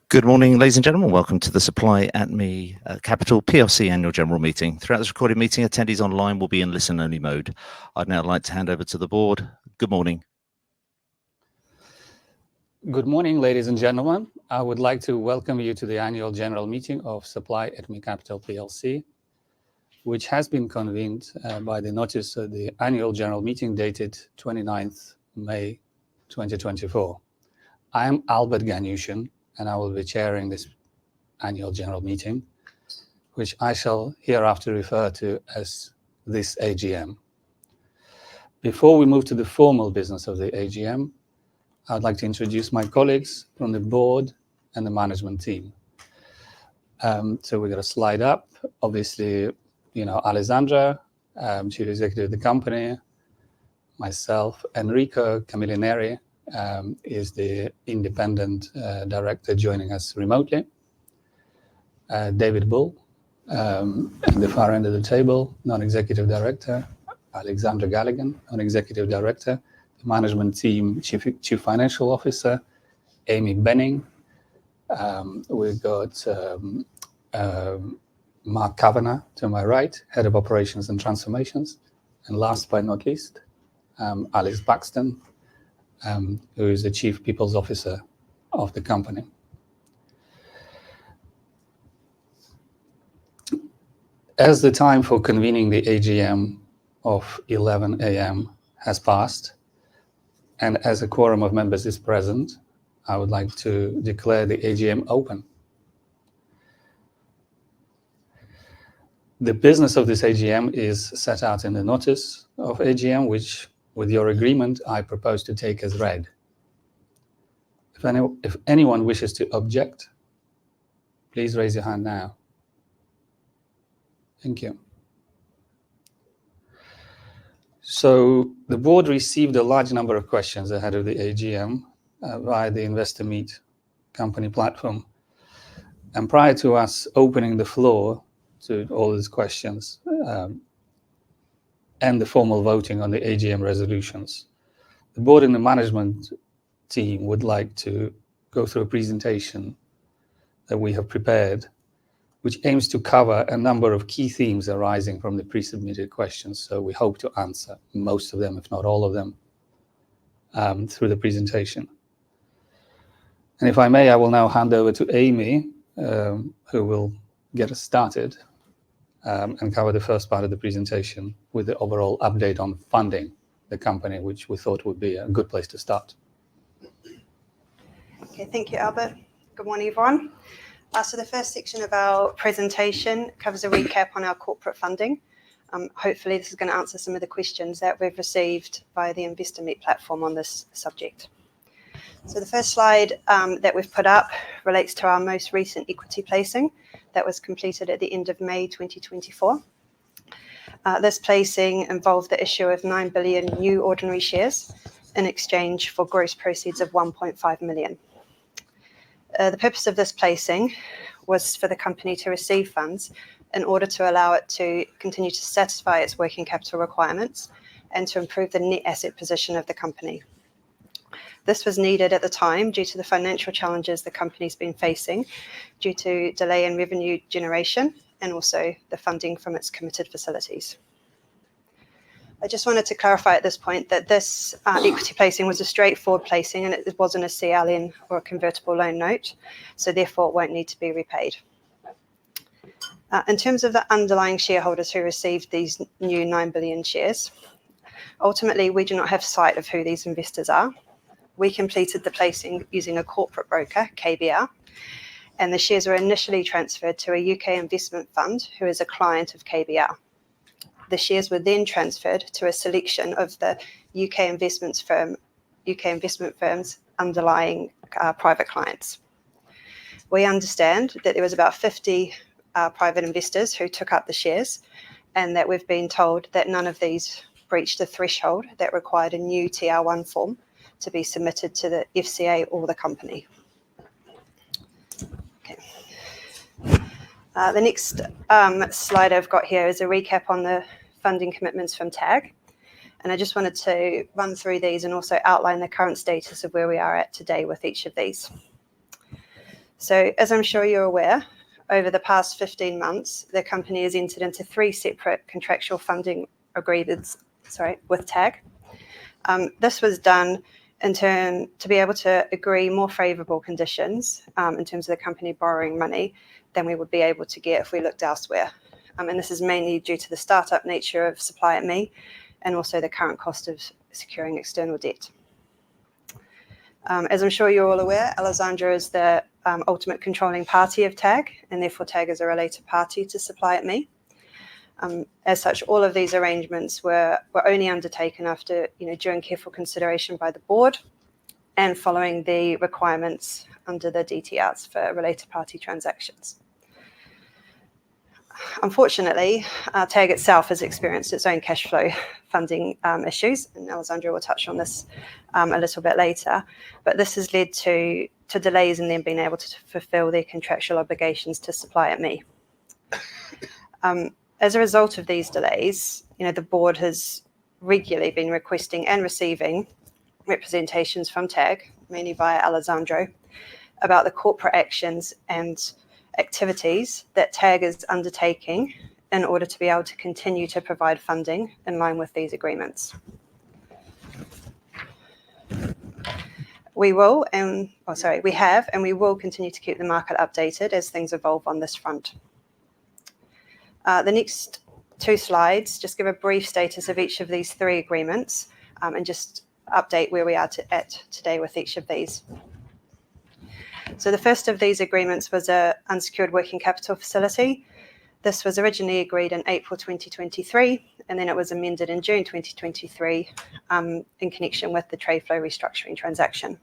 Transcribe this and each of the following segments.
Good morning, ladies and gentlemen. Welcome to the Supply Atme Capital PLC Annual General Meeting. Throughout this recorded meeting, attendees online will be in listen-only mode. I'd now like to hand over to the board. Good morning. Good morning, ladies and gentlemen. I would like to welcome you to the Annual General Meeting of Supply Atme Capital PLC, which has been convened by the notice of the Annual General Meeting dated 29th May 2024. I am Albert Ganushan, and I will be chairing this Annual General Meeting, which I shall hereafter refer to as this AGM. Before we move to the formal business of the AGM, I'd like to introduce my colleagues from the board and the management team. So we're going to slide up. Obviously, Alessandra, Chief Executive of the company, myself, Enrico Camilleri, is the independent director joining us remotely. David Bull, at the far end of the table, non-executive director. Alexandra Galligan, non-executive director. The management team, Chief Financial Officer. Amy Benning. We've got Mark Kavanagh to my right, Head of Operations and Transformations. And last but not least, Alex Paxton, who is the Chief People's Officer of the company. As the time for convening the AGM of 11 a.m. has passed, and as a quorum of members is present, I would like to declare the AGM open. The business of this AGM is set out in the notice of AGM, which, with your agreement, I propose to take as read. If anyone wishes to object, please raise your hand now. Thank you. So the board received a large number of questions ahead of the AGM via the Investor Meet company platform. And prior to us opening the floor to all these questions and the formal voting on the AGM resolutions, the board and the management team would like to go through a presentation that we have prepared, which aims to cover a number of key themes arising from the pre-submitted questions. So we hope to answer most of them, if not all of them, through the presentation. And if I may, I will now hand over to Amy, who will get us started and cover the first part of the presentation with the overall update on funding the company, which we thought would be a good place to start. Okay, thank you, Albert. Good morning, everyone. So the first section of our presentation covers a recap on our corporate funding. Hopefully this is going to answer some of the questions that we've received via the Investor Meet platform on this subject. So the first slide that we've put up relates to our most recent equity placing that was completed at the end of May 2024. This placing involved the issue of 9 billion new ordinary shares in exchange for gross proceeds of 1.5 million. The purpose of this placing was for the company to receive funds in order to allow it to continue to satisfy its working capital requirements and to improve the net asset position of the company. This was needed at the time due to the financial challenges the company's been facing due to delay in revenue generation and also the funding from its committed facilities. I just wanted to clarify at this point that this equity placing was a straightforward placing and it wasn't a CLN or a convertible loan note, so therefore it won't need to be repaid. In terms of the underlying shareholders who received these new 9 billion shares, ultimately we do not have sight of who these investors are. We completed the placing using a corporate broker, KBR, and the shares were initially transferred to a UK investment fund who is a client of KBR. The shares were then transferred to a selection of the UK investment firms underlying private clients. We understand that there was about 50 private investors who took up the shares, and that we've been told that none of these breached the threshold that required a new TR1 form to be submitted to the FCA or the company. Okay. The next slide I've got here is a recap on the funding commitments from TAG. And I just wanted to run through these and also outline the current status of where we are at today with each of these. So as I'm sure you're aware, over the past 15 months, the company has entered into 3 separate contractual funding agreements with TAG. This was done in turn to be able to agree more favourable conditions in terms of the company borrowing money than we would be able to get if we looked elsewhere. And this is mainly due to the startup nature of Supply at Me and also the current cost of securing external debt. As I'm sure you're all aware, Alessandro is the ultimate controlling party of TAG, and therefore TAG is a related party to Supply at Me. As such, all of these arrangements were only undertaken after, during careful consideration by the board and following the requirements under the DTRs for related party transactions. Unfortunately, TAG itself has experienced its own cash flow funding issues, and Alessandro will touch on this a little bit later, but this has led to delays in them being able to fulfill their contractual obligations to Supply at Me. As a result of these delays, the board has regularly been requesting and receiving representations from TAG, mainly via Alessandro, about the corporate actions and activities that TAG is undertaking in order to be able to continue to provide funding in line with these agreements. We have and we will continue to keep the market updated as things evolve on this front. The next 2 slides just give a brief status of each of these 3 agreements and just update where we are at today with each of these. So the first of these agreements was an unsecured working capital facility. This was originally agreed in April 2023, and then it was amended in June 2023 in connection with the trade flow restructuring transaction.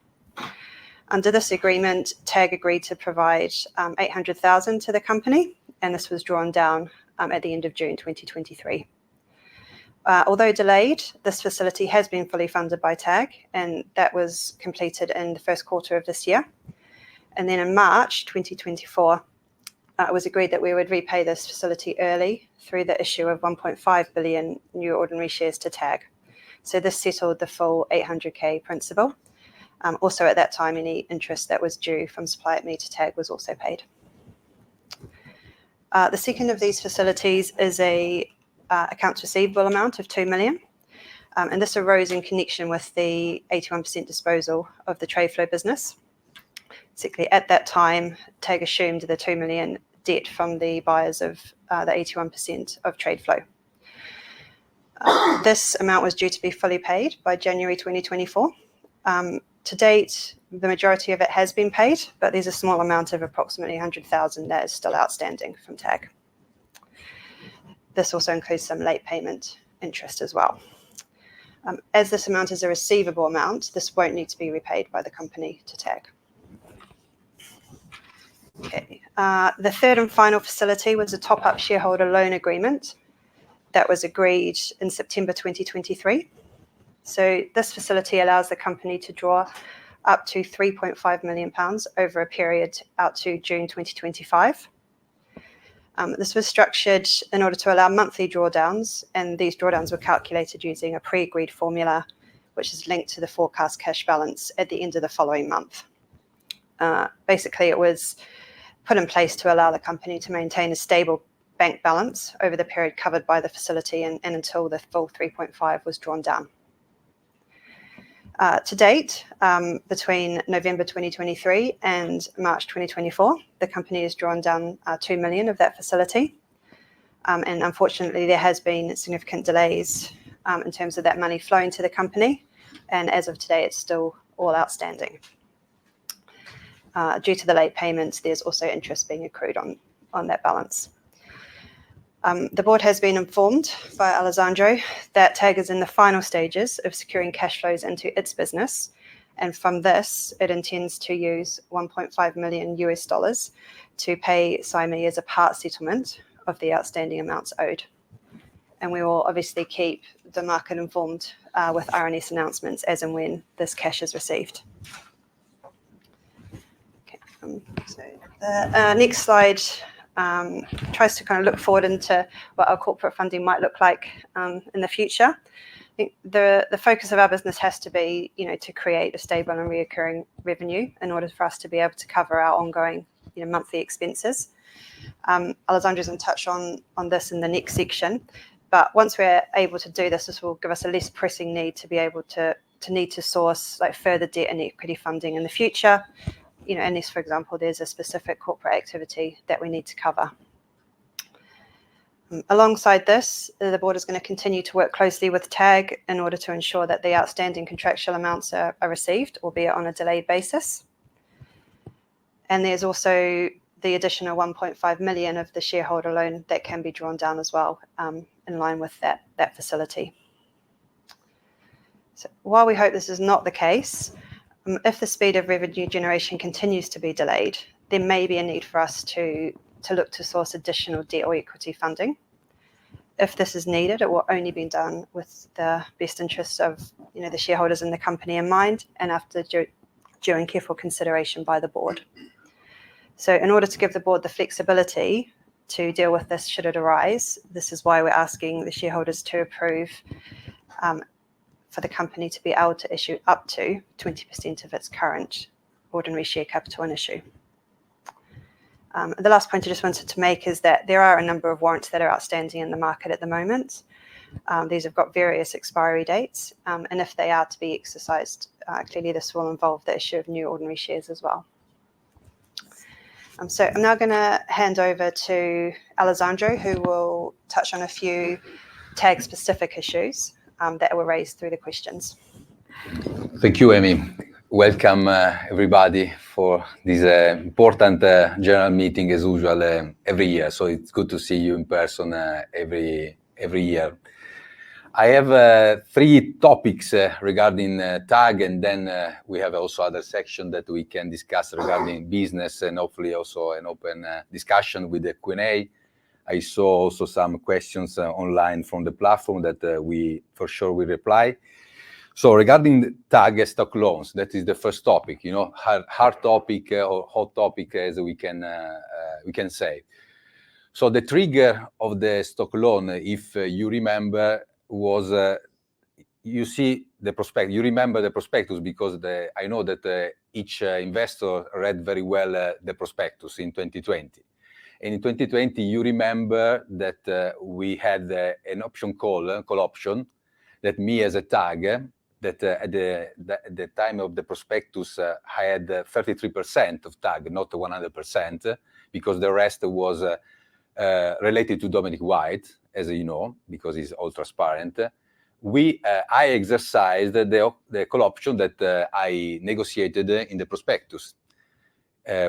Under this agreement, TAG agreed to provide $800,000 to the company, and this was drawn down at the end of June 2023. Although delayed, this facility has been fully funded by TAG, and that was completed in the first quarter of this year. And then in March 2024, it was agreed that we would repay this facility early through the issue of 1.5 billion new ordinary shares to TAG. So this settled the full 800K principal. Also at that time, any interest that was due from Supply at Me to TAG was also paid. The second of these facilities is a accounts receivable amount of 2 million. And this arose in connection with the 81% disposal of the trade flow business. Basically, at that time, TAG assumed the 2 million debt from the buyers of the 81% of trade flow. This amount was due to be fully paid by January 2024. To date, the majority of it has been paid, but there's a small amount of approximately 100,000 that is still outstanding from TAG. This also includes some late payment interest as well. As this amount is a receivable amount, this won't need to be repaid by the company to TAG. Okay. The third and final facility was a top-up shareholder loan agreement that was agreed in September 2023. So this facility allows the company to draw up to £3.5 million over a period out to June 2025. This was structured in order to allow monthly drawdowns, and these drawdowns were calculated using a pre-agreed formula, which is linked to the forecast cash balance at the end of the following month. Basically, it was put in place to allow the company to maintain a stable bank balance over the period covered by the facility and until the full 3.5 was drawn down. To date, between November 2023 and March 2024, the company has drawn down 2 million of that facility. And unfortunately, there has been significant delays in terms of that money flowing to the company. And as of today, it's still all outstanding. Due to the late payments, there's also interest being accrued on that balance. The board has been informed by Alessandro that TAG is in the final stages of securing cash flows into its business. And from this, it intends to use $1.5 million to pay SIME as a part settlement of the outstanding amounts owed. And we will obviously keep the market informed with RNS announcements as and when this cash is received. Okay, so the next slide tries to kind of look forward into what our corporate funding might look like in the future. think the focus of our business has to be, to create a stable and reoccurring revenue in order for us to be able to cover our ongoing, monthly expenses. Alessandro's going to touch on this in the next section, but once we're able to do this will give us a less pressing need to be able to need to source like further debt and equity funding in the future, unless, for example, there's a specific corporate activity that we need to cover. Alongside this, the board is going to continue to work closely with TAG in order to ensure that the outstanding contractual amounts are received, albeit on a delayed basis. And there's also the additional 1.5 million of the shareholder loan that can be drawn down as well, in line with that facility. So while we hope this is not the case, if the speed of revenue generation continues to be delayed, there may be a need for us to look to source additional debt or equity funding. If this is needed, it will only be done with the best interests of the shareholders in the company in mind, and after during careful consideration by the board. So in order to give the board the flexibility to deal with this should it arise, this is why we're asking the shareholders to approve for the company to be able to issue up to 20% of its current ordinary share capital in issue. The last point I just wanted to make is that there are a number of warrants that are outstanding in the market at the moment. These have got various expiry dates, and if they are to be exercised, clearly this will involve the issue of new ordinary shares as well. So I'm now going to hand over to Alessandro, who will touch on a few TAG-specific issues that were raised through the questions. Thank you, Amy. Welcome, everybody, for this important general meeting, as usual, every year. So it's good to see you in person every year. I have 3 topics regarding TAG, and then we have also other section that we can discuss regarding business, and hopefully also an open discussion with the Q&A. I saw also some questions online from the platform that we for sure will reply. So regarding TAG stock loans, that is the first topic, hard topic or hot topic, as we can say. So the trigger of the stock loan, if you remember, was you see the prospect. You remember the prospectus because I know that each investor read very well the prospectus in 2020. And in 2020, you remember that we had an option call option that me as a TAG, that at the time of the prospectus, I had 33% of TAG, not 100%, because the rest was related to Dominic White, as you know, because he's all transparent. I exercised the call option that I negotiated in the prospectus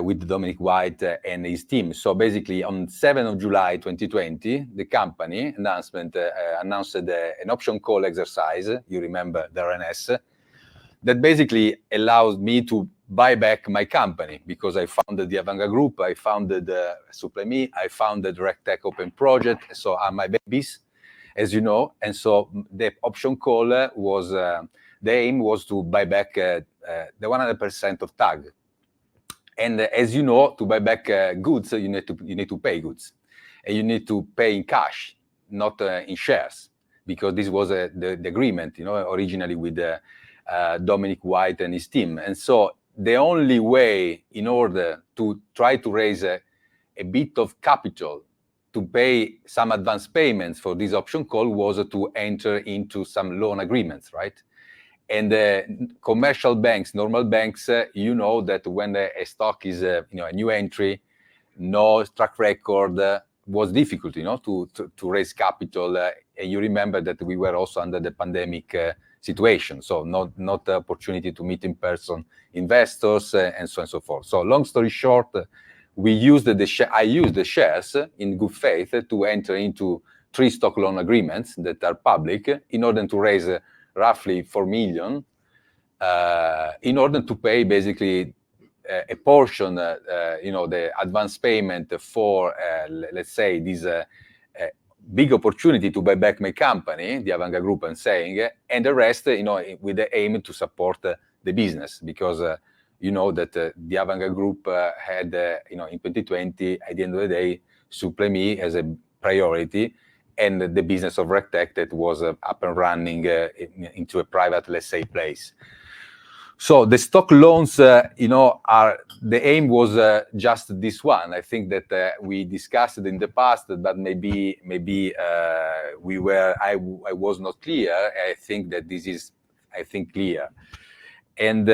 with Dominic White and his team. So basically, on 7th of July 2020, the company announced an option call exercise. You remember the RNS, that basically allows me to buy back my company, because I founded the Avanga Group, I founded SupplyMe, I founded RecTech Open Project, so are my babies, as you know. And so the option call was, the aim was to buy back the 100% of TAG. And as you know, to buy back goods, you need to pay goods, and you need to pay in cash, not in shares, because this was the agreement, originally with Dominic White and his team. And so the only way in order to try to raise a bit of capital to pay some advance payments for this option call was to enter into some loan agreements, right? And commercial banks, normal banks, you know that when a stock is a new entry, no track record, was difficult, to raise capital. And you remember that we were also under the pandemic situation, so not the opportunity to meet in person investors and so on and so forth. So long story short, I used the shares in good faith to enter into 3 stock loan agreements that are public in order to raise roughly 4 million in order to pay basically a portion, the advance payment for, let's say, this big opportunity to buy back my company, the Avanga Group, I'm saying, and the rest, with the aim to support the business, because you know that the Avanga Group had, in 2020, at the end of the day, SupplyMe as a priority, and the business of RegTech that was up and running into a private, let's say, place. So the stock loans, are the aim was just this one. I think that we discussed it in the past, but maybe I was not clear. I think that this is, clear. And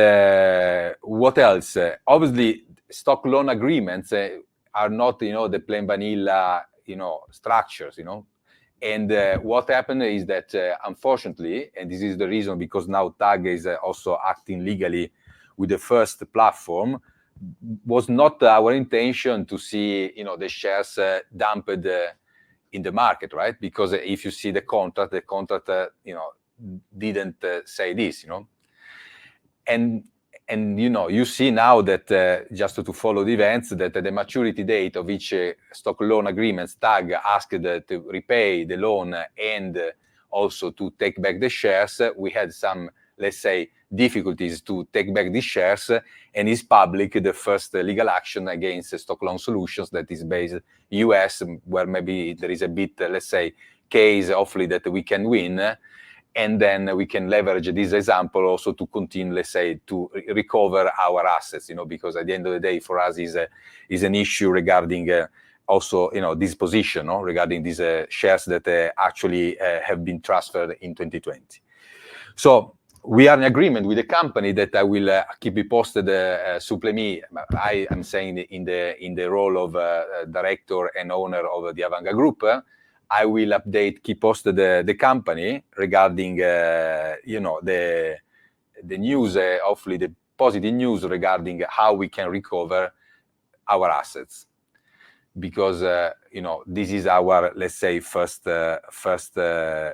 what else? Obviously, stock loan agreements are not, the plain vanilla, structures, And what happened is that, unfortunately, and this is the reason because now TAG is also acting legally with the first platform, was not our intention to see, the shares dumped in the market, right? Because if you see the contract, didn't say this, And you see now that just to follow the events, that the maturity date of each stock loan agreements, TAG asked to repay the loan and also to take back the shares. We had some, let's say, difficulties to take back these shares, and is public the first legal action against Stock Loan Solutions that is based US, where maybe there is a bit, let's say, case, hopefully that we can win. And then we can leverage this example also to continue, let's say, to recover our assets, because at the end of the day, for us is an issue regarding also, this position, regarding these shares that actually have been transferred in 2020. So we are in agreement with the company that I will keep you posted. Suplemi, I am saying in the role of director and owner of the Avanga Group. I will keep posted the company regarding, the news, hopefully the positive news regarding how we can recover our assets. Because, this is our, let's say, first goal.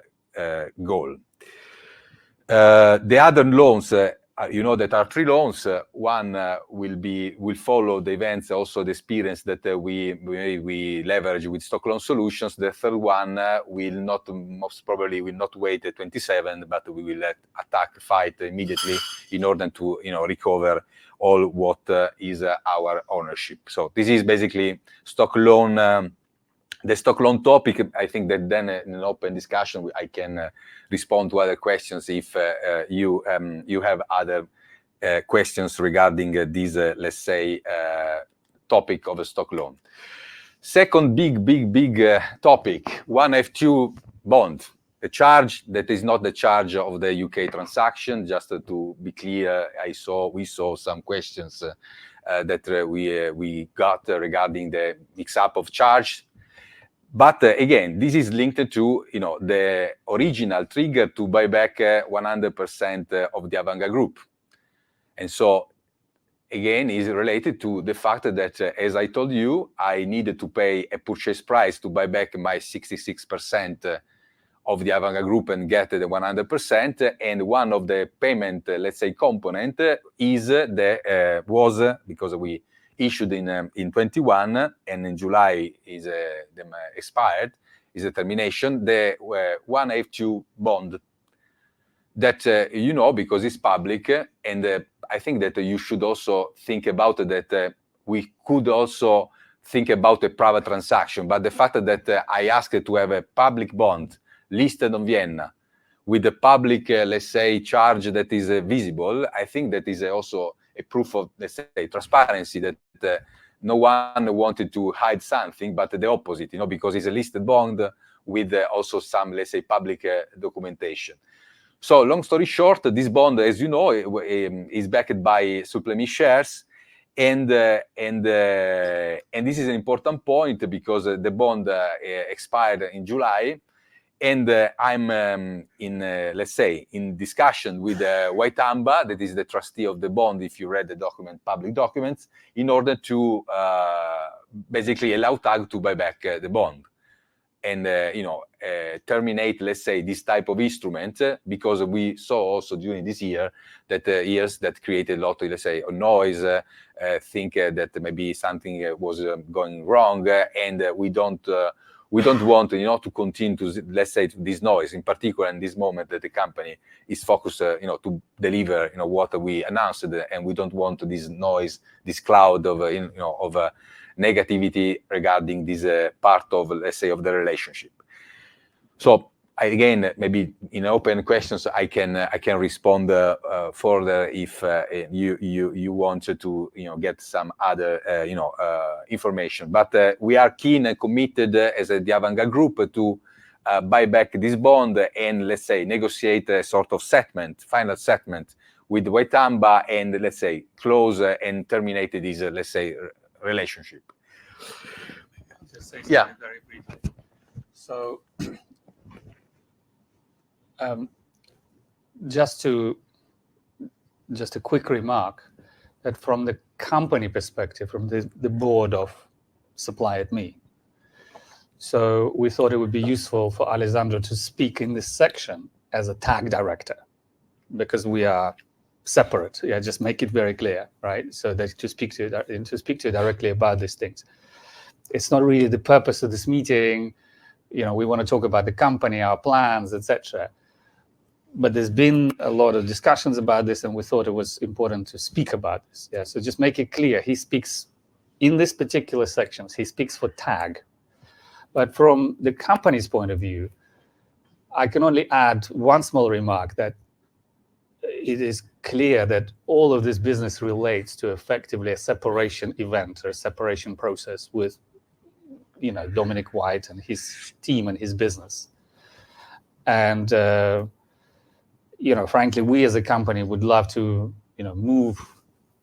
The other loans, that are 3 loans. One will follow the events, also the experience that we leverage with Stock Loan Solutions. The third one most probably will not wait at 27, but we will fight immediately in order to recover all what is our ownership. So this is basically stock loan. The stock loan topic. I think that then in an open discussion I can respond to other questions if you have other questions regarding this, let's say, topic of a stock loan. Second big topic, 1F2 bond, a charge that is not the charge of the UK transaction. Just to be clear, we saw some questions that we got regarding the mix-up of charge. But again, this is linked to the original trigger to buy back 100% of the Avanga Group, and so again is related to the fact that, as I told you, I needed to pay a purchase price to buy back my 66% of the Avanga Group and get the 100%. And one of the payment, let's say, component is was because we issued in 21 and in July is expired, is a termination, the 1F2 bond that because it's public, and I think that you should also think about that we could also think about a private transaction, but the fact that I asked to have a public bond listed on Vienna with the public, let's say, charge that is visible, I think that is also a proof of, let's say, transparency, that no one wanted to hide something, but the opposite, because it's a listed bond with also some, let's say, public documentation. So long story short, this bond, as you know, is backed by Suplemi shares, and this is an important point because the bond expired in July. And I'm let's say, in discussion with White Amba, that is the trustee of the bond, if you read the document, public documents, in order to basically allow TAG to buy back the bond and, terminate, let's say, this type of instrument, because we saw also during this year that years that created a lot of, let's say, noise, think that maybe something was going wrong, and we don't want, to continue to, let's say, this noise, in particular in this moment that the company is focused, to deliver, what we announced, and we don't want this noise, this cloud of, of negativity regarding this part of, let's say, of the relationship. So again, maybe in open questions, I can respond further if you want to get some other information. But we are keen and committed as the Avanga Group to buy back this bond and, let's say, negotiate a sort of settlement, final settlement with Waitamba, and, let's say, close and terminate this, let's say, relationship. Just say something very briefly. So, just a quick remark that from the company perspective, from the board of Supply at Me, so we thought it would be useful for Alessandro to speak in this section as a TAG director, because we are separate. Yeah, just make it very clear, right? So that to speak to you directly about these things. It's not really the purpose of this meeting. We want to talk about the company, our plans, etc. But there's been a lot of discussions about this, and we thought it was important to speak about this. Yeah, so just make it clear. He speaks in this particular sections. He speaks for TAG. But from the company's point of view, I can only add one small remark, that it is clear that all of this business relates to effectively a separation event or a separation process with, Dominic White and his team and his business. And, frankly, we as a company would love to, move,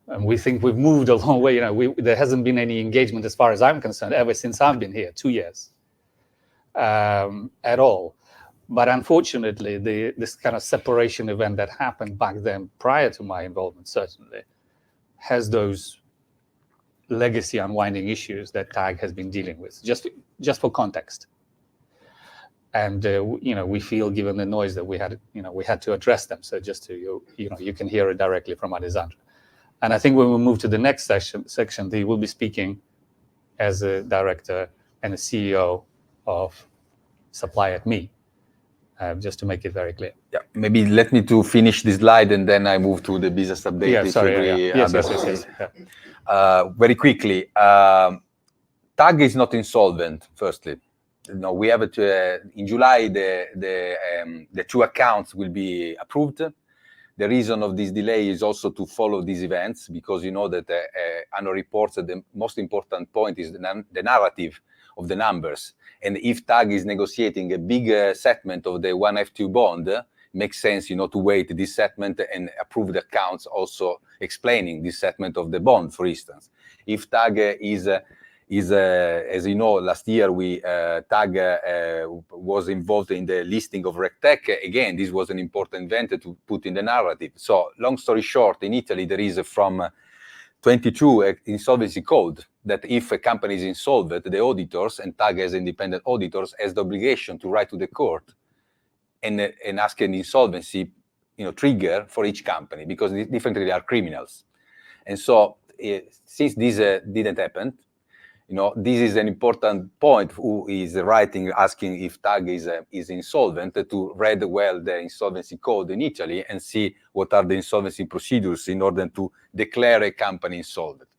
and we think we've moved a long way. There hasn't been any engagement, as far as I'm concerned, ever since I've been here, 2 years, at all. But unfortunately, this kind of separation event that happened back then, prior to my involvement, certainly, has those legacy unwinding issues that TAG has been dealing with, just for context. And we feel, given the noise that we had to address them. So just to you can hear it directly from Alessandro. And I think when we move to the next section, he will be speaking as a director and a CEO of Supply at Me. Just to make it very clear. Yeah, maybe let me to finish this slide and then I move to the business update. Yeah, sorry. Yes. Yeah. Very quickly, TAG is not insolvent. Firstly, we have in July the two accounts will be approved. The reason of this delay is also to follow these events, because that annual reports, the most important point is the narrative of the numbers. And if TAG is negotiating a big settlement of the 1F2 bond, makes sense, to wait this settlement and approve the accounts also explaining this settlement of the bond, for instance. If TAG is as you know, last year TAG was involved in the listing of RegTech. Again, this was an important event to put in the narrative. So, long story short, in Italy there is from 22 insolvency code that if a company is insolvent, the auditors, and TAG as independent auditors, has the obligation to write to the court and ask an insolvency trigger for each company, because differently they are criminals. And so since this didn't happen, this is an important point. Who is writing, asking if TAG is insolvent, to read well the insolvency code in Italy and see what are the insolvency procedures in order to declare a company insolvent.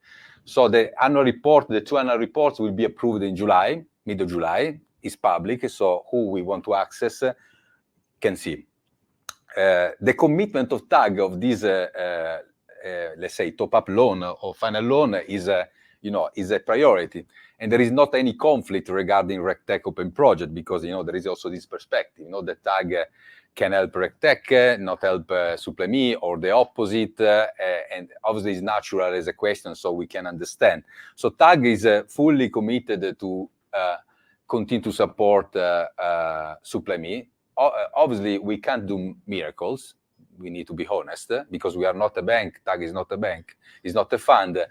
So the annual report, the two annual reports will be approved in July, mid of July. It's public, so who we want to access can see. The commitment of TAG of this, let's say, top-up loan or final loan is a priority. And there is not any conflict regarding RegTech Open Project, because, there is also this perspective, that TAG can help RegTech, not help SupplyMe, or the opposite. And obviously it's natural as a question, so we can understand. So TAG is fully committed to continue to support SupplyMe. Obviously, we can't do miracles. We need to be honest, because we are not a bank. TAG is not a bank. It's not a fund.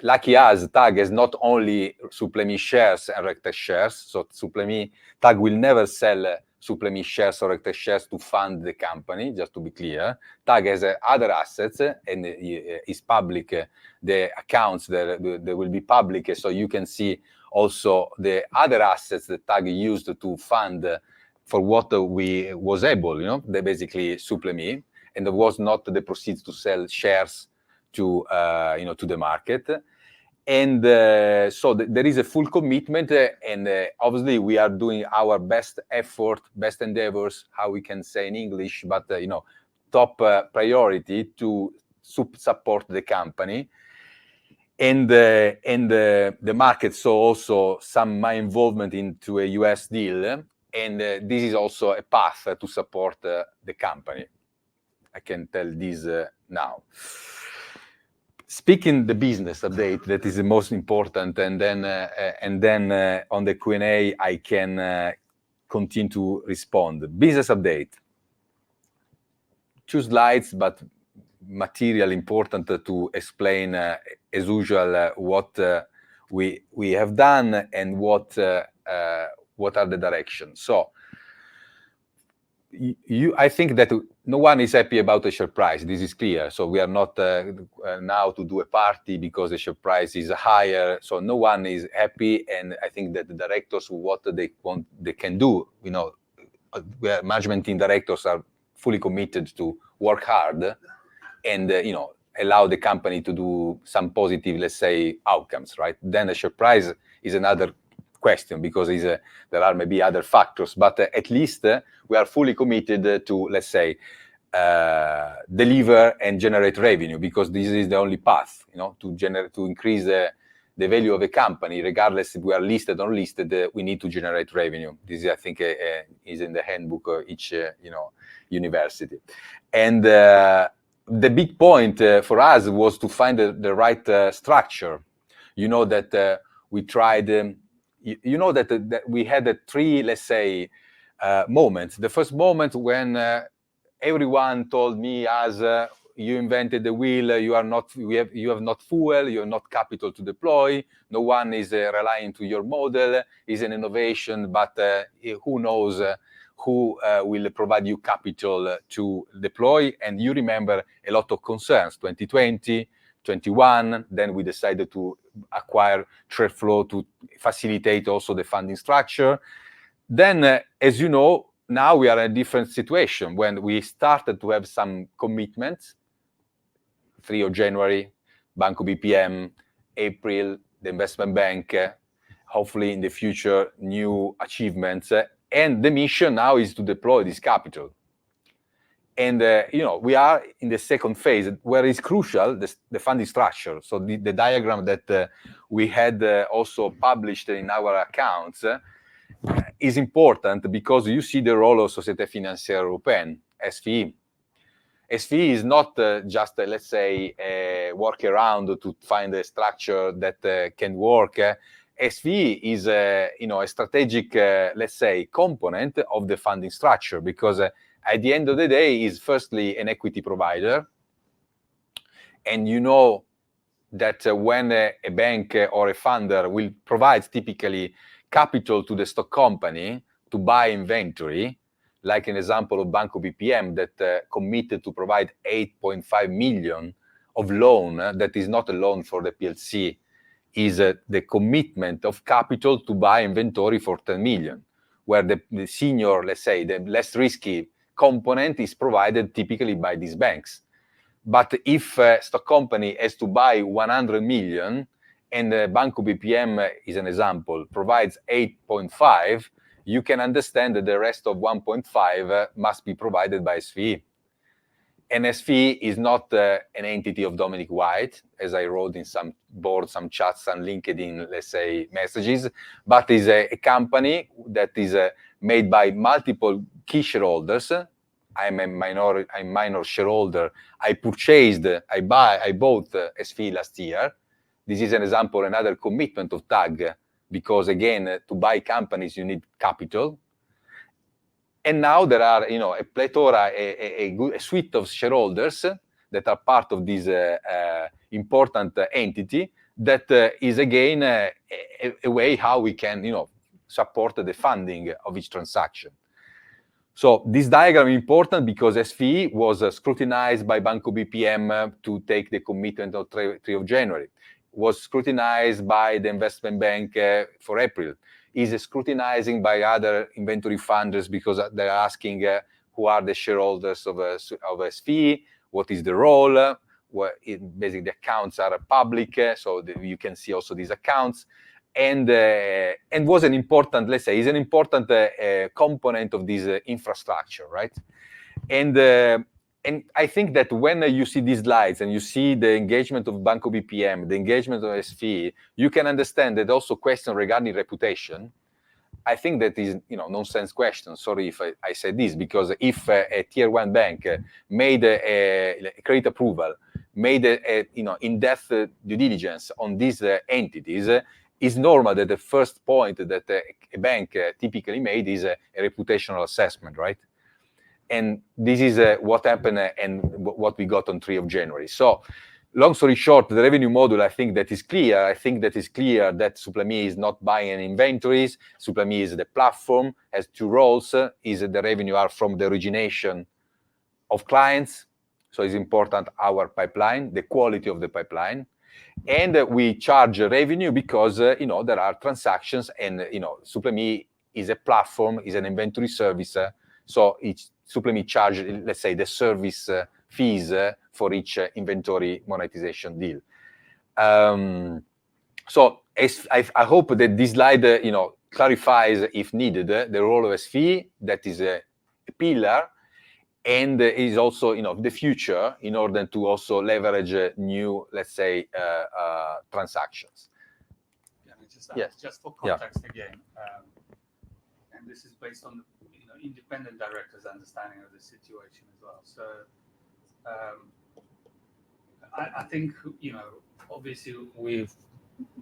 Lucky us, TAG has not only SupplyMe shares and RegTech shares. So TAG will never sell SupplyMe shares or RegTech shares to fund the company, just to be clear. TAG has other assets, and is public. The accounts that will be public, so you can see also the other assets that TAG used to fund for what we was able, they basically SupplyMe, and there was not the proceeds to sell shares to the market. And so there is a full commitment, and obviously we are doing our best effort, best endeavors, how we can say in English, but top priority to support the company. And the market saw also my involvement into a US deal, and this is also a path to support the company. I can tell this now. Speaking the business update, that is the most important, and then on the Q&A I can continue to respond. Business update. 2 slides, but material important to explain as usual what we have done and what are the directions. So I think that no one is happy about the share price. This is clear. So we are not now to do a party because the share price is higher. So no one is happy, and I think that the directors, what they want, they can do. Management team directors are fully committed to work hard and allow the company to do some positive, let's say, outcomes, right? Then the share price is another question, because there are maybe other factors, but at least we are fully committed to, let's say, deliver and generate revenue, because this is the only path, to increase the value of a company, regardless if we are listed or unlisted. We need to generate revenue. This, I think, is in the handbook of each university. And the big point for us was to find the right structure. That we tried. That we had 3, let's say, moments. The first moment when everyone told me, as you invented the wheel, you have not fuel, you have not capital to deploy. No one is relying to your model. It's an innovation, but who knows who will provide you capital to deploy? And you remember a lot of concerns. 2020, 21. Then we decided to acquire TradeFlow to facilitate also the funding structure. Then, as you know, now we are in a different situation when we started to have some commitments. 3 of January, Banco BPM, April, the investment bank, hopefully in the future, new achievements. And the mission now is to deploy this capital. And, we are in the second phase where it's crucial, the funding structure. So the diagram that we had also published in our accounts is important, because you see the role of Société Financière Européenne, SFE. SFE is not just, let's say, a workaround to find a structure that can work. SFE is a strategic, let's say, component of the funding structure, because at the end of the day is firstly an equity provider. And that when a bank or a funder will provide typically capital to the stock company to buy inventory, like an example of Banco BPM that committed to provide 8.5 million of loan, that is not a loan for the PLC, is the commitment of capital to buy inventory for 10 million, where the senior, let's say, the less risky component is provided typically by these banks. But if a stock company has to buy 100 million and Banco BPM, is an example, provides 8.5, you can understand that the rest of 1.5 must be provided by SFE. And SFE is not an entity of Dominic White, as I wrote in some boards, some chats, and LinkedIn, let's say, messages, but is a company that is made by multiple key shareholders. I'm a minor shareholder. I bought SFE last year. This is an example, another commitment of TAG, because again, to buy companies, you need capital. And now there are, a plethora, a suite of shareholders that are part of this important entity that is again a way how we can, support the funding of each transaction. So this diagram is important because SFE was scrutinized by Banco BPM to take the commitment of 3 of January. Was scrutinized by the investment bank for April. Is scrutinizing by other inventory funders because they're asking who are the shareholders of SFE, what is the role, basically the accounts are public, so you can see also these accounts, and was an important, let's say, is an important component of this infrastructure, right? And I think that when you see these slides and you see the engagement of Banco BPM, the engagement of SFE, you can understand that also question regarding reputation. I think that is, nonsense question. Sorry if I said this, because if a tier one bank made a credit approval, made a in-depth due diligence on these entities, it's normal that the first point that a bank typically made is a reputational assessment, right? And this is what happened and what we got on 3 of January. So, long story short, the revenue model, I think that is clear. I think that is clear that Suplami is not buying any inventories. Suplami is the platform, has 2 roles. Is the revenue are from the origination of clients. So it's important our pipeline, the quality of the pipeline. And we charge revenue because, there are transactions and, Suplami is a platform, is an inventory service. So Suplami charge, let's say, the service fees for each inventory monetization deal. So I hope that this slide, clarifies, if needed, the role of SFE, that is a pillar, and is also, the future in order to also leverage new, let's say, transactions. Just for context again, and this is based on independent directors' understanding of the situation as well. So I think, obviously we've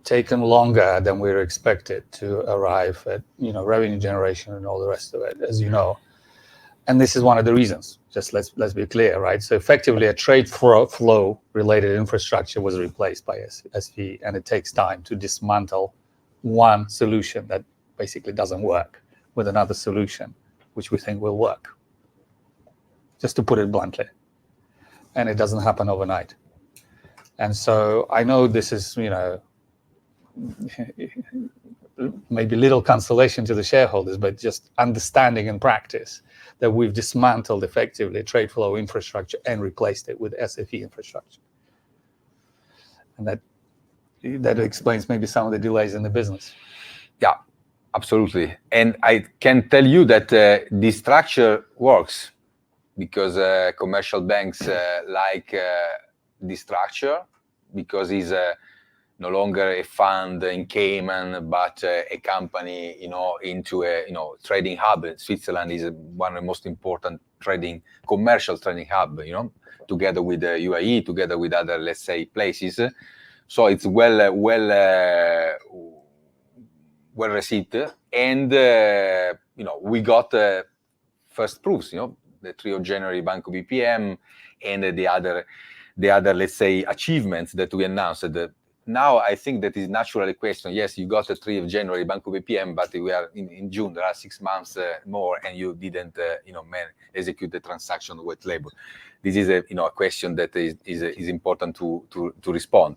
taken longer than we were expected to arrive at, revenue generation and all the rest of it, as you know. And this is one of the reasons. Just let's be clear, right? So effectively, a trade flow related infrastructure was replaced by SV, and it takes time to dismantle one solution that basically doesn't work with another solution, which we think will work. Just to put it bluntly, and it doesn't happen overnight. And so I know this is, maybe little consolation to the shareholders, but just understanding in practice that we've dismantled effectively trade flow infrastructure and replaced it with SFE infrastructure. And that explains maybe some of the delays in the business. Yeah, absolutely. And I can tell you that this structure works because commercial banks like this structure, because it's no longer a fund in Cayman, but a company, into a, trading hub. Switzerland is one of the most important commercial trading hub, together with the UAE, together with other, let's say, places. So it's well received, and we got first proofs, the 3 of January Banco BPM and the other, let's say, achievements that we announced. Now I think that is naturally a question. Yes, you got the 3 of January Banco BPM, but we are in June. There are 6 months more, and you didn't, execute the transaction with labor. This is a question that is important to respond.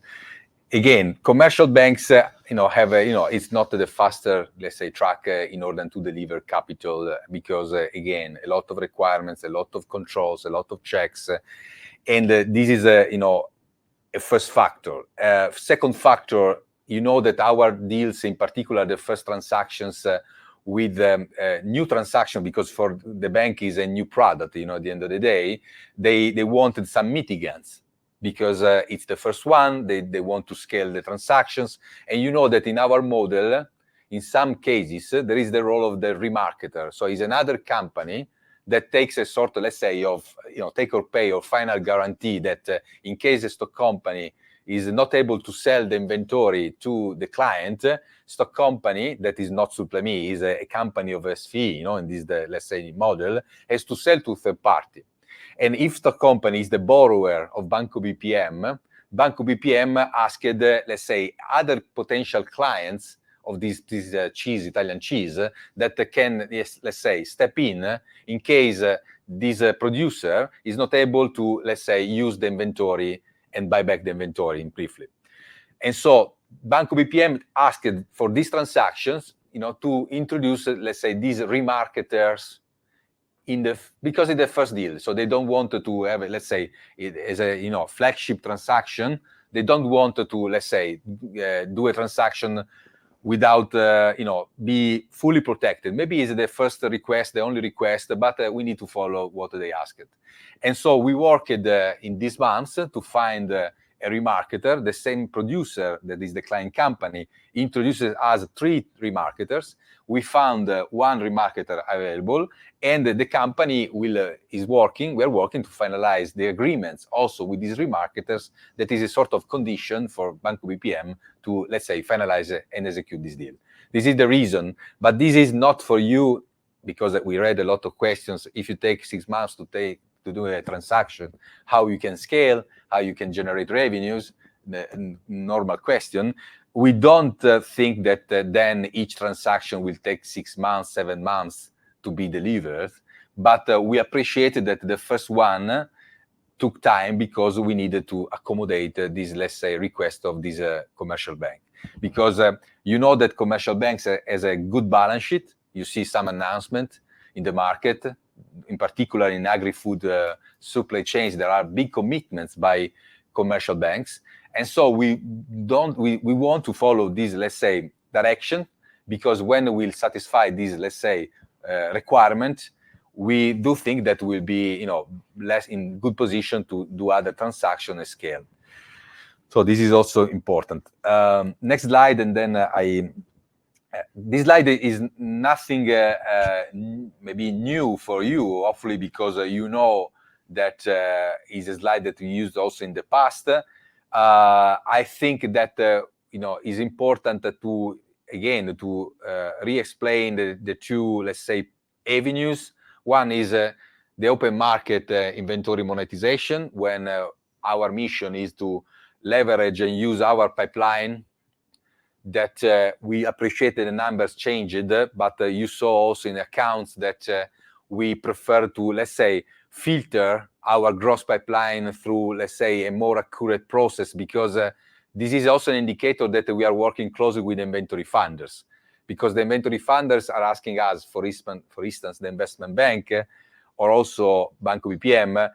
Again, commercial banks, have it's not the faster, let's say, track in order to deliver capital because, again, a lot of requirements, a lot of controls, a lot of checks, and this is a first factor. Second factor, that our deals, in particular, the first transactions with new transaction, because for the bank is a new product, at the end of the day, they wanted some mitigants because it's the first one, they want to scale the transactions. And that in our model, in some cases, there is the role of the remarketer. So it's another company that takes a sort of, let's say, of, take or pay or final guarantee that in case a stock company is not able to sell the inventory to the client, stock company that is not Suplami, is a company of SFE, in this, let's say, model, has to sell to third party. And if stock company is the borrower of Banco BPM asked, let's say, other potential clients of this Italian cheese, that can, let's say, step in case this producer is not able to, let's say, use the inventory and buy back the inventory briefly. And so Banco BPM asked for these transactions, to introduce, let's say, these remarketers because it's the first deal, so they don't want to have, let's say, it as a flagship transaction. They don't want to, let's say, do a transaction without be fully protected. Maybe it's the first request, the only request, but we need to follow what they asked. And so we worked in these months to find a remarketer. The same producer, that is the client company, introduces us 3 remarketers. We found one remarketer available, and the company is working. We're working to finalize the agreements also with these remarketers. That is a sort of condition for Banco BPM to, let's say, finalize and execute this deal. This is the reason, but this is not for you, because we read a lot of questions. If you take 6 months to do a transaction, how you can scale, how you can generate revenues, the normal question. We don't think that then each transaction will take 6 months, 7 months to be delivered, but we appreciated that the first one took time because we needed to accommodate this, let's say, request of this commercial bank. Because that commercial banks has a good balance sheet. You see some announcement in the market, in particular in agri-food supply chains. There are big commitments by commercial banks. And so we want to follow this, let's say, direction, because when we'll satisfy this, let's say, requirement, we do think that we'll be, less in good position to do other transactions at scale. So this is also important. Next slide, and then this slide is nothing maybe new for you, hopefully, because that is a slide that we used also in the past. I think that is important to re-explain the 2, let's say, avenues. One is the open market inventory monetization, when our mission is to leverage and use our pipeline. That we appreciated the numbers changed, but you saw also in accounts that we prefer to, let's say, filter our gross pipeline through, let's say, a more accurate process, because this is also an indicator that we are working closely with inventory funders, because the inventory funders are asking us, for instance, the investment bank or also Banco BPM,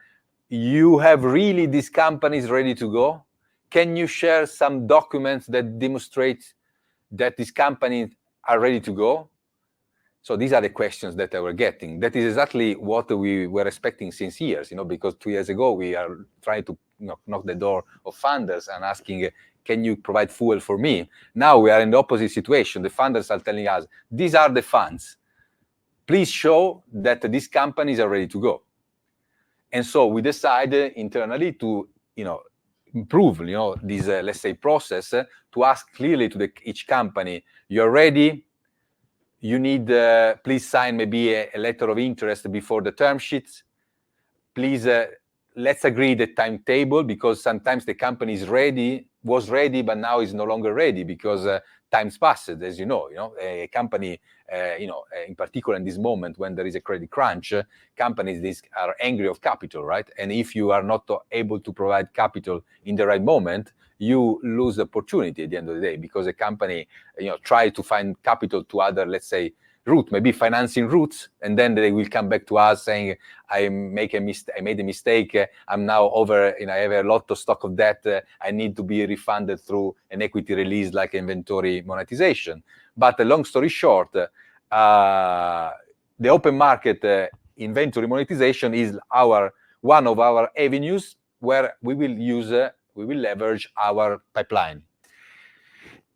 you have really these companies ready to go? Can you share some documents that demonstrate that these companies are ready to go? So these are the questions that I were getting. That is exactly what we were expecting since years, because 2 years ago we are trying to knock the door of funders and asking, can you provide fuel for me? Now we are in the opposite situation. The funders are telling us, these are the funds. Please show that these companies are ready to go. And so we decided internally to, improve, this, let's say, process, to ask clearly to each company, you're ready, you need, please sign maybe a letter of interest before the term sheets. Please, let's agree the timetable, because sometimes the company was ready, but now is no longer ready because time's passed, as you know. A company, in particular in this moment when there is a credit crunch, companies are angry of capital, right? And if you are not able to provide capital in the right moment, you lose the opportunity at the end of the day, because a company, try to find capital to other, let's say, route, maybe financing routes, and then they will come back to us saying, I made a mistake, I'm now over, I have a lot of stock of debt, I need to be refunded through an equity release like inventory monetization. But long story short, the open market inventory monetization is one of our avenues where we will leverage our pipeline.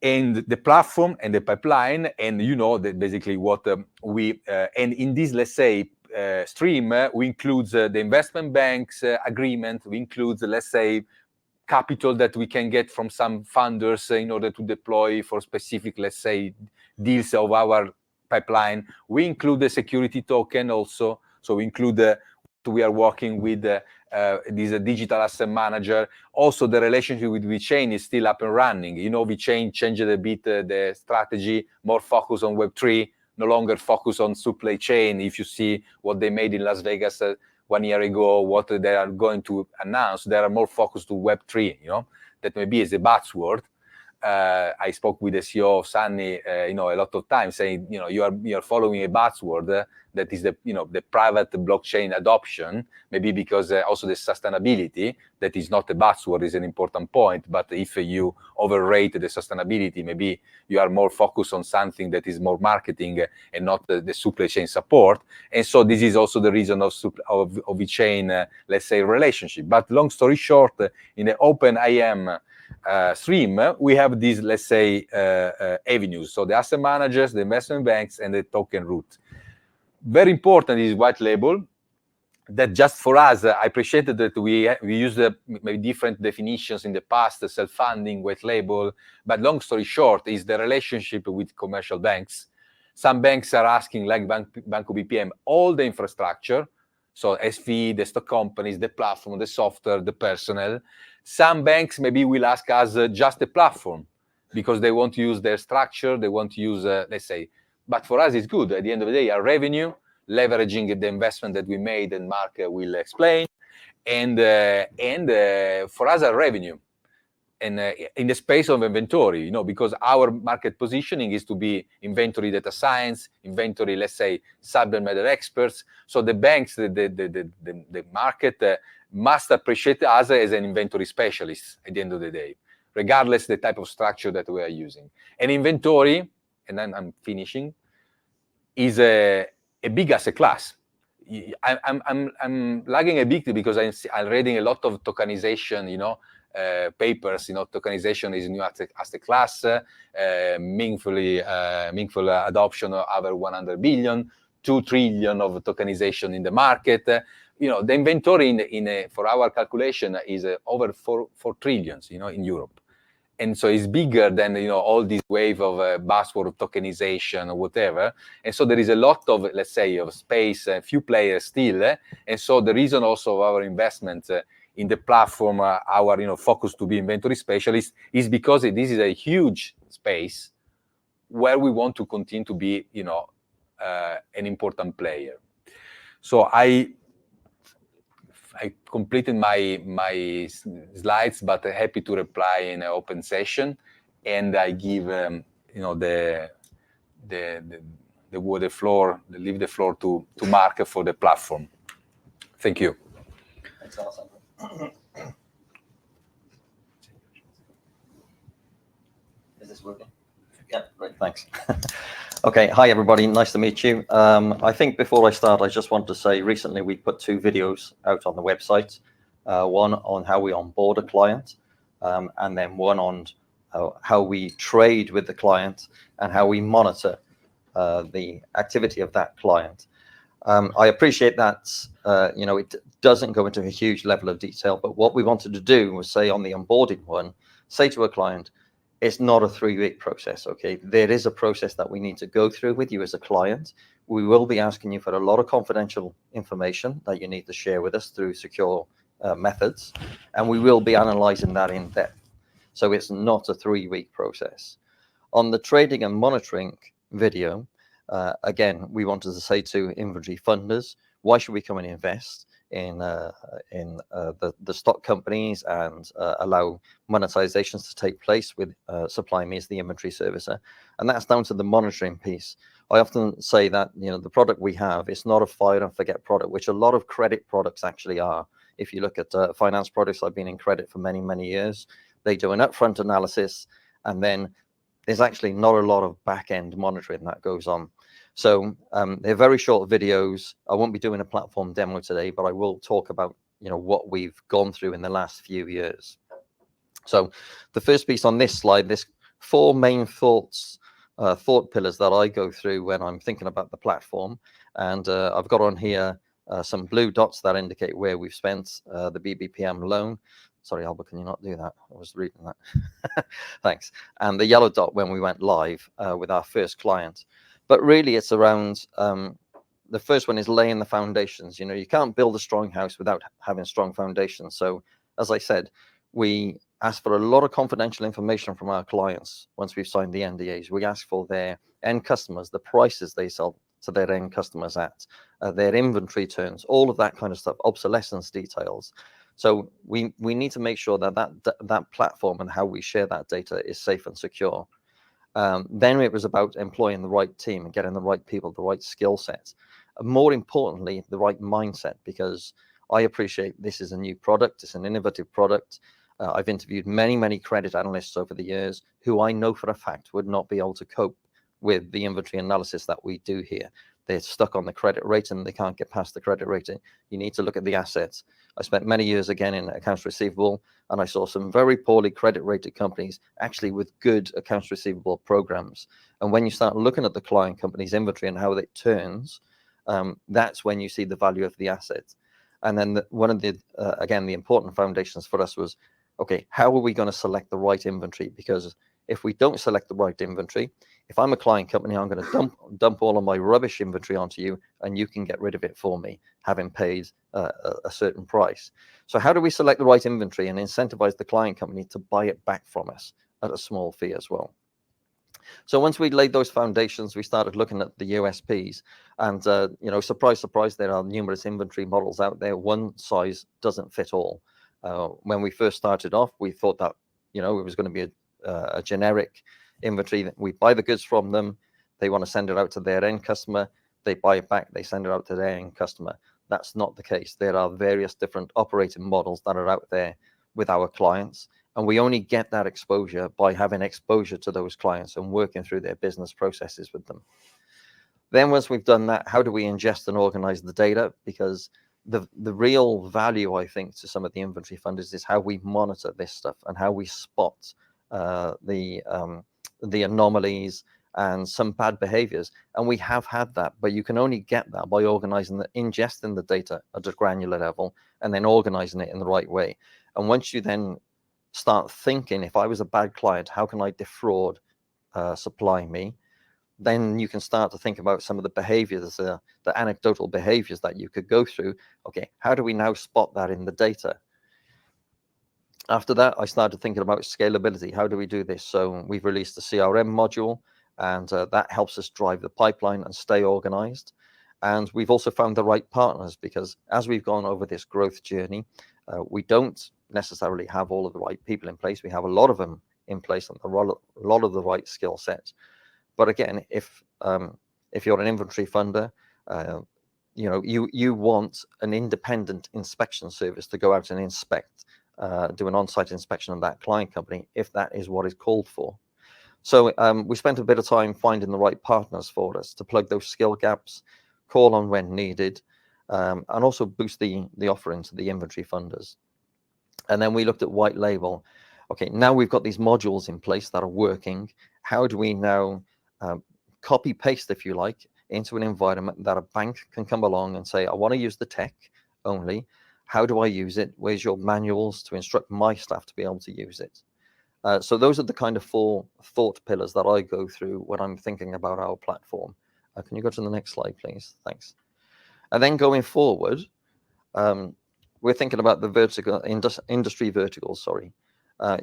And the platform and the pipeline, and that basically what and in this, let's say, stream, we include the investment banks agreement, we include, let's say, capital that we can get from some funders in order to deploy for specific, let's say, deals of our pipeline. We include the security token also, so we include we are working with this digital asset manager. Also, the relationship with VeChain is still up and running. VeChain changed a bit the strategy, more focus on Web3, no longer focus on supply chain. If you see what they made in Las Vegas 1 year ago, what they are going to announce, they are more focused to Web3, that maybe is a buzzword. I spoke with the CEO of Sunny, a lot of times, saying, you are following a buzzword that is the private blockchain adoption, maybe because also the sustainability, that is not a buzzword, is an important point. But if you overrate the sustainability, maybe you are more focused on something that is more marketing and not the supply chain support. And so this is also the reason of the chain, let's say, relationship. But long story short, in the open IAM stream, we have these, let's say, avenues. So the asset managers, the investment banks, and the token route. Very important is white label. That just for us, I appreciated that we used maybe different definitions in the past, self-funding, white label. But long story short, is the relationship with commercial banks. Some banks are asking, like Banco BPM, all the infrastructure. So SV, the stock companies, the platform, the software, the personnel. Some banks maybe will ask us just the platform because they want to use their structure, they want to use, let's say, but for us it's good. At the end of the day, our revenue, leveraging the investment that we made, and Mark will explain, and for us, our revenue. And in the space of inventory, because our market positioning is to be inventory data science, inventory, let's say, subject matter experts. So the banks, the market must appreciate us as an inventory specialist at the end of the day, regardless the type of structure that we are using. And inventory, and then I'm finishing, is a big asset class. I'm lagging a bit because I'm reading a lot of tokenization, papers. Tokenization is a new asset class, meaningful adoption of over 100 billion, 2 trillion of tokenization in the market. The inventory for our calculation is over 4 trillions, in Europe. And so it's bigger than, all this wave of buzzword tokenization or whatever. And so there is a lot of, let's say, of space, a few players still. And so the reason also of our investment in the platform, our focus to be inventory specialist, is because this is a huge space where we want to continue to be, an important player. So I completed my slides, but happy to reply in an open session. And I give leave the floor to Mark for the platform. Thank you. Thanks, Alessandro. Is this working? Yeah, great, thanks. Okay, hi everybody, nice to meet you. I think before I start, I just want to say recently we put 2 videos out on the website, one on how we onboard a client, and then one on how we trade with the client and how we monitor the activity of that client. I appreciate that, it doesn't go into a huge level of detail, but what we wanted to do was say on the onboarding one, say to a client, it's not a 3-week process, okay? There is a process that we need to go through with you as a client. We will be asking you for a lot of confidential information that you need to share with us through secure methods, and we will be analyzing that in depth. So it's not a 3-week process. On the trading and monitoring video, again, we wanted to say to inventory funders, why should we come and invest in the stock companies and allow monetizations to take place with Supply Me as the inventory servicer? And that's down to the monitoring piece. I often say that the product we have is not a fire and forget product, which a lot of credit products actually are. If you look at finance products, I've been in credit for many years. They do an upfront analysis, and then there's actually not a lot of back-end monitoring that goes on. So they're very short videos. I won't be doing a platform demo today, but I will talk about what we've gone through in the last few years. So the first piece on this slide, there's 4 main thought pillars that I go through when I'm thinking about the platform. And I've got on here some blue dots that indicate where we've spent the BBPM loan. Sorry, Albert, can you not do that? I was reading that. Thanks. And the yellow dot when we went live with our first client. But really, it's around the first one is laying the foundations. You can't build a strong house without having strong foundations. So, as I said, we ask for a lot of confidential information from our clients once we've signed the NDAs. We ask for their end customers, the prices they sell to their end customers at, their inventory turns, all of that kind of stuff, obsolescence details. So we need to make sure that platform and how we share that data is safe and secure. Then it was about employing the right team and getting the right people, the right skill sets. More importantly, the right mindset, because I appreciate this is a new product. It's an innovative product. I've interviewed many credit analysts over the years who I know for a fact would not be able to cope with the inventory analysis that we do here. They're stuck on the credit rating and they can't get past the credit rating. You need to look at the assets. I spent many years again in accounts receivable, and I saw some very poorly credit rated companies actually with good accounts receivable programs. And when you start looking at the client company's inventory and how it turns, that's when you see the value of the asset. And then one of the, again, the important foundations for us was, okay, how are we going to select the right inventory? Because if we don't select the right inventory, if I'm a client company, I'm going to dump all of my rubbish inventory onto you, and you can get rid of it for me, having paid a certain price. So how do we select the right inventory and incentivize the client company to buy it back from us at a small fee as well? So once we laid those foundations, we started looking at the USPs, and you know, surprise, surprise, there are numerous inventory models out there. One size doesn't fit all. When we first started off, we thought that, you know, it was going to be a generic inventory that we buy the goods from them. They want to send it out to their end customer. They buy it back. They send it out to their end customer. That's not the case. There are various different operating models that are out there with our clients. And we only get that exposure by having exposure to those clients and working through their business processes with them. Then once we've done that, how do we ingest and organize the data? Because the real value, I think, to some of the inventory funders is how we monitor this stuff and how we spot the anomalies and some bad behaviors. And we have had that, but you can only get that by organizing ingesting the data at a granular level and then organizing it in the right way. And once you then start thinking, if I was a bad client, how can I defraud Supply Me? Then you can start to think about some of the behaviors, the anecdotal behaviors that you could go through. Okay, how do we now spot that in the data? After that, I started thinking about scalability. How do we do this? So we've released the CRM module, and that helps us drive the pipeline and stay organized. And we've also found the right partners, because as we've gone over this growth journey, we don't necessarily have all of the right people in place. We have a lot of them in place and a lot of the right skill sets. But again, if you're an inventory funder, you know, you want an independent inspection service to go out and inspect, do an on-site inspection of that client company, if that is what is called for. So we spent a bit of time finding the right partners for us to plug those skill gaps, call on when needed, and also boost the offering to the inventory funders. And then we looked at white label. Okay, now we've got these modules in place that are working. How do we now copy paste, if you like, into an environment that a bank can come along and say, I want to use the tech only. How do I use it? Where's your manuals to instruct my staff to be able to use it? So those are the kind of 4 thought pillars that I go through when I'm thinking about our platform. Can you go to the next slide, please? Thanks. And then going forward, we're thinking about the vertical industry verticals. Sorry,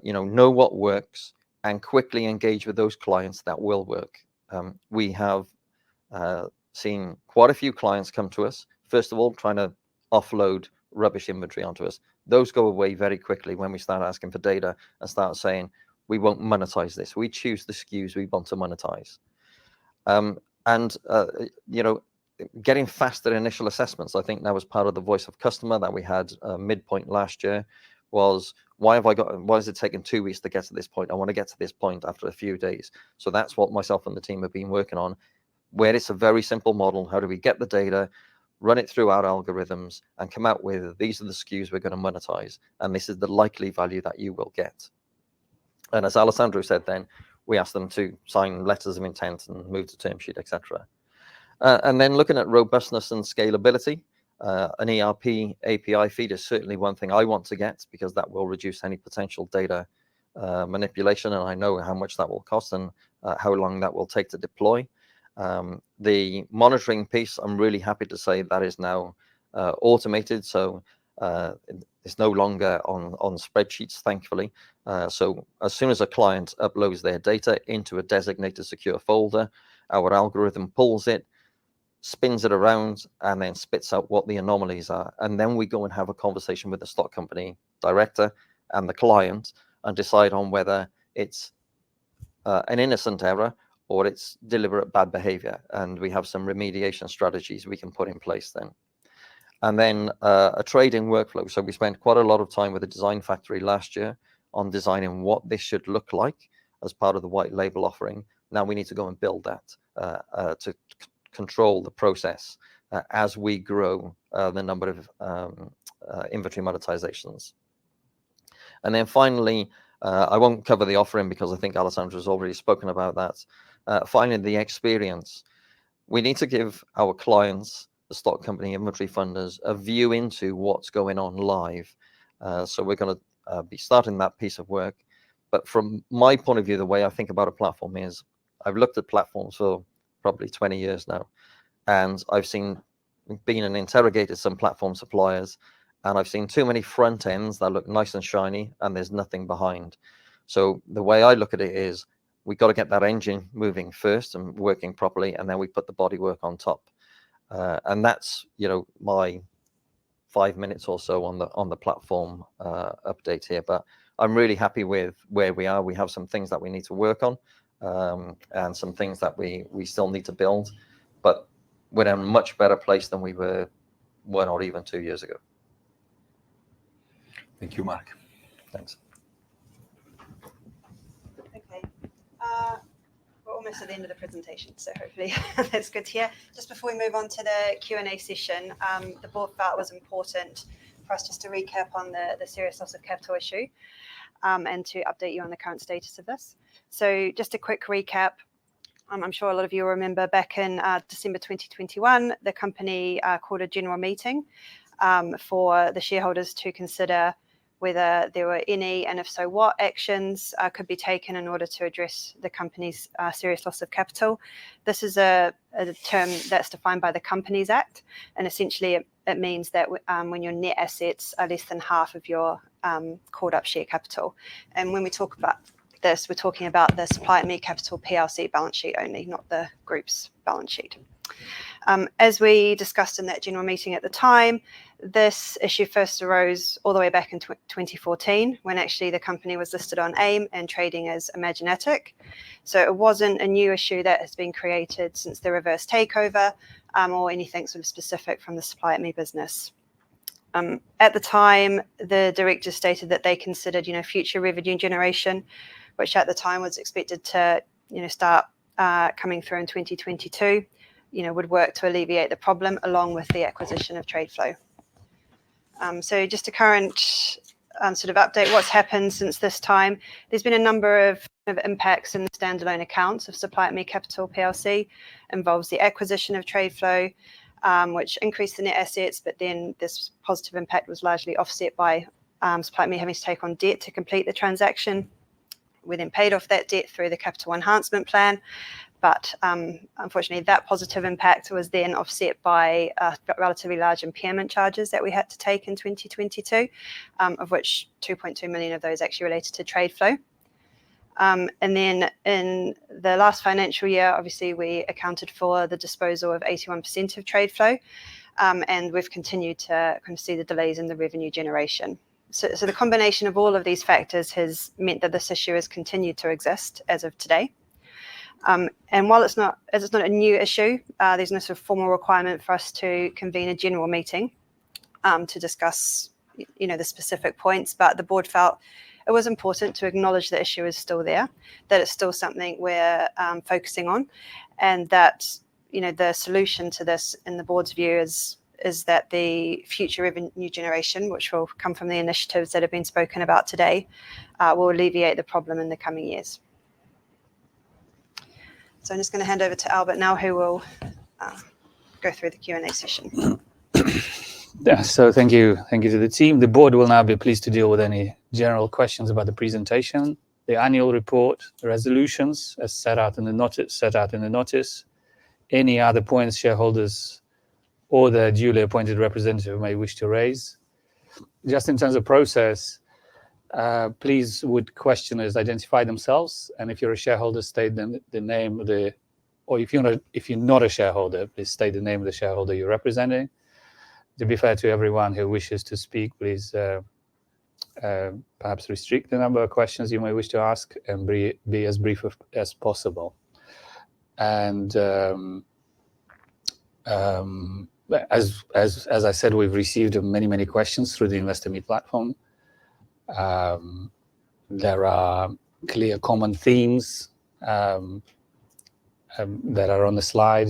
you know what works and quickly engage with those clients that will work. We have seen quite a few clients come to us, first of all, trying to offload rubbish inventory onto us. Those go away very quickly when we start asking for data and start saying, we won't monetize this. We choose the SKUs we want to monetize. You know, getting faster initial assessments. I think that was part of the voice of customer that we had midpoint last year, was why is it taking 2 weeks to get to this point? I want to get to this point after a few days. So that's what myself and the team have been working on, where it's a very simple model. How do we get the data, run it through our algorithms, and come out with, these are the SKUs we're going to monetize, and this is the likely value that you will get. And as Alessandro said then, we asked them to sign letters of intent and move to term sheet, etc. And then looking at robustness and scalability, an ERP API feed is certainly one thing I want to get, because that will reduce any potential data manipulation, and I know how much that will cost and how long that will take to deploy. The monitoring piece, I'm really happy to say that is now automated, so it's no longer on spreadsheets, thankfully. So as soon as a client uploads their data into a designated secure folder, our algorithm pulls it, spins it around, and then spits out what the anomalies are. And then we go and have a conversation with the stock company director and the client and decide on whether it's an innocent error or it's deliberate bad behavior. And we have some remediation strategies we can put in place then. And then a trading workflow. So we spent quite a lot of time with the design factory last year on designing what this should look like as part of the white label offering. Now we need to go and build that to control the process as we grow the number of inventory monetizations. And then finally, I won't cover the offering because I think Alessandra's already spoken about that. Finally, the experience. We need to give our clients, the stock company, inventory funders, a view into what's going on live. So we're going to be starting that piece of work. But from my point of view, the way I think about a platform is I've looked at platforms for probably 20 years now, and I've been and interrogated some platform suppliers, and I've seen too many front ends that look nice and shiny and there's nothing behind. So the way I look at it is we got to get that engine moving first and working properly, and then we put the bodywork on top. And that's, my 5 minutes or so on the platform update here. But I'm really happy with where we are. We have some things that we need to work on, and some things that we still need to build. But we're in a much better place than we were 1 or even 2 years ago. Thank you, Mark. Thanks. Okay. We're almost at the end of the presentation, so hopefully that's good to hear. Just before we move on to the Q&A session, the board felt it was important for us just to recap on the serious loss of capital issue, and to update you on the current status of this. So just a quick recap. I'm sure a lot of you remember back in December 2021, the company called a general meeting for the shareholders to consider whether there were any, and if so, what actions could be taken in order to address the company's serious loss of capital. This is a term that's defined by the Companies Act, and essentially it means that when your net assets are less than half of your called up share capital. And when we talk about this, we're talking about the Supply at Me Capital PLC balance sheet only, not the group's balance sheet. As we discussed in that general meeting at the time, this issue first arose all the way back in 2014, when actually the company was listed on AIM and trading as Imaginatic. So it wasn't a new issue that has been created since the reverse takeover, or anything sort of specific from the Supply at Me business. At the time, the directors stated that they considered, future revenue generation, which at the time was expected to, start coming through in 2022, would work to alleviate the problem along with the acquisition of TradeFlow. So just a current sort of update, what's happened since this time. There's been a number of impacts in the standalone accounts of Supply at Me Capital PLC. Involves the acquisition of TradeFlow, which increased the net assets, but then this positive impact was largely offset by Supply at Me having to take on debt to complete the transaction. We then paid off that debt through the capital enhancement plan. But unfortunately, that positive impact was then offset by relatively large impairment charges that we had to take in 2022, of which 2.2 million of those actually related to TradeFlow. And then in the last financial year, obviously, we accounted for the disposal of 81% of TradeFlow, and we've continued to kind of see the delays in the revenue generation. So the combination of all of these factors has meant that this issue has continued to exist as of today. And while it's not a new issue, there's no sort of formal requirement for us to convene a general meeting to discuss, the specific points. But the board felt it was important to acknowledge the issue is still there, that it's still something we're focusing on, and that the solution to this, in the board's view, is that the future revenue generation, which will come from the initiatives that have been spoken about today, will alleviate the problem in the coming years. So I'm just going to hand over to Albert now, who will go through the Q&A session. Yeah, so thank you to the team. The board will now be pleased to deal with any general questions about the presentation, the annual report, the resolutions as set out in the notice, any other points shareholders or the duly appointed representative may wish to raise. Just in terms of process, please would questioners identify themselves, and if you're a shareholder, state the name of the or if you're not a shareholder, please state the name of the shareholder you're representing. To be fair to everyone who wishes to speak, please perhaps restrict the number of questions you may wish to ask and be as brief as possible. And as I said, we've received many questions through the Investor Meet platform. There are clear common themes that are on the slide.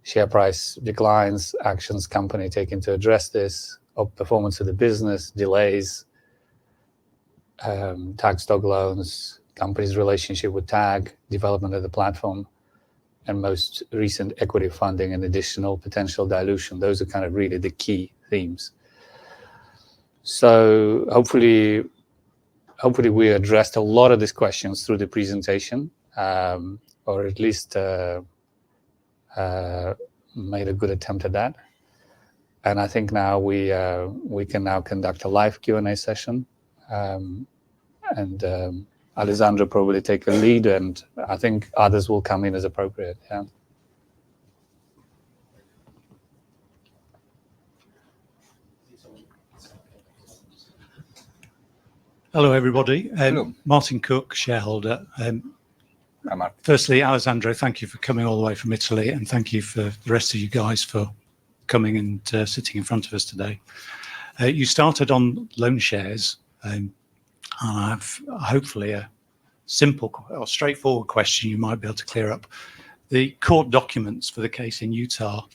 Share price declines, actions company taken to address this, performance of the business, delays, tag stock loans, company's relationship with tag, development of the platform, and most recent equity funding and additional potential dilution. Those are kind of really the key themes. So hopefully we addressed a lot of these questions through the presentation, or at least made a good attempt at that. And I think now we can now conduct a live Q&A session. And Alessandro probably take a lead, and I think others will come in as appropriate. Yeah. Hello, everybody. Hello. Martin Cook, shareholder. Hi, Martin. Firstly, Alessandro, thank you for coming all the way from Italy, and thank you for the rest of you guys for coming and sitting in front of us today. You started on loan shares, and I have hopefully a simple or straightforward question you might be able to clear up. The court documents for the case in Utah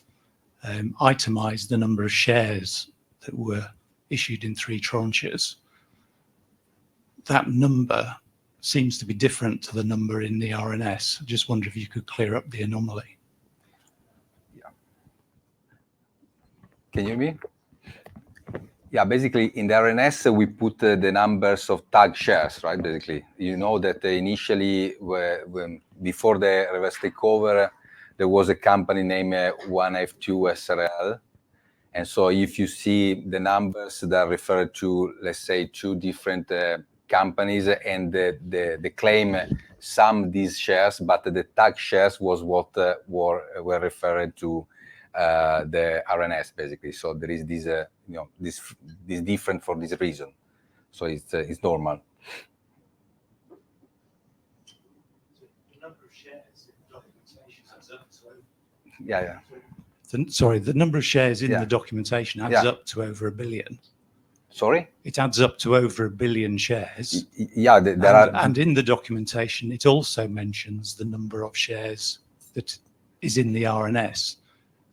itemized the number of shares that were issued in 3 tranches. That number seems to be different to the number in the RNS. I just wonder if you could clear up the anomaly. Yeah. Can you hear me? Yeah, basically in the RNS we put the numbers of tag shares, right? Basically, you know that initially, before the reverse takeover, there was a company named 1F2 SRL, and so if you see the numbers that refer to, let's say, 2 different companies, and the claim sum these shares, but the tag shares was what were referred to the RNS, basically. So there is this, this different for this reason. So it's normal. The number of shares in the documentation adds up to over... Yeah. Sorry, the number of shares in the documentation adds up to over 1 billion. Sorry? It adds up to over 1 billion shares. Yeah, there are... And in the documentation, it also mentions the number of shares that is in the RNS.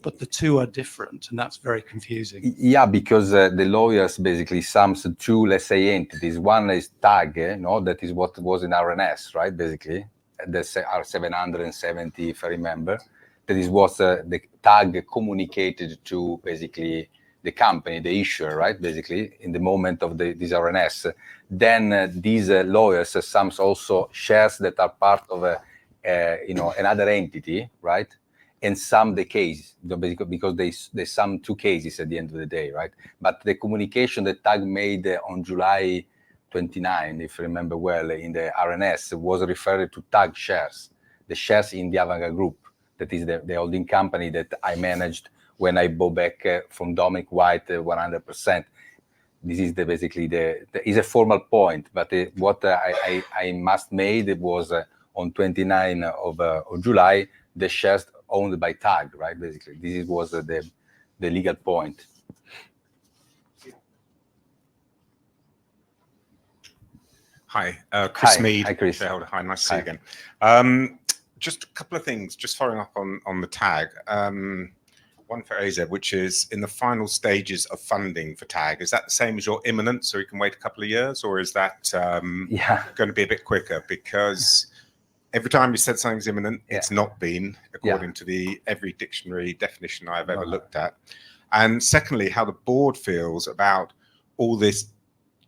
But the 2 are different, and that's very confusing. Yeah, because the lawyers basically sums 2, let's say, entities. One is tag, that is what was in RNS, right? Basically, that's R770, if I remember. That is what the tag communicated to basically the company, the issuer, right? Basically, in the moment of this RNS. Then these lawyers sums also shares that are part of another entity, right? And sum the case, because they sum 2 cases at the end of the day, right? But the communication that tag made on July 29, if I remember well, in the RNS, was referred to tag shares, the shares in the Avanga Group. That is the holding company that I managed when I bought back from Dominic White 100%. This is basically is a formal point, but what I must made was on 29 of July, the shares owned by tag, right? Basically, this was the legal point. Hi, Chris Hi. Mead, Hi, Chris. shareholder. Hi, nice to see you again. Just a couple of things, just following up on the tag. One for AZ, which is in the final stages of funding for tag. Is that the same as your imminent, so you can wait a couple of years, or is that going to be a bit quicker? Because every time you said something's imminent, it's not been, according to every dictionary definition I've ever looked at. And secondly, how the board feels about all this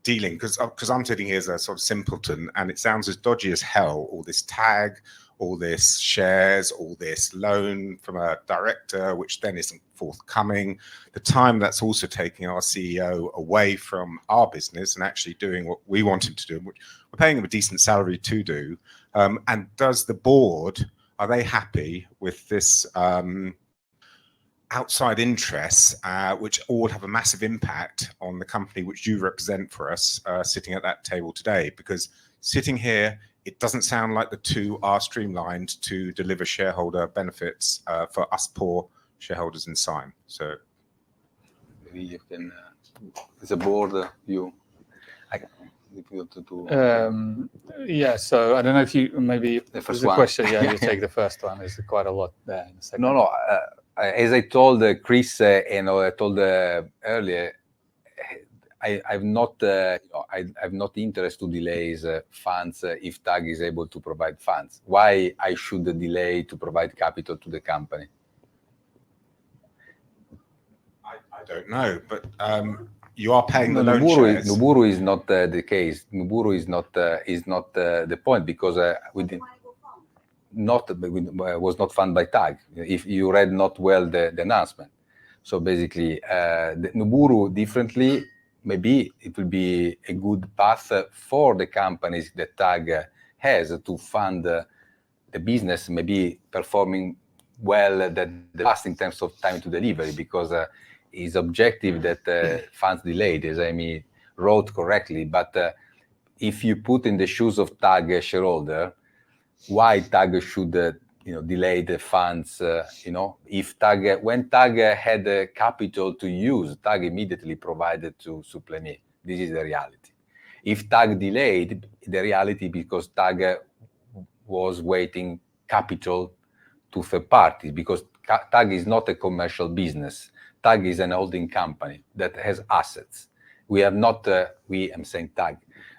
dealing, because I'm sitting here as a sort of simpleton, and it sounds as dodgy as hell, all this tag, all this shares, all this loan from a director, which then isn't forthcoming. The time that's also taking our CEO away from our business and actually doing what we want him to do, which we're paying him a decent salary to do. And does the board are they happy with this outside interests, which all have a massive impact on the company which you represent for us, sitting at that table today? Because sitting here, it doesn't sound like the two are streamlined to deliver shareholder benefits for us poor shareholders in Sign. So maybe you can, as a board, you. Yeah, so I don't know if you maybe The first there's a one. question. Yeah, you take the first one. There's quite a lot there in the second. No. As I told Chris and I told earlier, I've not interest to delays funds if TAG is able to provide funds. Why I should delay to provide capital to the company? I don't know, but you are paying the loan shares. Nuburu is not the case. Nuburu is not the point, because we did was not funded by TAG. If you read not well the announcement, so basically the Nuburu differently. Maybe it will be a good path for the companies that TAG has to fund the business, maybe performing well the past in terms of time to delivery, because it's objective that funds delayed, as I wrote correctly. But if you put in the shoes of TAG shareholder, why TAG should delay the funds? If TAG, when TAG had capital to use, TAG immediately provided to Supplement. This is the reality. If TAG delayed, the reality because TAG was waiting capital to third parties, because TAG is not a commercial business. TAG is an holding company that has assets. We have not, I'm saying TAG,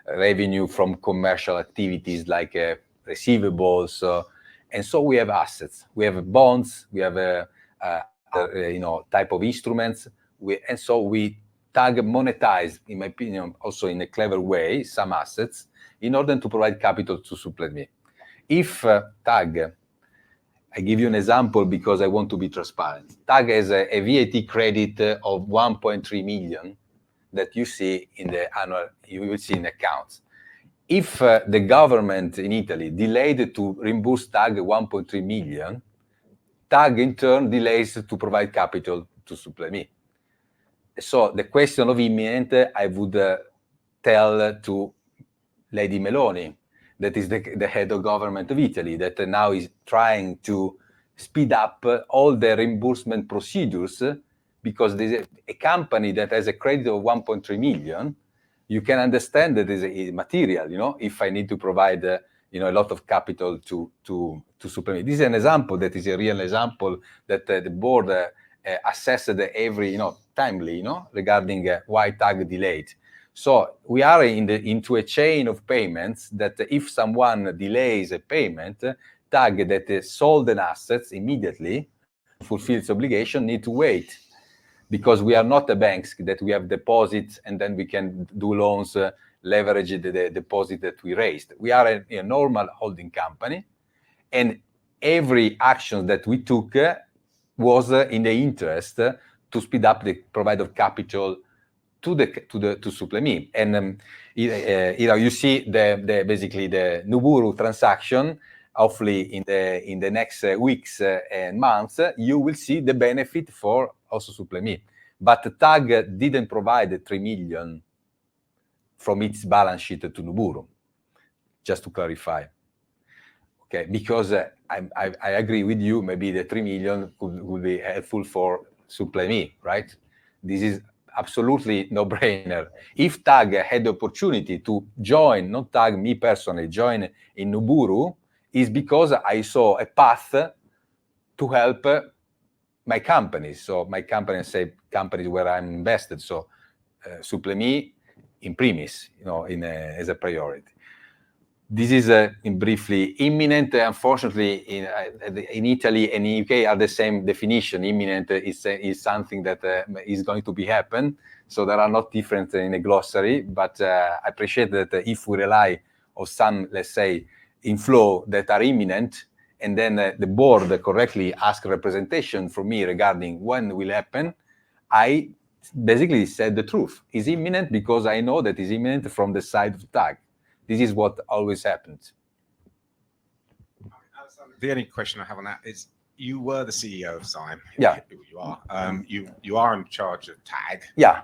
revenue from commercial activities like receivables, and so we have assets. We have bonds. We have type of instruments. And so we TAG monetize, in my opinion, also in a clever way, some assets in order to provide capital to Supplement. If TAG, I give you an example because I want to be transparent. TAG has a VAT credit of 1.3 million that you see in the annual, you will see in accounts. If the government in Italy delayed to reimburse TAG 1.3 million, TAG in turn delays to provide capital to Supplement. So the question of imminent, I would tell to Lady Meloni, that is the head of government of Italy, that now is trying to speed up all the reimbursement procedures, because there's a company that has a credit of 1.3 million. You can understand that is a material, if I need to provide, a lot of capital to Supplement. This is an example that is a real example that the board assessed every, timely, regarding why TAG delayed. So we are into a chain of payments that if someone delays a payment, TAG that sold an assets immediately, fulfill its obligation, need to wait. Because we are not a bank that we have deposits and then we can do loans, leverage the deposit that we raised. We are a normal holding company, and every action that we took was in the interest to speed up the provide of capital to Supplement. And you see basically the Nuburu transaction. Hopefully in the next weeks and months, you will see the benefit for also Supplement. But TAG didn't provide 3 million from its balance sheet to Nuburu, just to clarify. Okay, because I agree with you, maybe the 3 million would be helpful for Supplement, right? This is absolutely no-brainer. If TAG had the opportunity to join, not TAG, me personally, join in Nuburu, is because I saw a path to help my companies. So my company, say companies where I'm invested. So Supplement in primis, as a priority. This is in briefly imminent. Unfortunately, in Italy and in UK are the same definition. Imminent is something that is going to be happen. So there are not different in a glossary. But I appreciate that if we rely on some, let's say, inflow that are imminent, and then the board correctly ask representation from me regarding when will happen, I basically said the truth. It's imminent because I know that it's imminent from the side of TAG. This is what always happens. Alessandro, The only question I have on that is, you were the CEO of Syme. Yeah. You are. You are in charge of TAG. Yeah.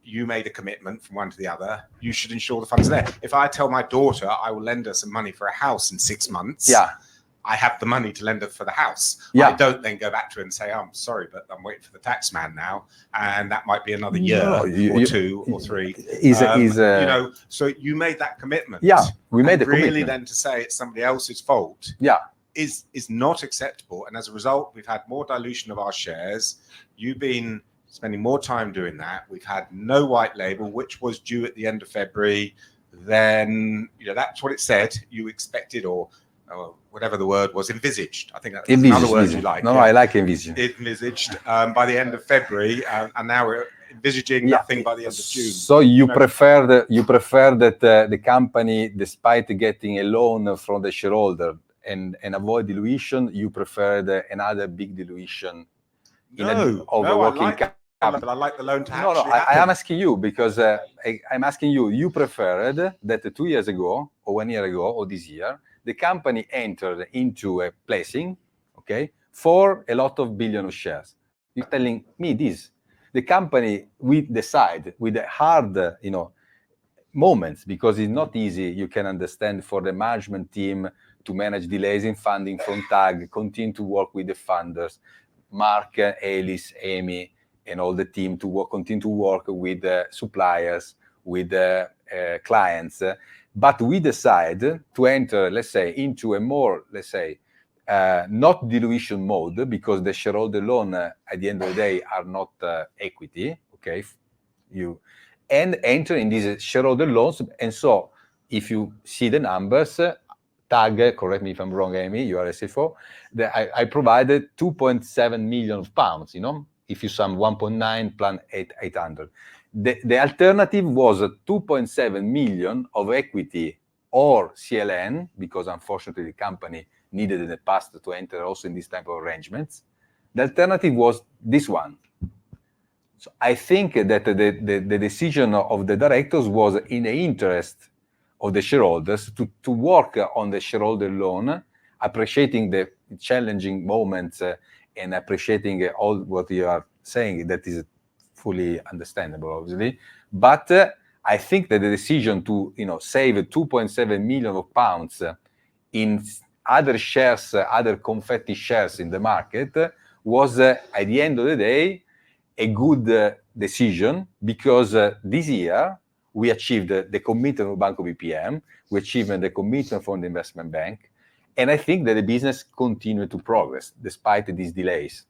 You made a commitment from one to the other. You should ensure the funds are there. If I tell my daughter I will lend her some money for a house in 6 months, Yeah. I have the money to lend her for the house. Yeah. I don't then go back to her and say, oh, I'm sorry, but I'm waiting for the tax man now. And that might be another year or 2 or 3. You know, so you made that commitment. Yeah, we made the really commitment. Then to say it's somebody else's fault is not acceptable. And as a result, we've had more dilution of our shares. You've been spending more time doing that. We've had no white label, which was due at the end of February. Then, you know, that's what it said you expected, or whatever the word was, envisaged. I think that's another word you like. No, I like envisaged. Envisaged by the end of February, and now we're envisaging nothing by the end of June. So you prefer that the company, despite getting a loan from the shareholder and avoid dilution, you preferred another big dilution working capital. But I like the loan to No, I am asking you because I'm asking you. You preferred that 2 years ago, or 1 year ago, or this year, the company entered into a placing, okay, for a lot of billion of shares. You're telling me this. The company, we decide with the hard, moments, because it's not easy, you can understand, for the management team to manage delays in funding from TAG, continue to work with the funders, Mark, Alice, Amy, and all the team to continue to work with suppliers, with clients. But we decide to enter, let's say, into a more, let's say, not dilution mode, because the shareholder loan at the end of the day are not equity, okay? And enter in these shareholder loans. And so if you see the numbers, TAG, correct me if I'm wrong, Amy, you are a CFO, I provided 2.7 million pounds, if you sum 1.9 plus 800. The alternative was 2.7 million of equity or CLN, because unfortunately the company needed in the past to enter also in this type of arrangements. The alternative was this one. So I think that the decision of the directors was in the interest of the shareholders to work on the shareholder loan, appreciating the challenging moments and appreciating all what you are saying. That is fully understandable, obviously. But I think that the decision to save 2.7 million pounds in other shares, other confetti shares in the market, was at the end of the day a good decision, because this year we achieved the commitment of Banco BPM, we achieved the commitment from the investment bank, and I think that the business continued to progress despite these delays.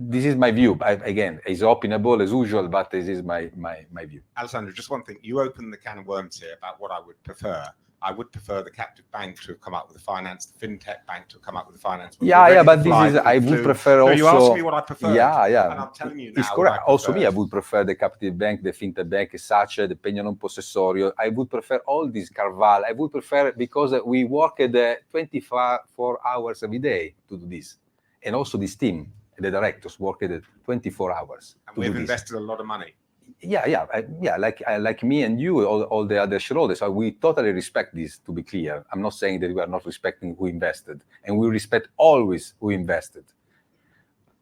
This is my view. Again, it's opinable as usual, but this is my view. Alessandro, just one thing. You opened the can of worms here about what I would prefer. I would prefer the captive bank to have come up with the finance, the fintech bank to have come up with the finance. Yeah, but this is, I would prefer also... You asked me what I prefer. Yeah. And I'm telling you now. It's correct. Also me, I would prefer the captive bank, the fintech bank, such the pension non possessorio. I would prefer all these Carval. I would prefer, because we work at 24 hours every day to do this. And also this team, the directors work at 24 hours. And we've invested a lot of money. Yeah, like me and you, all the other shareholders. So we totally respect this, to be clear. I'm not saying that we are not respecting who invested, and we respect always who invested.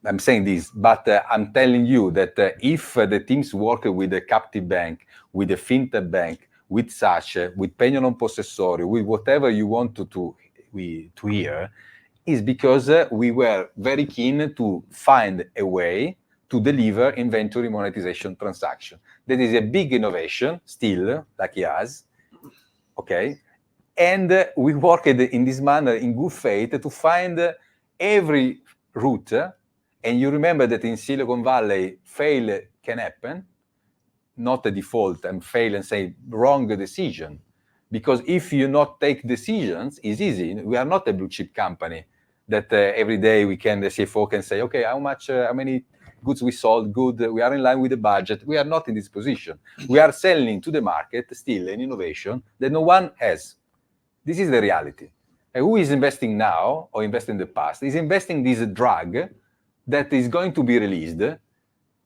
I'm saying this, but I'm telling you that if the teams work with the captive bank, with the fintech bank, with such, with pension non possessorio, with whatever you want to hear, is because we were very keen to find a way to deliver inventory monetization transaction. That is a big innovation still, like us, okay? And we worked in this manner in good faith to find every route. And you remember that in Silicon Valley, fail can happen, not a default, and fail and say wrong decision. Because if you not take decisions, it's easy. We are not a blue chip company that every day the CFO can say, okay, how many goods we sold, good, we are in line with the budget. We are not in this position. We are selling to the market still an innovation that no one has. This is the reality. And who is investing now or investing in the past is investing this drug that is going to be released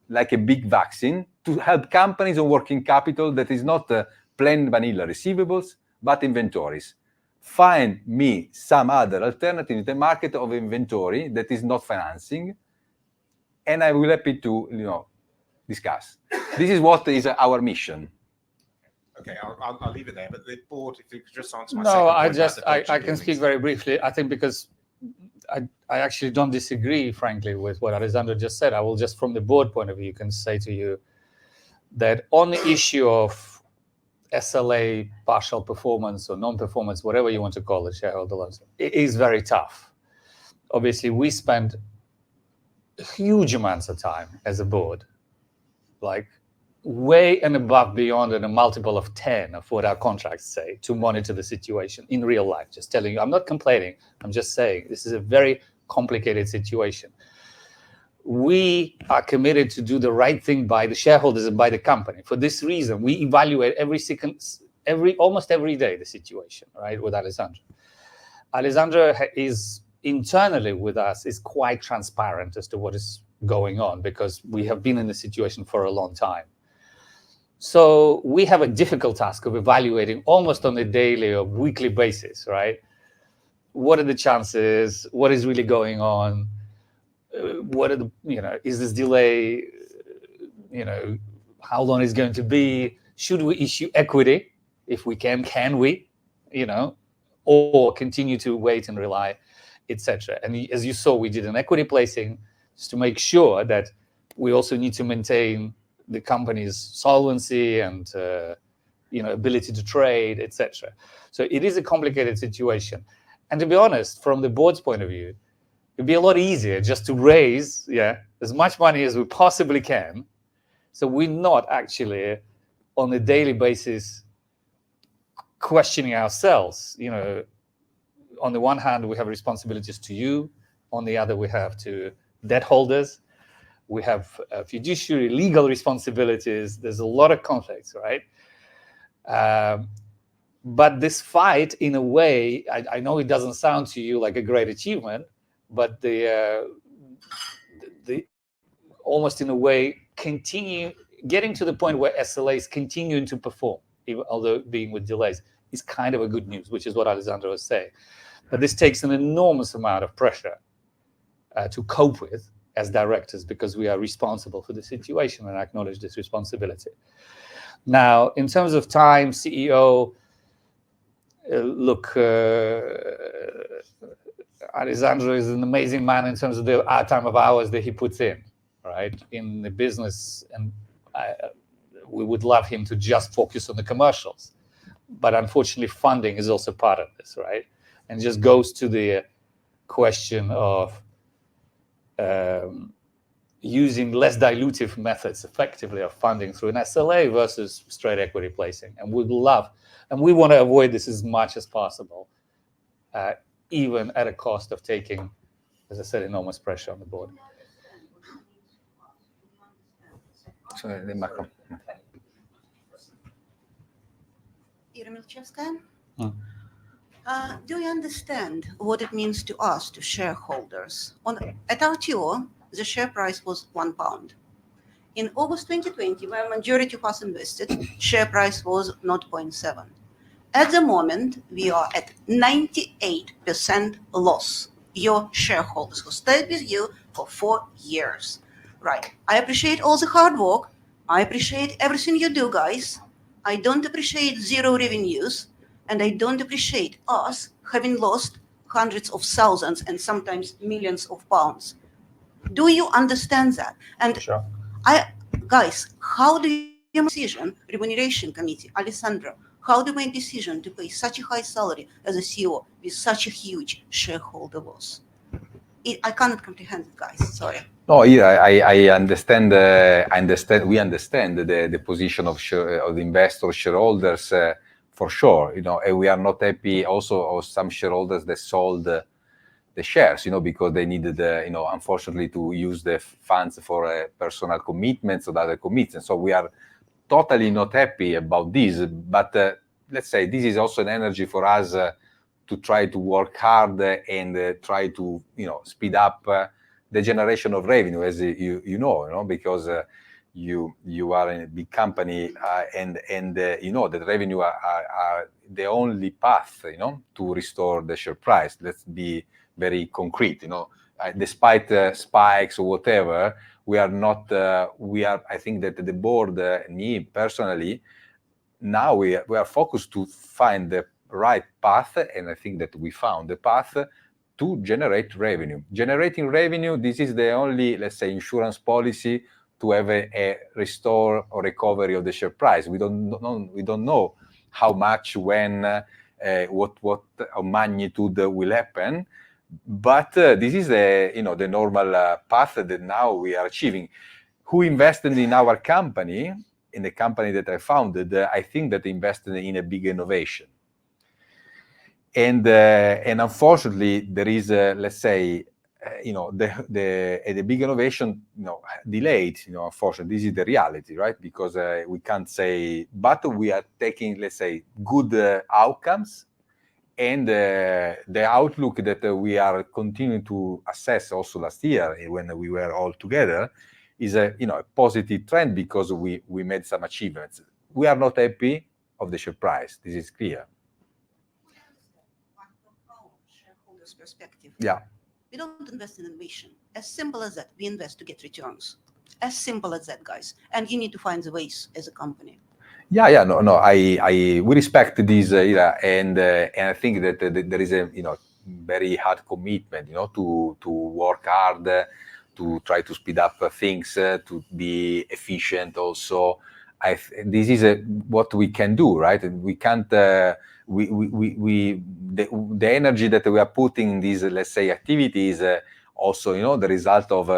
like a big vaccine to help companies on working capital that is not plain vanilla receivables, but inventories. find me some other alternative in the market of inventory that is not financing, and I will happy to discuss. This is what is our mission. Okay, I'll leave it there. But the board, if you could just answer my No, second I point just about the I dodgy can speak dealings. very briefly. I think because I actually don't disagree, frankly, with what Alessandro just said. I will just, from the board point of view, can say to you that on the issue of SLA partial performance or non-performance, whatever you want to call it, shareholder loans, it is very tough. Obviously, we spend huge amounts of time as a board, like way and above beyond and a multiple of 10 of what our contracts say, to monitor the situation in real life. Just telling you, I'm not complaining. I'm just saying this is a very complicated situation. We are committed to do the right thing by the shareholders and by the company. For this reason, we evaluate almost every day the situation, right, with Alessandro. Alessandro is internally with us is quite transparent as to what is going on, because we have been in the situation for a long time. So we have a difficult task of evaluating almost on a daily or weekly basis, right? What are the chances? What is really going on? What are the, is this delay, how long is it going to be? Should we issue equity? If we can we, or continue to wait and rely, etc. And as you saw, we did an equity placing just to make sure that we also need to maintain the company's solvency and ability to trade, etc. So it is a complicated situation. And to be honest, from the board's point of view, it'd be a lot easier just to raise as much money as we possibly can. So we're not actually on a daily basis questioning ourselves. On the one hand, we have responsibilities to you. On the other, we have to debt holders. We have fiduciary legal responsibilities. There's a lot of conflicts, right? But this fight, in a way, I know it doesn't sound to you like a great achievement, but the almost in a way getting to the point where SLA is continuing to perform, even although being with delays, is kind of a good news, which is what Alessandro was saying. But this takes an enormous amount of pressure to cope with as directors, because we are responsible for the situation, and I acknowledge this responsibility. Now, in terms of time, CEO, look, Alessandro is an amazing man in terms of the time of hours that he puts in, right, in the business, and we would love him to just focus on the commercials. But unfortunately, funding is also part of this, right? And just goes to the question of using less dilutive methods effectively of funding through an SLA versus straight equity placing. And we want to avoid this as much as possible, even at a cost of taking, as I said, enormous pressure on the board. Do you understand what it means to us, to shareholders? At RTO, the share price was £1. In August 2020, where majority of us invested, share price was 0.7. At the moment, we are at 98% loss. Your shareholders who stayed with you for 4 years. Right. I appreciate all the hard work. I appreciate everything you do, guys. I don't appreciate zero revenues. And I don't appreciate us having lost hundreds of thousands and sometimes millions of pounds. Do you understand that? And sure. Guys, how do you make a decision, remuneration committee, Alessandro, how do you make a decision to pay such a high salary as a CEO with such a huge shareholder loss? I cannot comprehend it, guys. Sorry. No, I understand. We understand the position of the investors, shareholders. For sure, and we are not happy also of some shareholders that sold the shares, because they needed, unfortunately, to use the funds for personal commitments or other commitments. So we are totally not happy about this. But let's say this is also an energy for us to try to work hard and try to, speed up the generation of revenue, as you know, because you are in a big company, and you know that revenue are the only path, you know, to restore the share price. Let's be very concrete, you know. Despite spikes or whatever, we are not. I think that the board, me personally, now we are focused to find the right path, and I think that we found the path to generate revenue. Generating revenue, this is the only, let's say, insurance policy to have a restore or recovery of the share price. We don't know how much, when, what magnitude will happen, but this is the normal path that now we are achieving. Who invested in our company, in the company that I founded? I think that they invested in a big innovation. And unfortunately, there is, let's say, the big innovation, delayed. Unfortunately, this is the reality, right? Because we can't say, but we are taking, let's say, good outcomes, and the outlook that we are continuing to assess also last year when we were all together is a positive trend, because we made some achievements. We are not happy of the share price. This is clear. Shareholders' perspective. Yeah. We don't invest in innovation. As simple as that. We invest to get returns. As simple as that, guys. And you need to find the ways as a company. Yeah. No. We respect this era, and I think that there is a very hard commitment, to work hard, to try to speed up things, to be efficient. Also, this is what we can do, right? We can't. The energy that we are putting in these, let's say, activities, also, the result of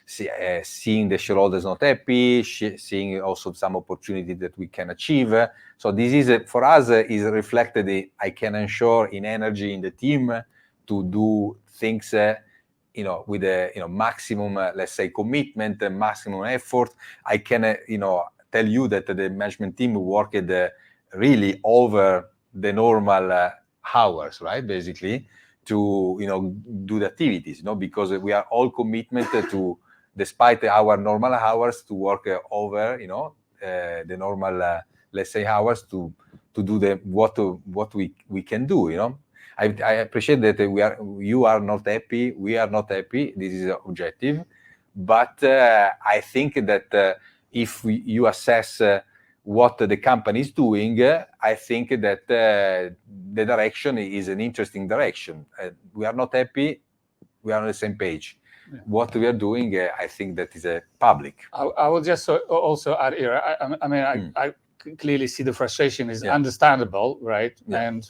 seeing the shareholders not happy, seeing also some opportunity that we can achieve. So this is for us is reflected. I can ensure in energy in the team to do things, with a maximum, let's say, commitment, maximum effort. I can tell you that the management team worked really over the normal hours, right? Basically, to do the activities, because we are all commitment to, despite our normal hours, to work over the normal let's say hours to do what we can do. I appreciate that you are not happy, we are not happy. This is objective, but I think that if you assess what the company is doing, I think that the direction is an interesting direction. We are not happy. We are on the same page. Yeah. What we are doing, I think that is public. I will just also add here. I clearly see the frustration is understandable, right? Yeah. And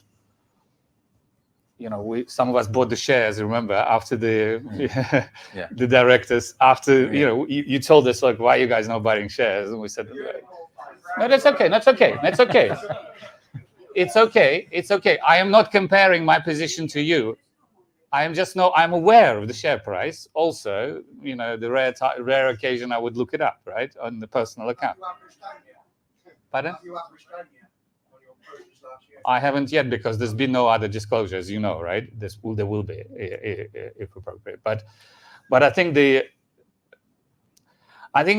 some of us bought the shares. Remember, after the the directors, after you told us, like, why are you guys not buying shares? And we said, no, that's okay. It's okay. I am not comparing my position to you. I'm aware of the share price. Also, the rare occasion I would look it up, right, on the personal account. Pardon? I haven't yet, because there's been no other disclosures, right? There will be, if appropriate. But I think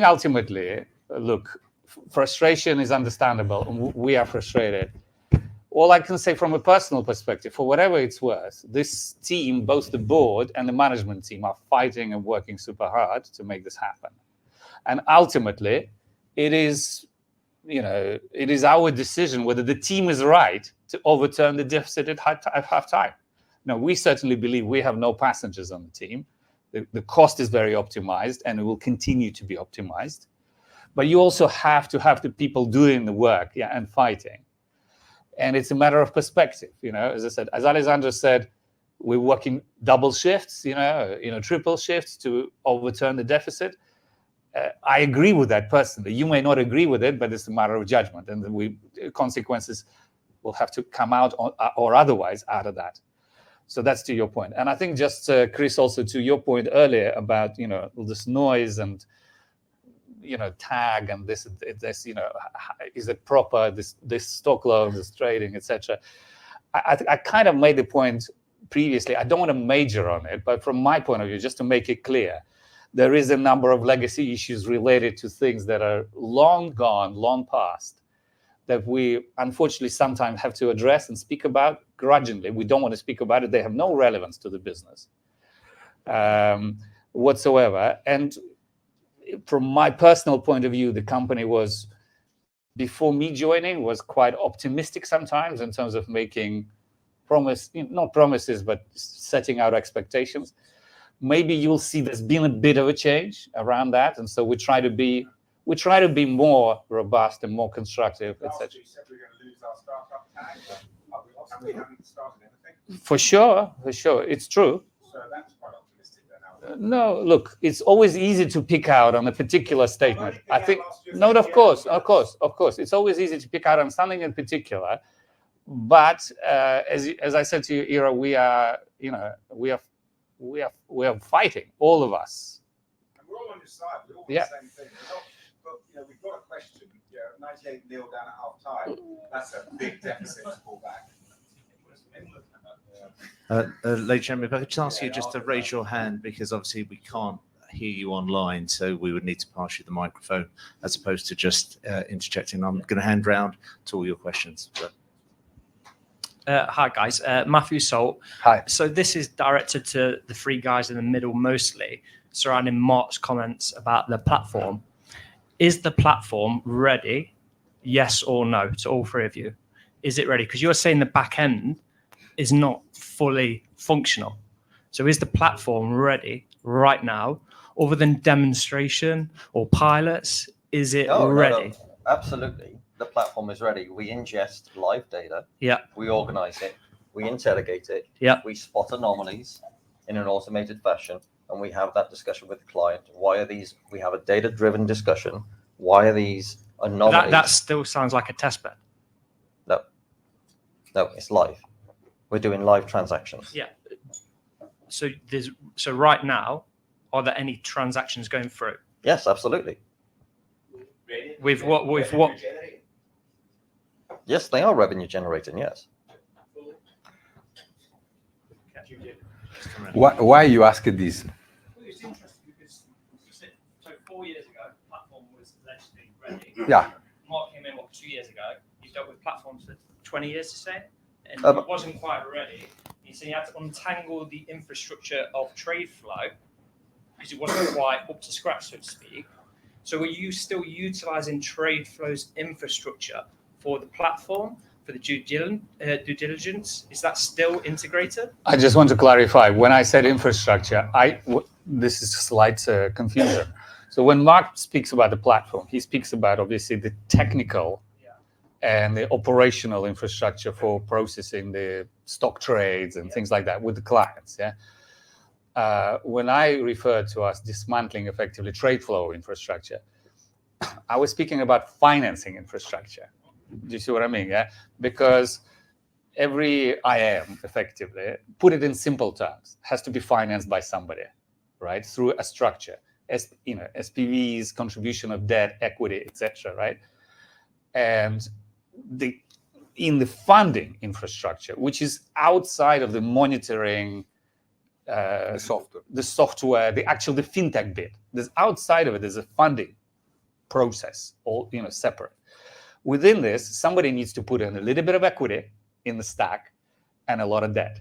ultimately, look, frustration is understandable, and we are frustrated. All I can say from a personal perspective, for whatever it's worth, this team, both the board and the management team, are fighting and working super hard to make this happen. And ultimately, it is our decision whether the team is right to overturn the deficit at halftime. Now, we certainly believe we have no passengers on the team. The cost is very optimized, and it will continue to be optimized. But you also have to have the people doing the work, and fighting. And it's a matter of perspective, as I said, as Alessandro said, we're working double shifts, triple shifts to overturn the deficit. I agree with that personally. You may not agree with it, but it's a matter of judgment, and the consequences will have to come out or otherwise out of that. So that's to your point. And I think just, Chris, also to your point earlier about, all this noise and, tag and this, is it proper, this stock loan, this trading, etc. I kind of made the point previously. I don't want to major on it, but from my point of view, just to make it clear, there is a number of legacy issues related to things that are long gone, long past, that we unfortunately sometimes have to address and speak about grudgingly. We don't want to speak about it. They have no relevance to the business whatsoever. And from my personal point of view, the company was, before me joining, was quite optimistic sometimes in terms of making not promises, but setting out expectations. Maybe you'll see there's been a bit of a change around that, and so we try to be more robust and more constructive, etc. You said we were going to lose our startup tag, and we haven't started anything. For sure, it's true. So that's quite optimistic then. No, look, it's always easy to pick out on a particular statement. I think, no, of course. It's always easy to pick out on something in particular. But as I said to you, Ira, we are fighting, all of us. And we're all on your side. We all want Yeah. the same thing. But we've got a question. 98 nil down at half time. That's a big deficit to pull back. Ladies and gentlemen, if I could just ask you just to raise your hand, because obviously we can't hear you online, so we would need to pass you the microphone as opposed to just interjecting. I'm going to hand round to all your questions. Hi guys, Matthew Salt. Hi. So this is directed to the three guys in the middle mostly, surrounding Mark's comments about the platform. Is the platform ready? Yes or no to all three of you? Is it ready? Because you're saying the back end is not fully functional. So is the platform ready right now, other than demonstration or pilots? Is it ready? No. Absolutely. The platform is ready. We ingest live data. Yeah. We organize it. We interrogate it. Yeah. We spot anomalies in an automated fashion, and we have that discussion with the client. Why are these? We have a data-driven discussion. Why are these anomalies? That still sounds like a test bed. No, it's live. We're doing live transactions. Yeah. So right now, are there any transactions going through? Yes, absolutely. With what? Yes, they are revenue generating. Yes. Why you ask this? Well, it's interesting because so 4 years ago, the platform was allegedly ready. Yeah. Mark came in 2 years ago. You've dealt with platforms for 20 years, to say, and it wasn't quite ready. You said you had to untangle the infrastructure of trade flow because it wasn't quite up to scratch, so to speak. So were you still utilizing trade flow's infrastructure for the platform, for the due diligence? Is that still integrated? I just want to clarify. When I said infrastructure, this is slight confusion. So when Mark speaks about the platform, he speaks about obviously the technical and the operational infrastructure for processing the stock trades and things like that with the clients. Yeah. When I refer to us dismantling effectively trade flow infrastructure, I was speaking about financing infrastructure. Do you see what I mean? Yeah. Because every IM, effectively, put it in simple terms, has to be financed by somebody, right? Through a structure, SPVs, contribution of debt, equity, etc. Right? And in the funding infrastructure, which is outside of the monitoring, the software, the fintech bit. There's outside of it. There's a funding process, all separate. Within this, somebody needs to put in a little bit of equity in the stack and a lot of debt.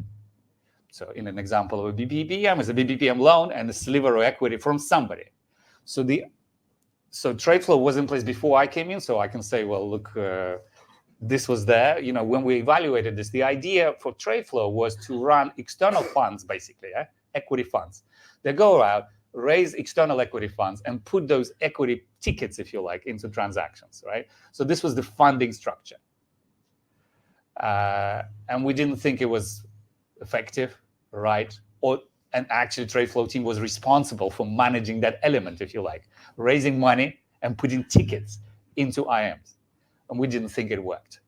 So, in an example of a BPPM, is a BPPM loan and a sliver of equity from somebody. So trade flow was in place before I came in. So I can say, well, look, this was there. When we evaluated this, the idea for trade flow was to run external funds, basically, equity funds. They go out, raise external equity funds, and put those equity tickets, if you like, into transactions, right? So this was the funding structure. And we didn't think it was effective, right? And actually, trade flow team was responsible for managing that element, if you like, raising money and putting tickets into IMs. And we didn't think it worked.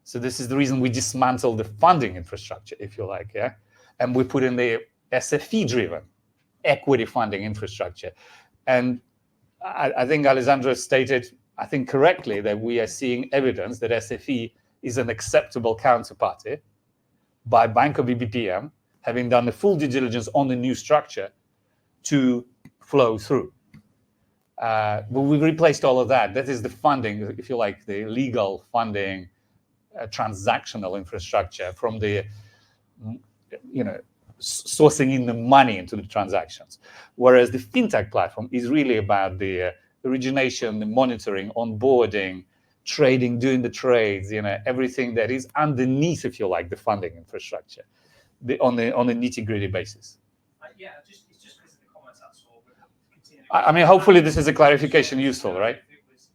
So this is the reason we dismantled the funding infrastructure, if you like, yeah? And we put in the SFE-driven equity funding infrastructure. And I think Alessandro stated, I think correctly, that we are seeing evidence that SFE is an acceptable counterparty by Banco BPPM, having done the full due diligence on the new structure to flow through. But we've replaced all of that. That is the funding, if you like, the legal funding, transactional infrastructure from the, sourcing in the money into the transactions. Whereas the fintech platform is really about the origination, the monitoring, onboarding, trading, doing the trades, everything that is underneath, if you like, the funding infrastructure, on a nitty-gritty basis. Yeah, it's just because of the comments that's all. I mean, hopefully this is a clarification useful, right? It was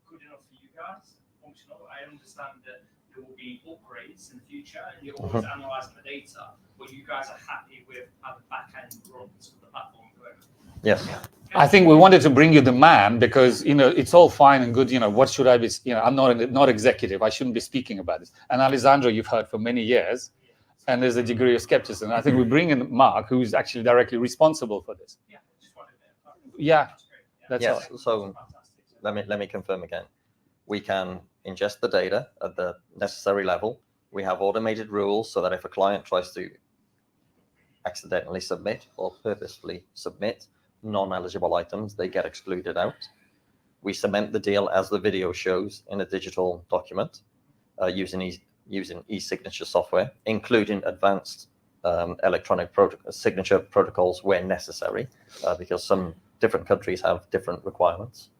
good enough for you guys, functional. I understand that there will be upgrades in the future, and you're always analysing the data, but you guys are happy with how the back end runs of the platform going. Yes. I think we wanted to bring you the man because it's all fine and good. What should I be? I'm not executive. I shouldn't be speaking about this. And Alessandro, you've heard for many years, and there's a degree of skepticism. I think we bring in Mark, who is actually directly responsible for this. Yeah, just wanted to. Yeah, that's Yes. all. So let me confirm again. We can ingest the data at the necessary level. We have automated rules so that if a client tries to accidentally submit or purposefully submit non-eligible items, they get excluded out. We cement the deal as the video shows in a digital document using e-signature software, including advanced electronic signature protocols where necessary, because some different countries have different requirements.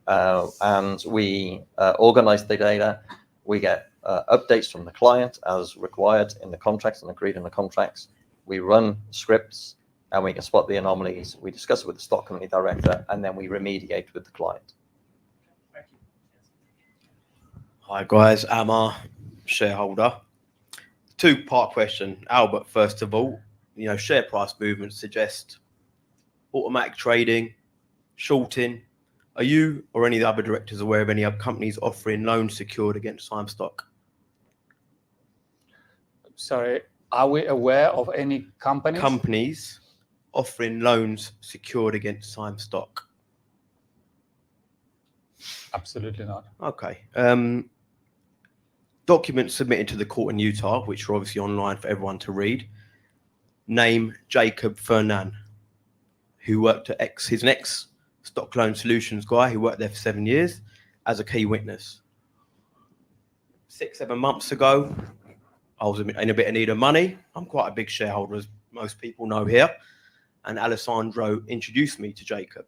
And we organize the data. We get updates from the client as required in the contracts and agreed in the contracts. We run scripts and we can spot the anomalies. We discuss it with the stock company director, and then we remediate with the client. Thank you. Hi guys, Amar, shareholder. Two-part question. Albert, first of all, share price movements suggest automatic trading, shorting. Are you or any of the other directors aware of any other companies offering loans secured against SIME stock? Sorry, are we aware of any companies offering loans secured against SIME stock? Absolutely not. Okay. Documents submitted to the court in Utah, which are obviously online for everyone to read, name Jacob Fernan, who worked at he's an ex-Stock Loan Solutions guy who worked there for 7 years as a key witness. 6-7 months ago, I was in a bit of need of money. I'm quite a big shareholder, as most people know here. And Alessandro introduced me to Jacob.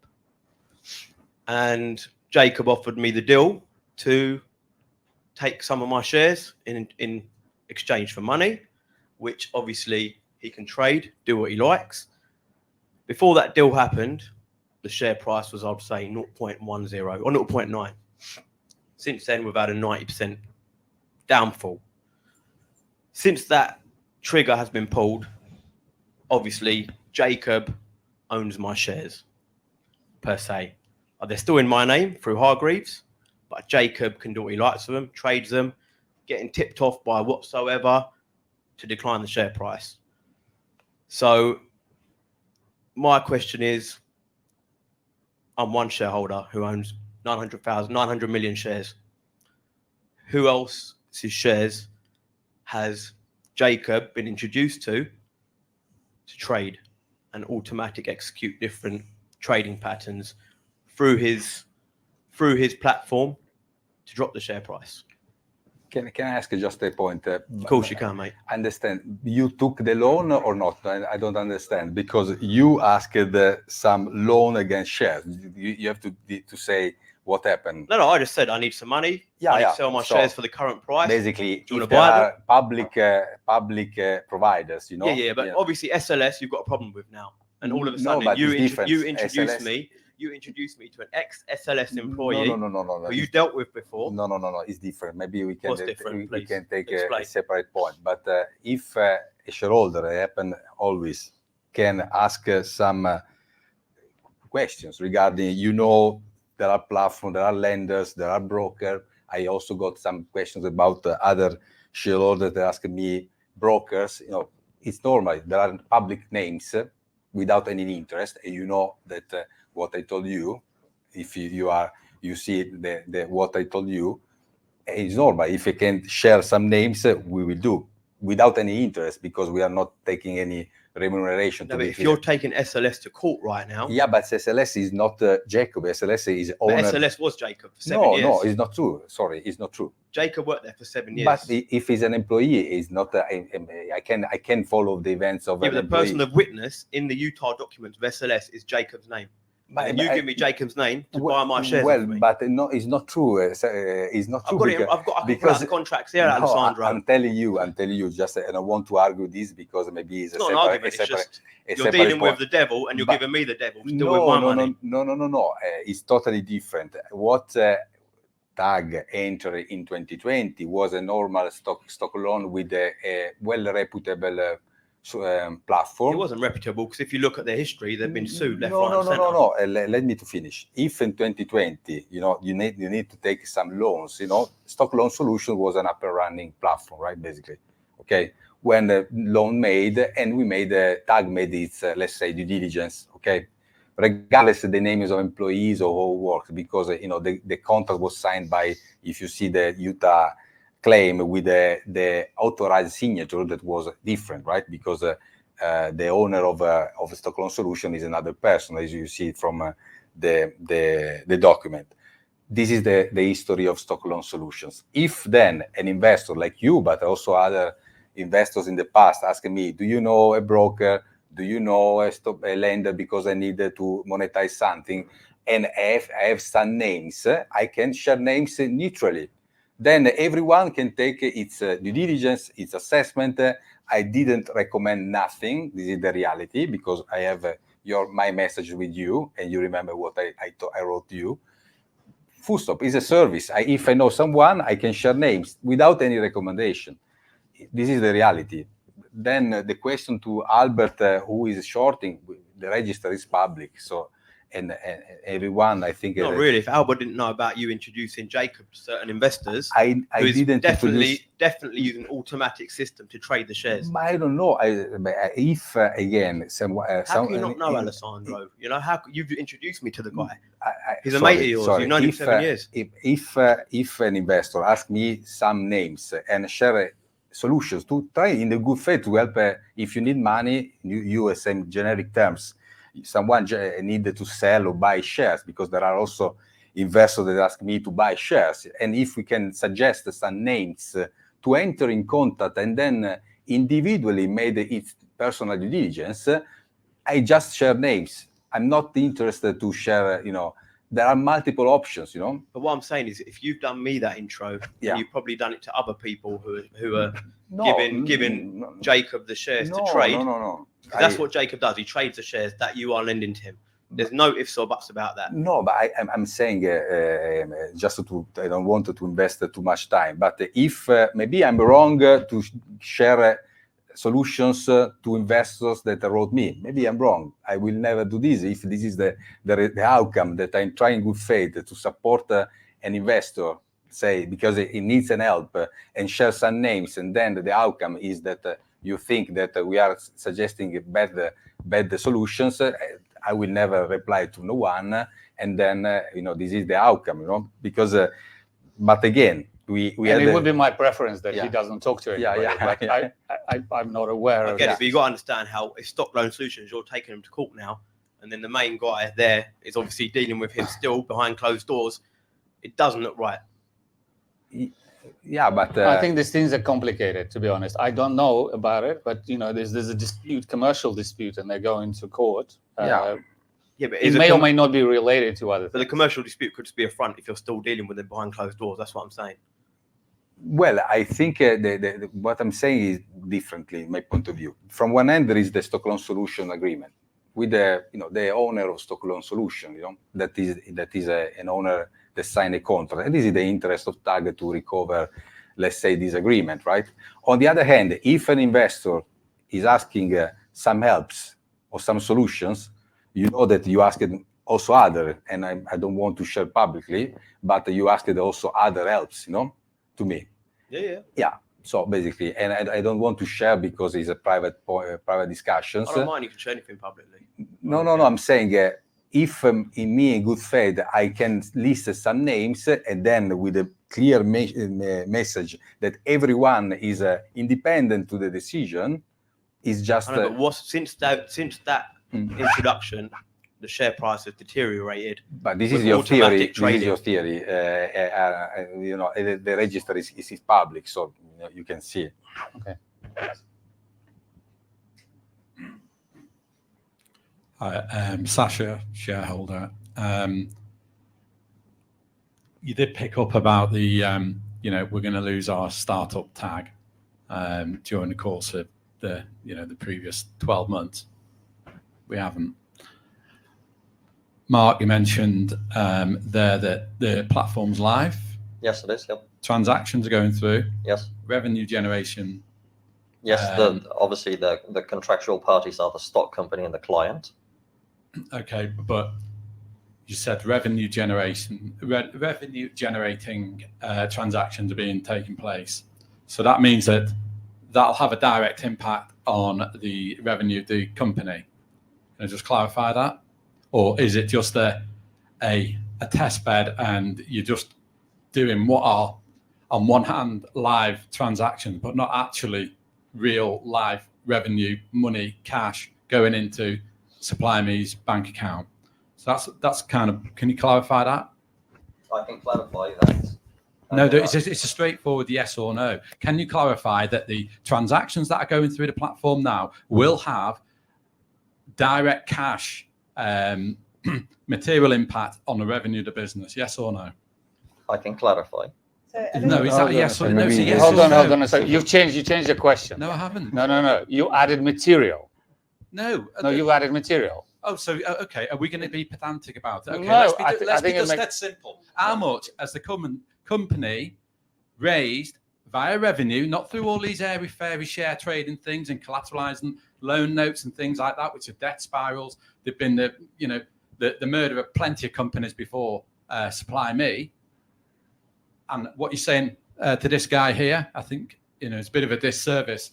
And Jacob offered me the deal to take some of my shares in exchange for money, which obviously he can trade, do what he likes. Before that deal happened, the share price was, I'd say, 0.10 or 0.9. Since then, we've had a 90% downfall. Since that trigger has been pulled, obviously, Jacob owns my shares, per se. They're still in my name through Hargreaves, but Jacob can do what he likes with them, trades them, getting tipped off by whatsoever to decline the share price. So my question is, I'm one shareholder who owns 900 million shares. Who else's shares has Jacob been introduced to trade and automatic execute different trading patterns through his platform to drop the share price? Can I ask just a point? Of course you can, mate. Understand. You took the loan or not? I don't understand, because you asked some loan against shares. You have to say what happened. No, I just said I need some money. I need to sell my shares for the current price. Basically, Do you if want to there buy are public providers, Yeah, but obviously SLS you've got a problem with now. And all of a sudden but you it's different. introduced SLS me. You introduced me to an ex-SLS employee No. who you dealt with before. No. It's different. Maybe we can we can take a Explain. separate point. But if a shareholder, happen always, can ask some questions regarding, there are platforms, there are lenders, there are brokers. I also got some questions about other shareholders that ask me, brokers. It's normal. There are public names without any interest, and that. What I told you, if you see what I told you, it's normal. If you can share some names, we will do without any interest, because we are not taking any remuneration. No, to but be if clear. you're taking SLS to court right now, Yeah, but SLS is not Jacob. SLS is but owner. SLS was Jacob for 7 No, years. no, it's not true. Sorry, it's not true. Jacob worked there for 7 years. But if he's an employee, he's not. I can follow the events of Yeah, an but the employee. person of witness in the Utah documents of SLS is Jacob's name. And you give me Jacob's name to buy my shares. Well, off me. but no, it's not true. It's not true. I can pull out the contracts here, no, Alessandro. I'm telling you. Just, and I want to argue this because maybe it's It's not an argument. It's just you're dealing with the devil and you're giving me the devil. Still with my money. No. It's totally different. What TAG entered in 2020 was a normal stock loan with a well-reputable platform. It wasn't reputable because if you look at their history, they've been sued left, No. right, and centre. Let me to finish. If in 2020, you need to take some loans. Stock Loan Solution was an up and running platform, right? Basically, okay. When the loan made and we made TAG made its let's say due diligence, okay. Regardless of the names of employees or who works, because the contract was signed by, if you see the Utah claim with the authorized signature, that was different, right? Because the owner of a Stock Loan Solution is another person, as you see from the document. This is the history of Stock Loan Solutions. If then an investor like you, but also other investors in the past, ask me, do you know a broker? Do you know a lender because I needed to monetize something? And I have some names. I can share names neutrally. Then everyone can take its due diligence, its assessment. I didn't recommend nothing. This is the reality because I have my message with you, and you remember what I wrote to you. Full stop. It's a service. If I know someone, I can share names without any recommendation. This is the reality. Then the question to Albert, who is shorting, the register is public. So, and everyone, I think. Not really. If Albert didn't know about you introducing Jacob to certain investors, I didn't definitely use an automatic system to trade the shares. I don't know. If again, how can you not know Alessandro? How you've introduced me to the guy? He's a mate of yours. You've known him 7 years. If an investor asks me some names and share solutions to try in the good faith to help, if you need money, you use some generic terms. Someone needed to sell or buy shares, because there are also investors that ask me to buy shares. And if we can suggest some names to enter in contact and then individually made its personal due diligence, I just share names. I'm not interested to share, there are multiple options, But what I'm saying is, if you've done me that intro, then you've probably done it to other people who are giving Jacob the shares to trade. No. That's what Jacob does. He trades the shares that you are lending to him. There's no ifs or buts about that. No, but I'm saying just I don't want to invest too much time. But if maybe I'm wrong to share solutions to investors that wrote me, maybe I'm wrong. I will never do this if this is the outcome that I'm trying good faith to support an investor, say, because it needs an help and share some names, and then the outcome is that you think that we are suggesting bad solutions. I will never reply to no one, and then this is the outcome, because but again, it would be my preference that he doesn't talk to anybody. I'm not aware of that. But you've got to understand how, if Stock Loan Solutions, you're taking him to court now, and then the main guy there is obviously dealing with him still behind closed doors. It doesn't look right. Yeah, but I think these things are complicated, to be honest. I don't know about it, but there's a dispute, commercial dispute, and they're going to court. But it may or may not be related to other things. But the commercial dispute could just be a front if you're still dealing with them behind closed doors. That's what I'm saying. Well, I think what I'm saying is differently, in my point of view. From one end, there is the Stock Loan Solution agreement with the owner of Stock Loan Solution, that is an owner that signed a contract, and this is the interest of TAG to recover, let's say, this agreement, right? On the other hand, if an investor is asking some helps or some solutions, that you asked also other, and I don't want to share publicly, but you asked also other helps, to me. Yeah. So basically, and I don't want to share because it's a private discussions. I don't mind you can share anything publicly. No. I'm saying if in good faith I can list some names, and then with a clear message that everyone is independent to the decision, It's just I know, but since that introduction, the share price has deteriorated. but this with is your theory. automatic This is your trading. theory. You know, the register is public, so you know, you can see it. Okay. Sasha, shareholder. You did pick up about the, you know, we're going to lose our startup tag during the course of the, you know, the previous 12 months. We haven't. Mark, you mentioned there that the platform's live. Yes, it is. Yep. Transactions are going through. Yes. Revenue generation. Yes. Obviously the contractual parties are the stock company and the client. Okay, but you said revenue generating transactions are being taken place. So that means that that'll have a direct impact on the revenue of the company. Can I just clarify that? Or is it just a test bed and you're just doing what are, on one hand, live transactions, but not actually real live revenue, money, cash going into Supply Me's bank account? So that's kind of, can you clarify that? I can clarify that. No, it's a straightforward yes or no. Can you clarify that the transactions that are going through the platform now will have direct cash material impact on the revenue of the business? Yes or no? I can clarify. No, is that a yes or no? Yes Hold on a second. You changed the question. No, I haven't. No. You added material. No, you added material. Oh, so okay. Are we going to be pedantic about it? Okay, No, let's be just that simple. How much has the company raised via revenue, not through all these airy-fairy share trading things and collateralizing loan notes and things like that, which are debt spirals? They've been the murder of plenty of companies before Supply Me. And what you're saying to this guy here, I think, you know, it's a bit of a disservice.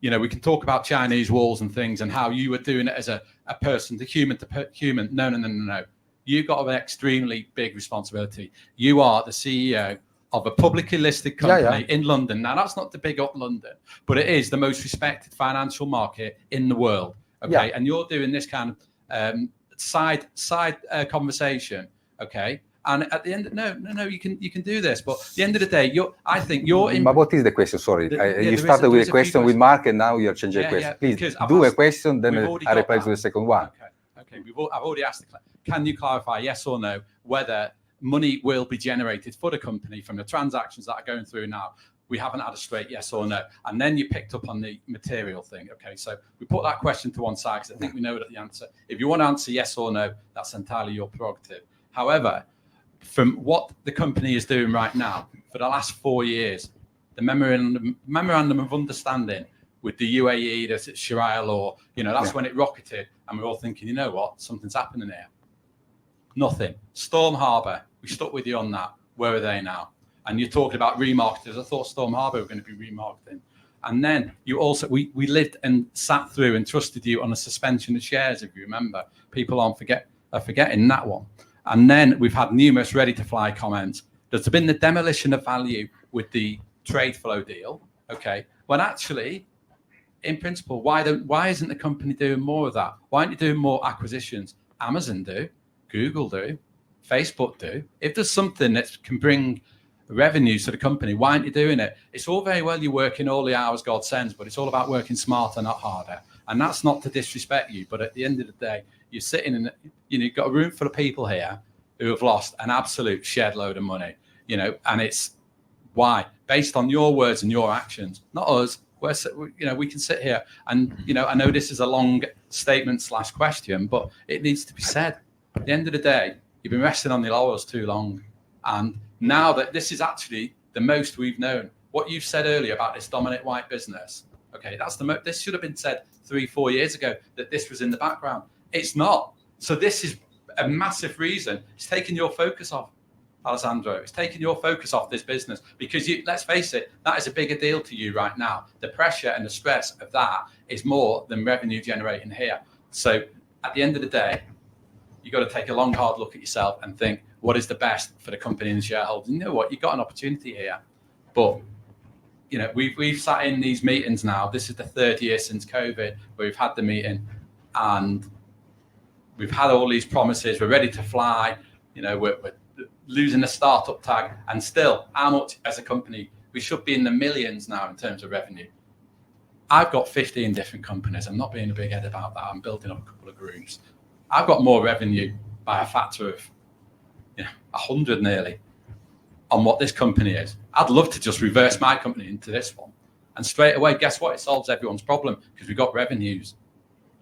You know, we can talk about Chinese walls and things and how you were doing it as a person, the human to human. No. You've got an extremely big responsibility. You are the CEO of a publicly listed company in London. Now, that's not the big up London, but it is the most respected financial market in the world. Okay. Yeah. And you're doing this kind of side conversation. Okay. And at the end, no, you can do this. But at the end of the day, I think you're. But what is the question? Sorry, you started with a question with Mark, and now you're changing a question. Please do a question, then I reply to the second one. Okay. I've already asked. Can you clarify, yes or no, whether money will be generated for the company from the transactions that are going through now? We haven't had a straight yes or no. And then you picked up on the material thing. Okay, so we put that question to one side because I think we know the answer. If you want to answer yes or no, that's entirely your prerogative. However, from what the company is doing right now, for the last 4 years, the memorandum of understanding with the UAE, the Sharia law, you know, that's when it rocketed, and we're all thinking, you know what, something's happening here. Nothing. Storm Harbour, we stuck with you on that. Where are they now? And you're talking about remarketers. I thought Storm Harbour were going to be remarketing. And then you also, we lived and sat through and trusted you on a suspension of shares, if you remember. People are forgetting that one. And then we've had numerous ready-to-fly comments. There's been the demolition of value with the trade flow deal, okay? When actually, in principle, why isn't the company doing more of that? Why aren't you doing more acquisitions? Amazon do, Google do, Facebook do. If there's something that can bring revenues to the company, why aren't you doing it? It's all very well you working all the hours God sends, but it's all about working smarter, not harder. And that's not to disrespect you, but at the end of the day, you're sitting in, you've got a room full of people here who have lost an absolute shed load of money, and it's why, based on your words and your actions, not us. We can sit here and, I know this is a long statement / question, but it needs to be said. At the end of the day, you've been resting on the laurels too long. And now that this is actually the most we've known, what you've said earlier about this dominant white business, okay, this should have been said 3-4 years ago that this was in the background. It's not. So this is a massive reason. It's taking your focus off, Alessandro. It's taking your focus off this business because let's face it, that is a bigger deal to you right now. The pressure and the stress of that is more than revenue generating here. So at the end of the day, you've got to take a long, hard look at yourself and think, what is the best for the company and the shareholders? You know what? You've got an opportunity here, but we've sat in these meetings now. This is the third year since COVID where we've had the meeting, and we've had all these promises. We're ready to fly. We're losing the startup tag, and still, how much as a company we should be in the millions now in terms of revenue. I've got 15 different companies. I'm not being a big head about that. I'm building up a couple of groups. I've got more revenue by a factor of 100 nearly on what this company is. I'd love to just reverse my company into this one, and straight away, guess what? It solves everyone's problem because we've got revenues.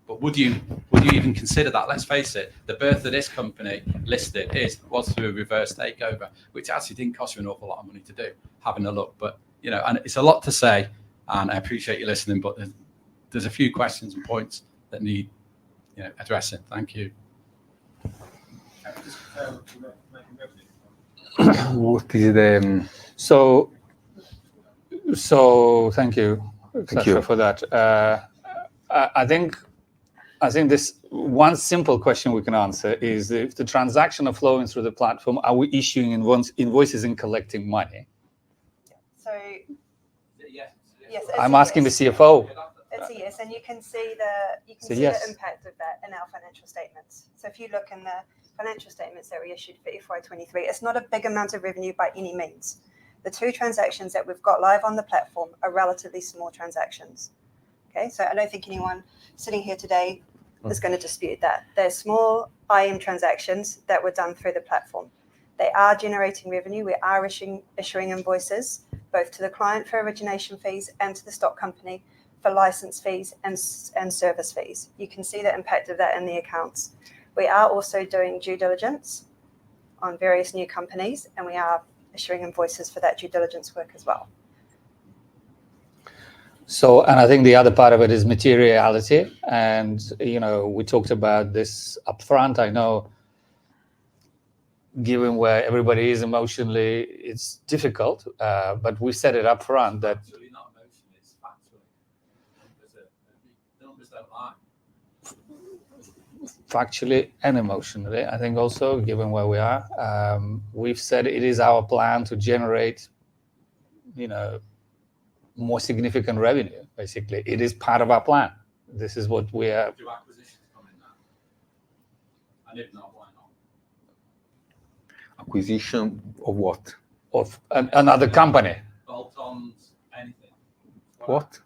But would you even consider that? Let's face it, the birth of this company listed was through a reverse takeover, which actually didn't cost you an awful lot of money to do, having a look. But, and it's a lot to say, and I appreciate you listening, but there's a few questions and points that need addressing. Thank you. What is the... So thank you, Sasha, for that. I think this one simple question we can answer is, if the transactions are flowing through the platform, are we issuing invoices and collecting money? So yes, I'm asking the CFO. It's a yes, and you can see the impact of that in our financial statements. So if you look in the financial statements that we issued for FY23, it's not a big amount of revenue by any means. The 2 transactions that we've got live on the platform are relatively small transactions. Okay, so I don't think anyone sitting here today is going to dispute that. They're small IM transactions that were done through the platform. They are generating revenue. We are issuing invoices, both to the client for origination fees and to the stock company for license fees and service fees. You can see the impact of that in the accounts. We are also doing due diligence on various new companies, and we are issuing invoices for that due diligence work as well. So, and I think the other part of it is materiality. And, we talked about this upfront. I know, given where everybody is emotionally, it's difficult, but we set it up front that... Actually, not emotionally, it's factually. The numbers don't lie. Factually and emotionally, I think also, given where we are, we've said it is our plan to generate, more significant revenue. Basically, it is part of our plan. This is what we are. Do acquisitions come in now? And if not, why not? Acquisition of what? Of another company. Bolt-ons, anything. What?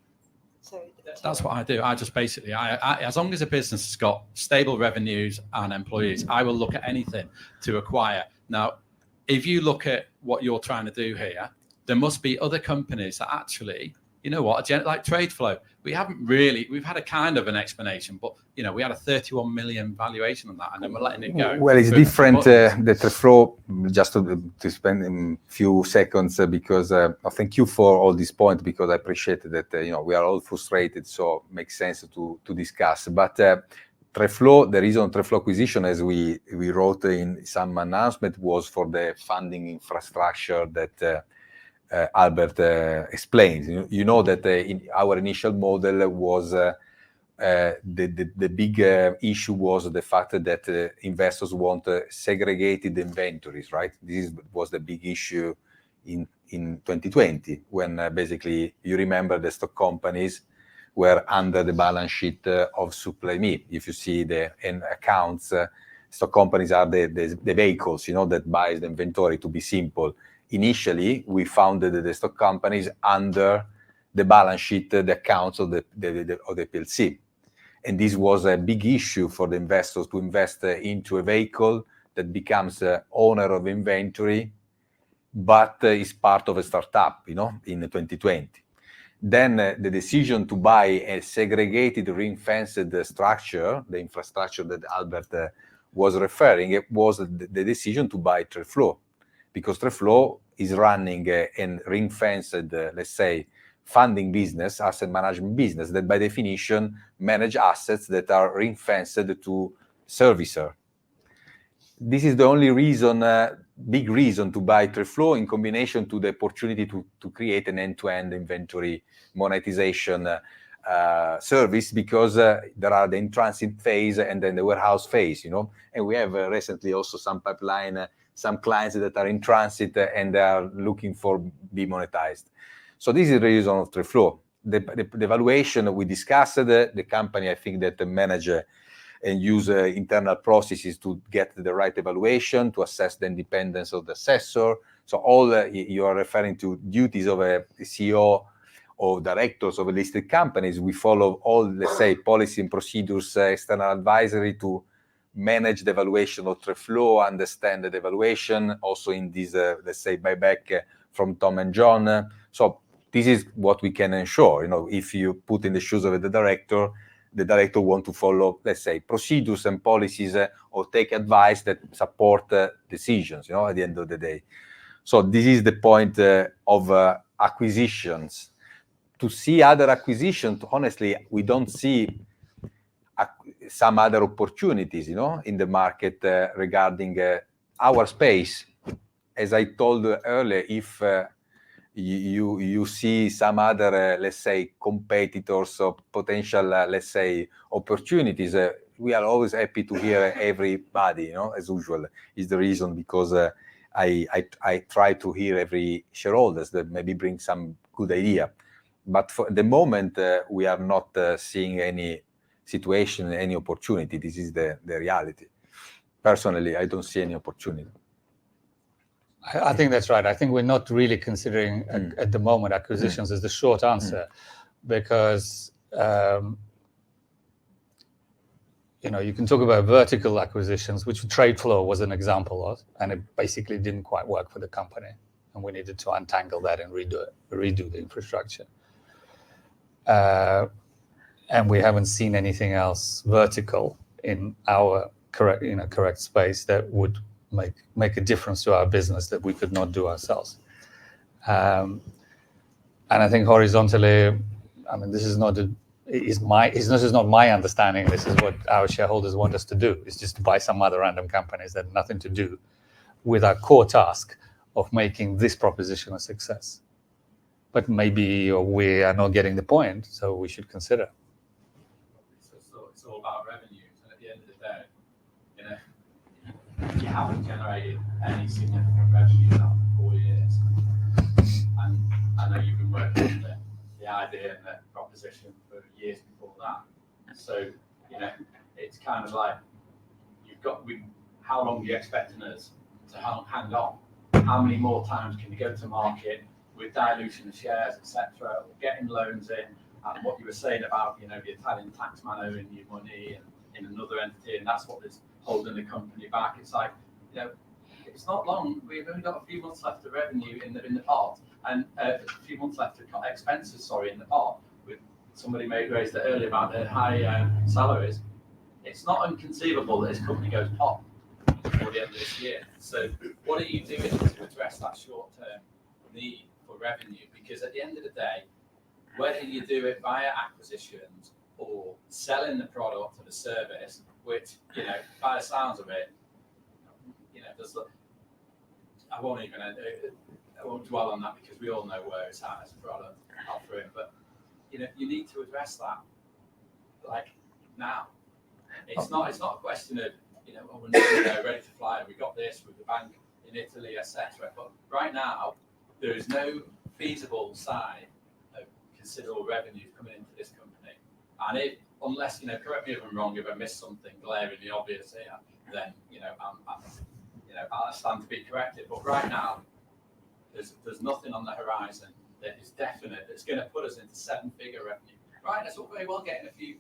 That's what I do. I just basically, as long as a business has got stable revenues and employees, I will look at anything to acquire. Now, if you look at what you're trying to do here, there must be other companies that actually, like Tradeflow, we've had a kind of an explanation, but, we had a 31 million valuation on that, and then we're letting it go. Well, it's different, the Tradeflow, just to spend a few seconds, because I thank you for all this point, because I appreciate that, we are all frustrated, so it makes sense to discuss. But Tradeflow, the reason Tradeflow acquisition, as we wrote in some announcement, was for the funding infrastructure that Albert explains. You know that in our initial model was the big issue was the fact that investors want segregated inventories, right? This was the big issue in 2020, when basically you remember the stock companies were under the balance sheet of SupplyMe. If you see the accounts, stock companies are the vehicles, that buys the inventory. To be simple, initially we founded the stock companies under the balance sheet, the accounts of the PLC. And this was a big issue for the investors to invest into a vehicle that becomes owner of inventory, but is part of a startup, in 2020. Then the decision to buy a segregated ring-fenced structure, the infrastructure that Albert was referring, it was the decision to buy Tradeflow, because Tradeflow is running a ring-fenced, let's say, funding business, asset management business, that by definition manage assets that are ring-fenced to servicer. This is the only reason, big reason to buy Tradeflow, in combination to the opportunity to create an end-to-end inventory monetization service, because there are the in-transit phase and then the warehouse phase, and we have recently also some pipeline, some clients that are in transit and they are looking for be monetized. So this is the reason of trade flow. The valuation we discussed, the company, I think that manage and use internal processes to get the right evaluation, to assess the independence of the assessor. So all you are referring to duties of a CEO or directors of listed companies. We follow all, let's say, policy and procedures, external advisory to manage the evaluation of trade flow, understand the evaluation, also in this, let's say, buyback from Tom and John. So this is what we can ensure. If you put in the shoes of the director want to follow, let's say, procedures and policies or take advice that support decisions, at the end of the day. So this is the point of acquisitions. To see other acquisitions, honestly, we don't see some other opportunities, in the market regarding our space. As I told earlier, if you see some other, let's say, competitors or potential, let's say, opportunities, we are always happy to hear everybody, as usual. Is the reason because I try to hear every shareholders that maybe bring some good idea. But for the moment, we are not seeing any situation, any opportunity. This is the reality. Personally, I don't see any opportunity. I think that's right. I think we're not really considering at the moment acquisitions as the short answer, because you can talk about vertical acquisitions, which trade flow was an example of, and it basically didn't quite work for the company, and we needed to untangle that and redo the infrastructure. And we haven't seen anything else vertical in our correct space that would make a difference to our business that we could not do ourselves. And I think horizontally, this is not my understanding. This is what our shareholders want us to do. It's just to buy some other random companies that have nothing to do with our core task of making this proposition a success. But maybe we are not getting the point, so we should consider. It's all about revenues, and at the end of the day, you haven't generated any significant revenue now for 4 years. And I know you've been working on the idea and the proposition for years before that. So, it's kind of like how long are you expecting us to hang on? How many more times can you go to market with dilution of shares, etc., getting loans in, and what you were saying about, the Italian taxman owing you money and in another entity, and that's what is holding the company back. It's like, it's not long. We've only got a few months left of revenue in the pot, and a few months left of expenses, in the pot. Somebody raised it earlier about the high salaries. It's not inconceivable that this company goes pop before the end of this year. So what are you doing to address that short-term need for revenue? Because at the end of the day, whether you do it via acquisitions or selling the product or the service, which, by the sounds of it, I won't dwell on that because we all know where it's at as a product offering, but you need to address that now. It's not a question of we're not ready to fly. We got this with the bank in Italy, etc. But right now there is no feasible sign of considerable revenue coming into this company, and unless correct me if I'm wrong, if I missed something glaringly obvious here, then I'll stand to be corrected. But right now, there's nothing on the horizon that is definite that's going to put us into 7-figure revenue. Right, that's all very well getting a few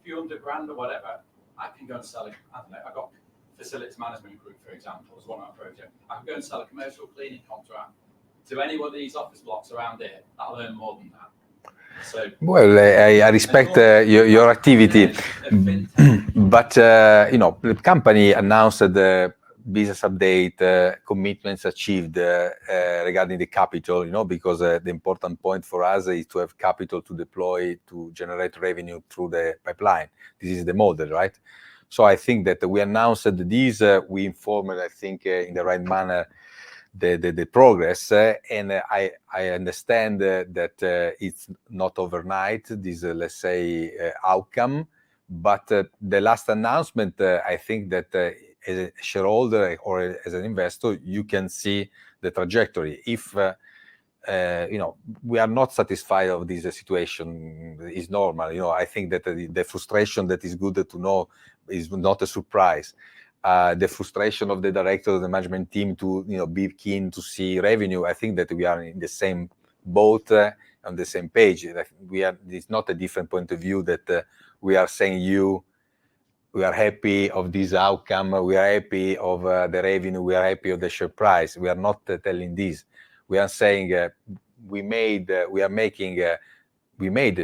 $100,000 or whatever. I can go and sell it. I don't know. I got facilities management group, for example, as one of my projects. I can go and sell a commercial cleaning contract to any one of these office blocks around here. That'll earn more than that. So, well, I respect your activity, but the company announced the business update, commitments achieved regarding the capital, because the important point for us is to have capital to deploy to generate revenue through the pipeline. This is the model, right? So I think that we announced this, we informed, I think, in the right manner, the progress, and I understand that it's not overnight, this, let's say, outcome, but the last announcement, I think that as a shareholder or as an investor, you can see the trajectory. If we are not satisfied of this situation. Is normal. I think that the frustration that is good to know is not a surprise. The frustration of the director of the management team to be keen to see revenue. I think that we are in the same boat, on the same page. It's not a different point of view that we are saying we are happy of this outcome, we are happy of the revenue, we are happy of the share price. We are not telling this. We are saying we made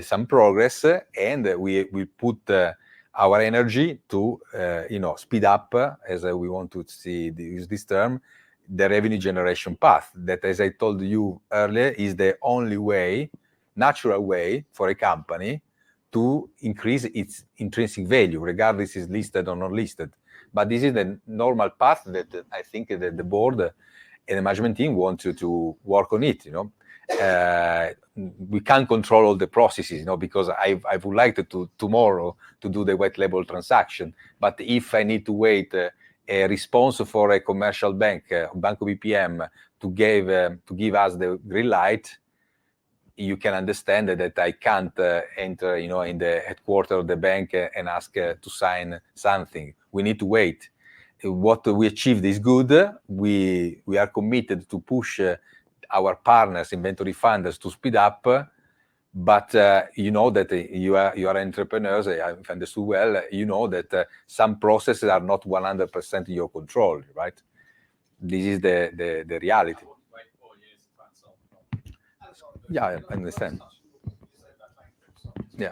some progress, and we put our energy to speed up, as we want to use this term, the revenue generation path. That, as I told you earlier, is the only natural way for a company to increase its intrinsic value, regardless is listed or not listed. But this is the normal path that I think that the board and the management team want to work on it. We can't control all the processes, because I would like to tomorrow to do the white label transaction. But if I need to wait a response for a commercial bank, Banco BPM, to give us the green light, you can understand that I can't enter, in the headquarters of the bank and ask to sign something. We need to wait. What we achieved is good. We are committed to push our partners, inventory funders, to speed up. But that you are entrepreneurs, if I understood well, that some processes are not 100% in your control, right? This is the reality. Yeah, I understand. Yeah.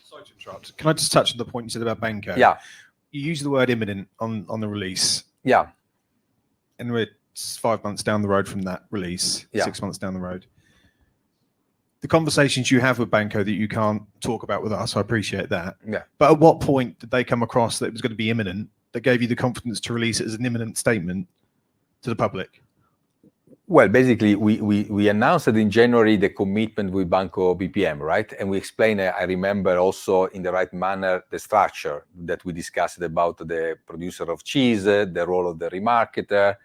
Sorry to interrupt. Can I just touch on the point you said about Banco? Yeah. You use the word imminent on the release. Yeah. And we're 5 months down the road from that release, 6 months down the road. The conversations you have with Banco that you can't talk about with us, I appreciate that. Yeah. But at what point did they come across that it was going to be imminent, that gave you the confidence to release it as an imminent statement to the public? Well, basically, we announced it in January, the commitment with Banco BPM, right? And we explained, I remember also in the right manner, the structure that we discussed about the producer of cheese, the role of the remarketer.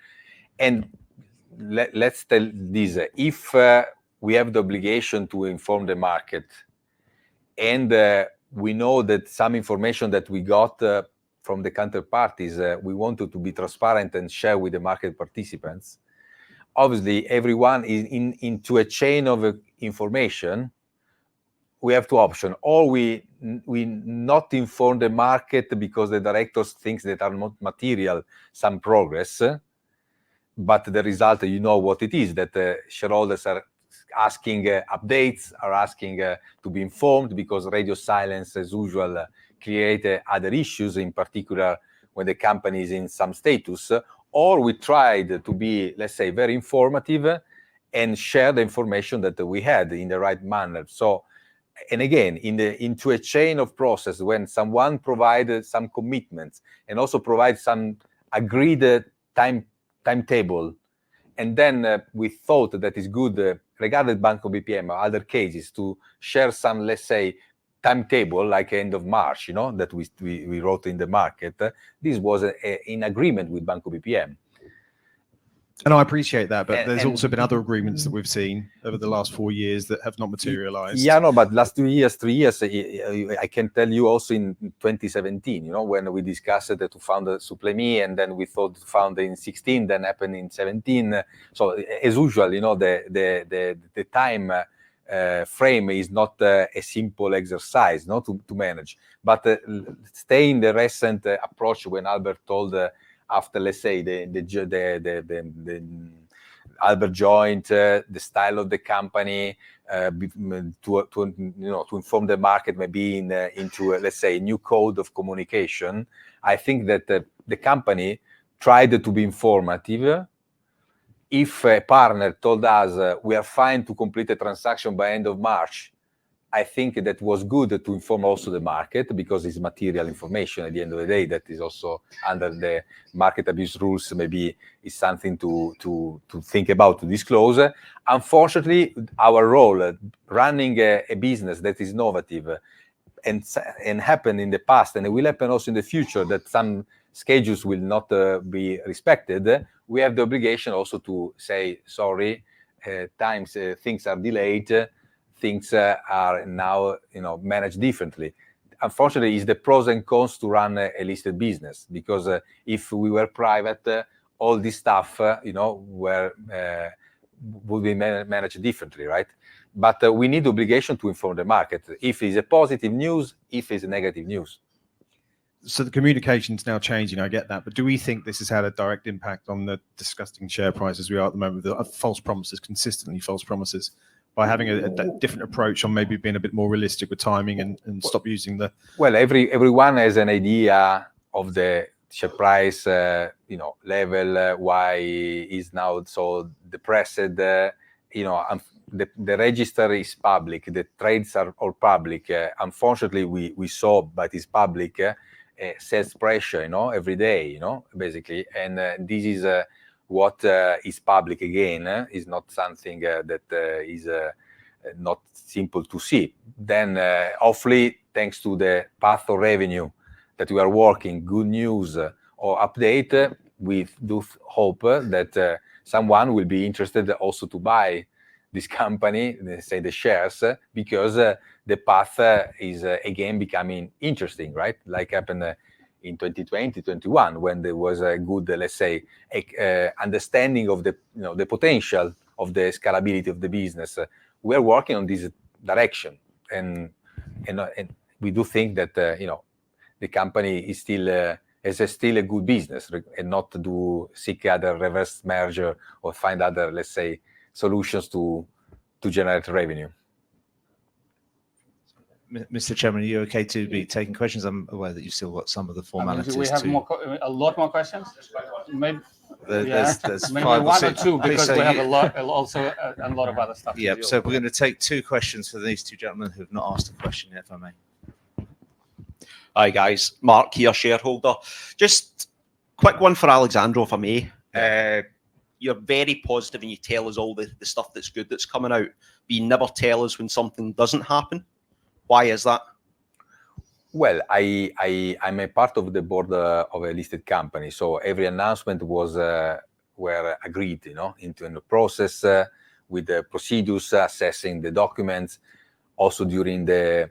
And let's tell this, if we have the obligation to inform the market, and we know that some information that we got from the counterparties, we wanted to be transparent and share with the market participants. Obviously, everyone is into a chain of information. We have two options. Or we not inform the market because the directors think that are not material, some progress, but the result, what it is, that shareholders are asking updates, are asking to be informed, because radio silence, as usual, create other issues, in particular when the company is in some status. Or we tried to be, let's say, very informative and share the information that we had in the right manner. So, and again, into a chain of process, when someone provided some commitments and also provide some agreed timetable, and then we thought that is good, regarding Banco BPM or other cases, to share some, let's say, timetable, like end of March, that we wrote in the market. This was in agreement with Banco BPM. And I appreciate that, but there's also been other agreements that we've seen over the last 4 years that have not materialized. Yeah, no, but last 2 years, 3 years, I can tell you also in 2017, when we discussed to found Supplemi, and then we thought to found in 16, then happened in 17. So as usual, the time frame is not a simple exercise, to manage. But stay in the recent approach when Albert told after, let's say, the Albert joined, the style of the company, to inform the market, maybe into let's say, a new code of communication. I think that the company tried to be informative. If a partner told us we are fine to complete a transaction by end of March, I think that was good to inform also the market, because it's material information at the end of the day that is also under the market abuse rules. Maybe is something to think about, to disclose. Unfortunately, our role running a business that is innovative and happened in the past, and it will happen also in the future, that some schedules will not be respected. We have the obligation also to say sorry. times things are delayed, things are now managed differently. Unfortunately, it's the pros and cons to run a listed business, because if we were private, all this stuff would be managed differently, right? But we need obligation to inform the market if it's a positive news, if it's a negative news. So the communication's now changing, I get that, but do we think this has had a direct impact on the disgusting share price as we are at the moment, with the false promises, consistently false promises, by having a different approach on maybe being a bit more realistic with timing and stop using the... Well, everyone has an idea of the share price, level, why is now so depressed. The register is public, the trades are all public. Unfortunately, we saw, but it's public, sales pressure, every day, basically. And this is what is public again, is not something that is not simple to see. Then, hopefully, thanks to the path of revenue that we are working, good news or update, we do hope that someone will be interested also to buy this company, say the shares, because the path is again becoming interesting, right? Like happened in 2020, 2021, when there was a good, let's say, understanding of the potential of the scalability of the business. We are working on this direction, and we do think that the company is still still a good business, and not to seek other reverse merger or find other, let's say, solutions to generate revenue. Mr. Chairman, are you okay to be taking questions? I'm aware that you've still got some of the formalities. Do we have a lot more questions? Maybe there's maybe 5 or one or 6. two, because we have a lot of other stuff. Yeah, so we're going to take 2 questions for these 2 gentlemen who've not asked a question yet, if I may. Hi guys, Mark here, shareholder. Just quick one for Alexandro, if I may. You're very positive and you tell us all the stuff that's good that's coming out, but you never tell us when something doesn't happen. Why is that? Well, I'm a part of the board of a listed company, so every announcement were agreed, into the process with the procedures, assessing the documents. Also during the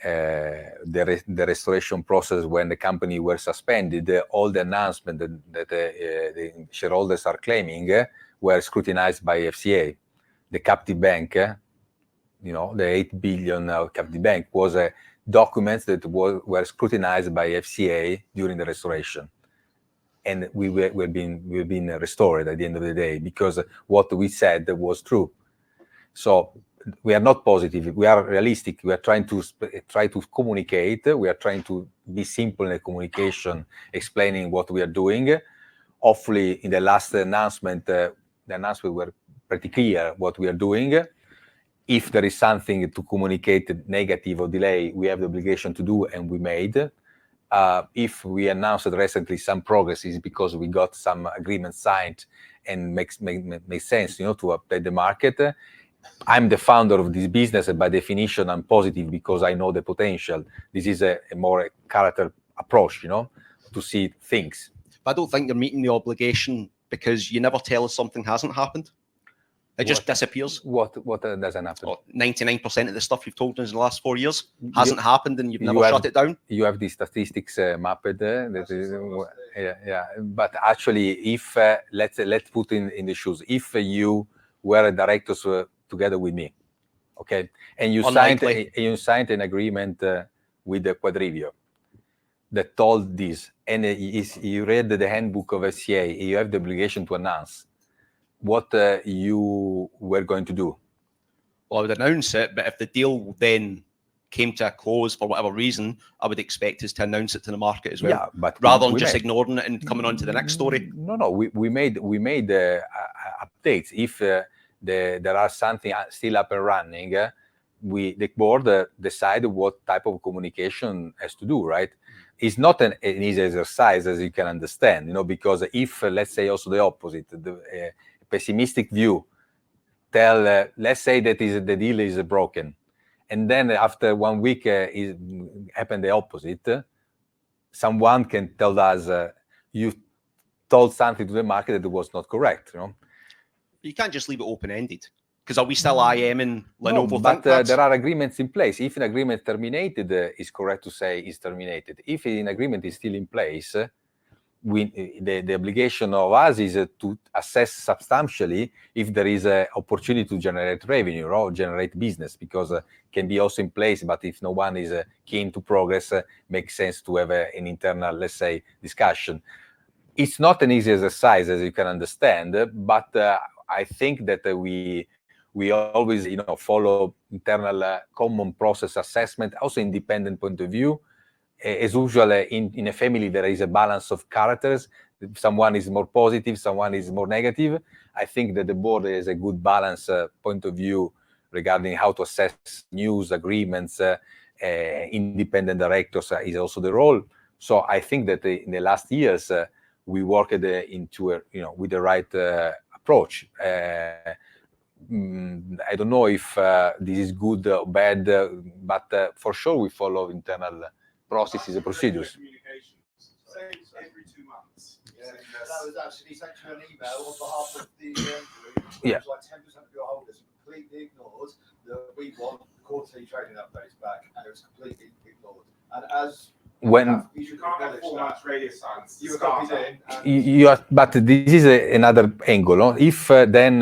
restoration process, when the company were suspended, all the announcements that the shareholders are claiming were scrutinized by FCA. The captive bank, the 8 billion captive bank was documents that were scrutinized by FCA during the restoration, and we've been restored at the end of the day, because what we said was true. So we are not positive. We are realistic. We are trying to communicate. We are trying to be simple in the communication, explaining what we are doing. Hopefully, in the last announcement, the announcement were pretty clear what we are doing. If there is something to communicate, negative or delay, we have the obligation to do, and we made. If we announced recently some progress, is because we got some agreement signed and makes sense, to update the market. I'm the founder of this business, and by definition, I'm positive because I know the potential. This is a more character approach, to see things. But I don't think you're meeting the obligation, because you never tell us something hasn't happened. It just disappears. What doesn't happen? 99% of the stuff you've told us in the last 4 years hasn't happened, and you've never shut it down. You have the statistics mapped. But actually, if let's put in the shoes. If you were directors together with me, okay, and you signed an agreement with the Quadrivio that told this, and you read the handbook of FCA, you have the obligation to announce what you were going to do. Well, I would announce it, but if the deal then came to a close for whatever reason, I would expect us to announce it to the market as well. Yeah, but rather than just ignoring it and coming on to the next story. No, we made updates. If there are something still up and running, the board decide what type of communication has to do, right? It's not an easy exercise, as you can understand, because if, let's say, also the opposite, the pessimistic view, let's say that the deal is broken, and then after 1 week happened the opposite, someone can tell us you told something to the market that was not correct. You can't just leave it open-ended. Because are we still IM and No, Lenovo but ThinkPads? there are agreements in place. If an agreement terminated, it's correct to say is terminated. If an agreement is still in place, the obligation of us is to assess substantially if there is an opportunity to generate revenue or generate business, because it can be also in place, but if no one is keen to progress, makes sense to have an internal, let's say, discussion. It's not an easy exercise, as you can understand, but I think that we always, follow internal common process assessment, also independent point of view. As usual, in a family, there is a balance of characters. Someone is more positive, someone is more negative. I think that the board has a good balance point of view regarding how to assess news, agreements, independent directors is also the role. So I think that in the last years, we worked into with the right approach. I don't know if this is good or bad, but for sure we follow internal processes and procedures. Every 2 months. Yeah. That was actually sent you an email on behalf of the group. Yeah. Like 10% of your holders completely ignored that we want quarterly trading updates back, and it was completely ignored. And as you can't have 4 months radio silence. You were copied in. But this is another angle. No? If then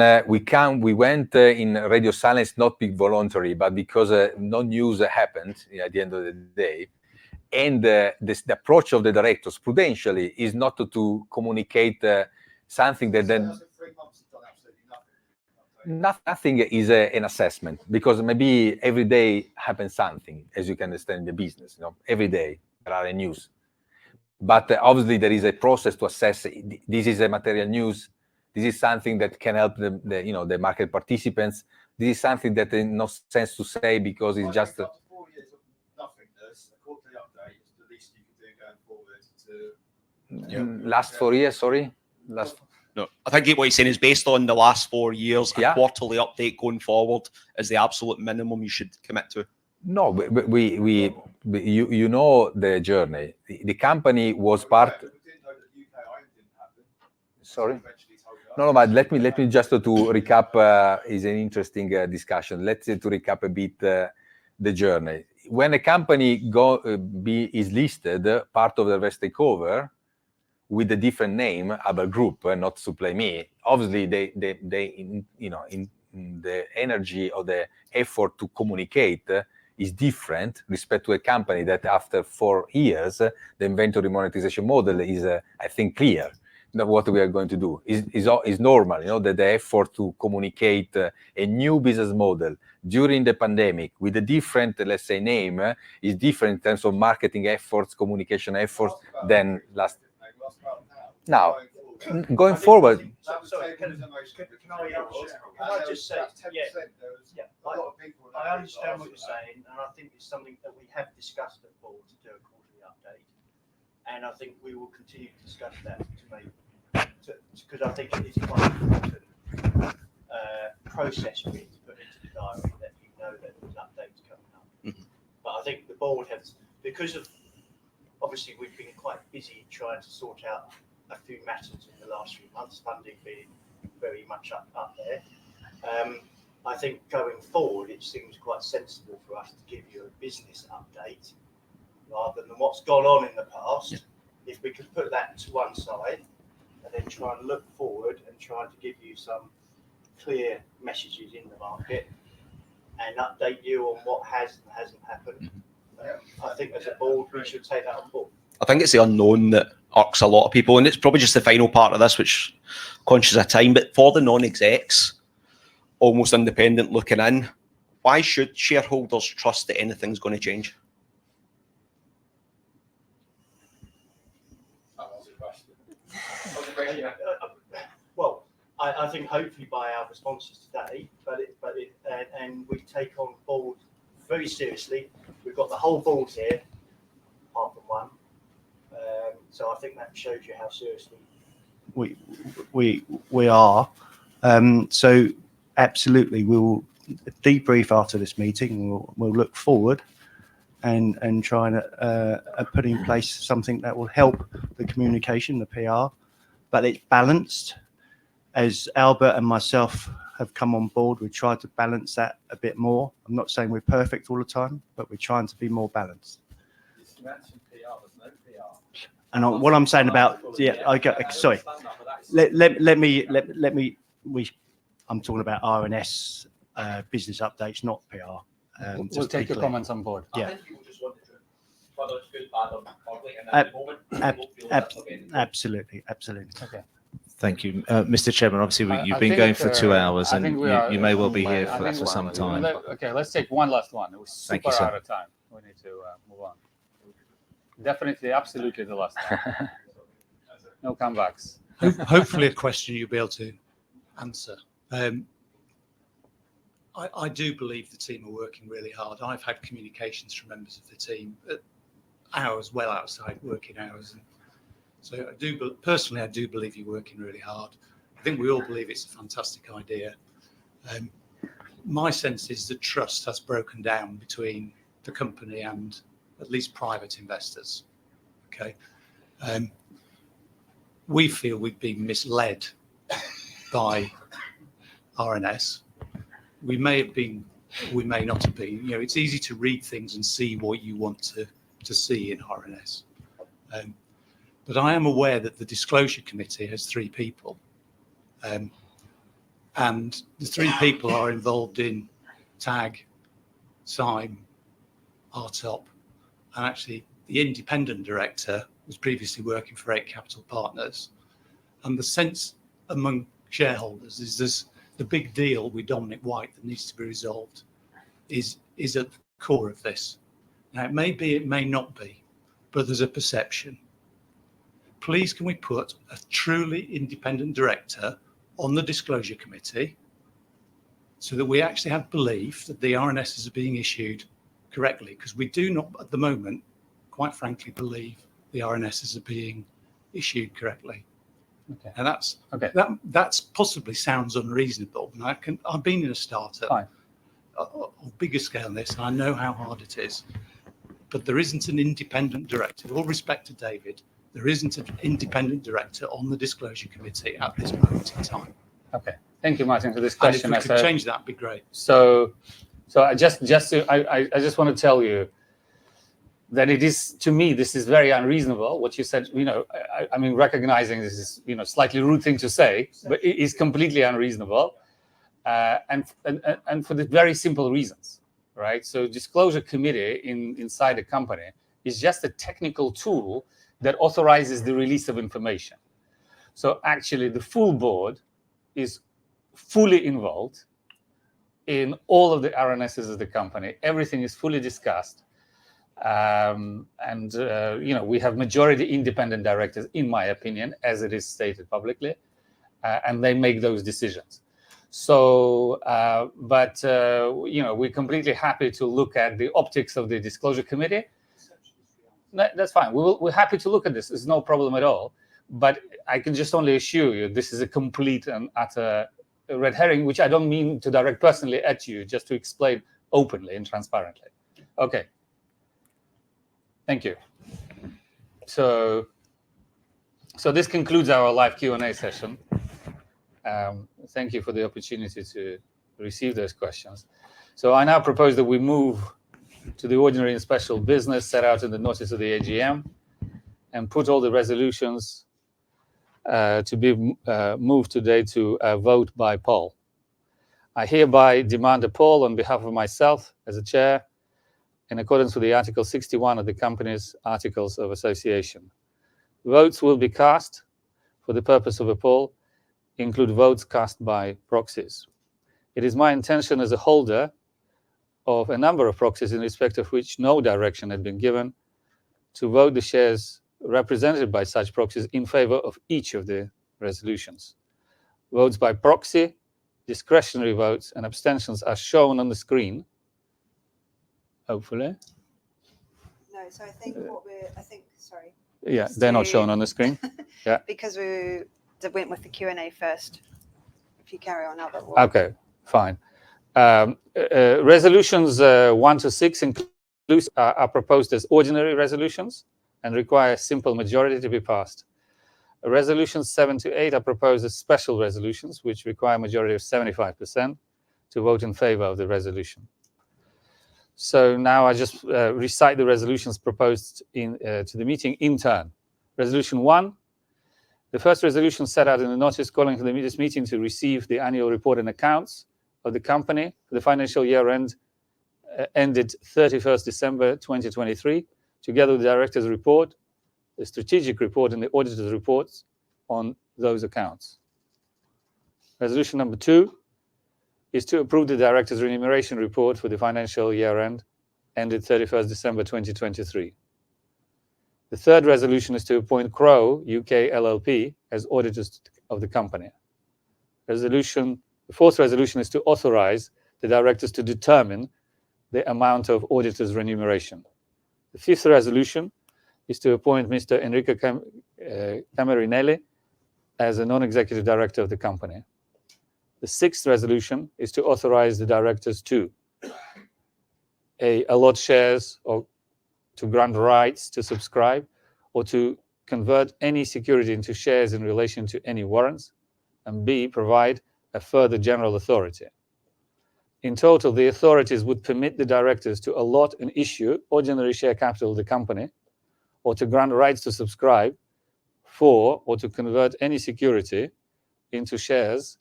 we went in radio silence not be voluntary, but because no news happened at the end of the day. And the approach of the directors prudentially is not to communicate something that then nothing is an assessment, because maybe every day happens something, as you can understand in the business. Every day there are news, but obviously there is a process to assess. This is a material news. This is something that can help the market participants. This is something that is no sense to say because it's just. Last 4 years, sorry. No, I think what he's saying is based on the last 4 years, Yeah. a quarterly update going forward is the absolute minimum you should commit to. No, you know the journey. The company was part. Sorry. No, but let me just to recap. Is an interesting discussion. Let's to recap a bit the journey. When a company is listed, part of the rest takeover with a different name, Aber Group, not Supply Me. Obviously, they in the energy or the effort to communicate is different respect to a company that after 4 years, the inventory monetization model is, I think, clear. What we are going to do is normal, that the effort to communicate a new business model during the pandemic with a different, let's say, name is different in terms of marketing efforts, communication efforts than last. Now, going forward. Sorry, can I just say, I understand what you're saying, and I think it's something that we have discussed at board to do a quarterly update, and I think we will continue to discuss that because I think it is quite an important process for you to put into the diary that you know that there's updates coming up. Mm-hmm. But I think the board has, because of obviously we've been quite busy trying to sort out a few matters in the last few months, funding being very much up there. I think going forward, it seems quite sensible for us to give you a business update rather than what's gone on in the past. Yeah. If we could put that to one side and then try and look forward and try to give you some clear messages in the market and update you on what has and hasn't happened. I think as a board, we should take that on board. I think it's the unknown that irks a lot of people, and it's probably just the final part of this, which conscious of time, but for the non-execs, almost independent looking in, why should shareholders trust that anything's going to change? Well, I think hopefully by our responses today, and we take on board very seriously. We've got the whole board here, apart from one. So I think that shows you how seriously we are. So absolutely, we will debrief after this meeting. We'll look forward and try and put in place something that will help the communication, the PR, but it's balanced. as Albert and myself have come on board, we try to balance that a bit more. I'm not saying we're perfect all the time, but we're trying to be more balanced. And what I'm saying about, sorry, let me, I'm talking about R&S business updates, not PR. We'll take your comments on board. Yeah. I think people just wanted to whether it's good, bad, or ugly, and at the moment, Absolutely. Okay. Thank you, Mr. Chairman. Obviously, you've I been think, going for 2 hours, I and think you may well be here I think for some time. Okay, let's take one last one. We're Thank you, super sir. out of time. We need to move on. Definitely, absolutely the last one. No comebacks. Hopefully a question you'll be able to answer. I do believe the team are working really hard. I've had communications from members of the team at hours well outside working hours. And so personally, I do believe you're working really hard. I think we all believe it's a fantastic idea. My sense is that trust has broken down between the company and at least private investors. Okay. We feel we've been misled by R&S. We may have been, we may not have been. You know, it's easy to read things and see what you want to see in R&S. But I am aware that the disclosure committee has 3 people. And the 3 people are involved in TAG, SIME, RTOP, and actually the independent director was previously working for 8 Capital Partners. And the sense among shareholders is there's the big deal with Dominic White that needs to be resolved is at the core of this. Now, it may be, it may not be, but there's a perception. Please, can we put a truly independent director on the disclosure committee so that we actually have belief that the RNSs are being issued correctly? Because we do not, at the moment, quite frankly, believe the RNSs are being issued correctly. Okay. And that's possibly sounds unreasonable. And I've been in a startup of bigger scale than this, and I know how hard it is. But there isn't an independent director. With all respect to David, there isn't an independent director on the disclosure committee at this moment in time. Okay. Thank you, Martin, for this question. And if we could change that, it'd be great. So I just want to tell you that it is, to me, this is very unreasonable. What you said, you know, I mean, recognizing this is, you know, slightly rude thing to say, but it is completely unreasonable, and for the very simple reasons, right? So disclosure committee inside a company is just a technical tool that authorizes the release of information. So actually, the full board is fully involved in all of the RNSs of the company. Everything is fully discussed. You know, we have majority independent directors, in my opinion, as it is stated publicly, and they make those decisions. So, you know, we're completely happy to look at the optics of the disclosure committee. That's fine. We're happy to look at this. There's no problem at all. But I can just only assure you this is a complete and utter red herring, which I don't mean to direct personally at you, just to explain openly and transparently. Okay. Thank you. So this concludes our live Q&A session. Thank you for the opportunity to receive those questions. So I now propose that we move to the ordinary and special business set out in the notice of the AGM and put all the resolutions to be moved today to a vote by poll. I hereby demand a poll on behalf of myself as a chair in accordance with the Article 61 of the company's Articles of Association. Votes will be cast for the purpose of a poll, include votes cast by proxies. It is my intention as a holder of a number of proxies in respect of which no direction had been given to vote the shares represented by such proxies in favor of each of the resolutions. Votes by proxy, discretionary votes, and abstentions are shown on the screen. Hopefully. No, so I think sorry. Yeah, they're not shown on the screen. Yeah. Because we went with the Q&A first. If you carry on, Albert. Okay, fine. Resolutions 1 to 6 are proposed as ordinary resolutions and require a simple majority to be passed. Resolutions 7 to 8 are proposed as special resolutions, which require a majority of 75% to vote in favor of the resolution. So now I just recite the resolutions proposed to the meeting in turn. Resolution 1, the first resolution set out in the notice calling for this meeting to receive the annual report and accounts of the company for the financial year ended 31st December 2023, together with the director's report, the strategic report, and the auditor's reports on those accounts. Resolution number 2 is to approve the director's remuneration report for the financial year ended 31st December 2023. The third resolution is to appoint Crowe UK LLP as auditors of the company. The fourth resolution is to authorize the directors to determine the amount of auditors' remuneration. The fifth resolution is to appoint Mr. Enrico Camerinelli as a non-executive director of the company. The sixth resolution is to authorize the directors to allot shares or to grant rights to subscribe or to convert any security into shares in relation to any warrants, and B, provide a further general authority. In total, the authorities would permit the directors to allot and issue ordinary share capital of the company, or to grant rights to subscribe for or to convert any security into shares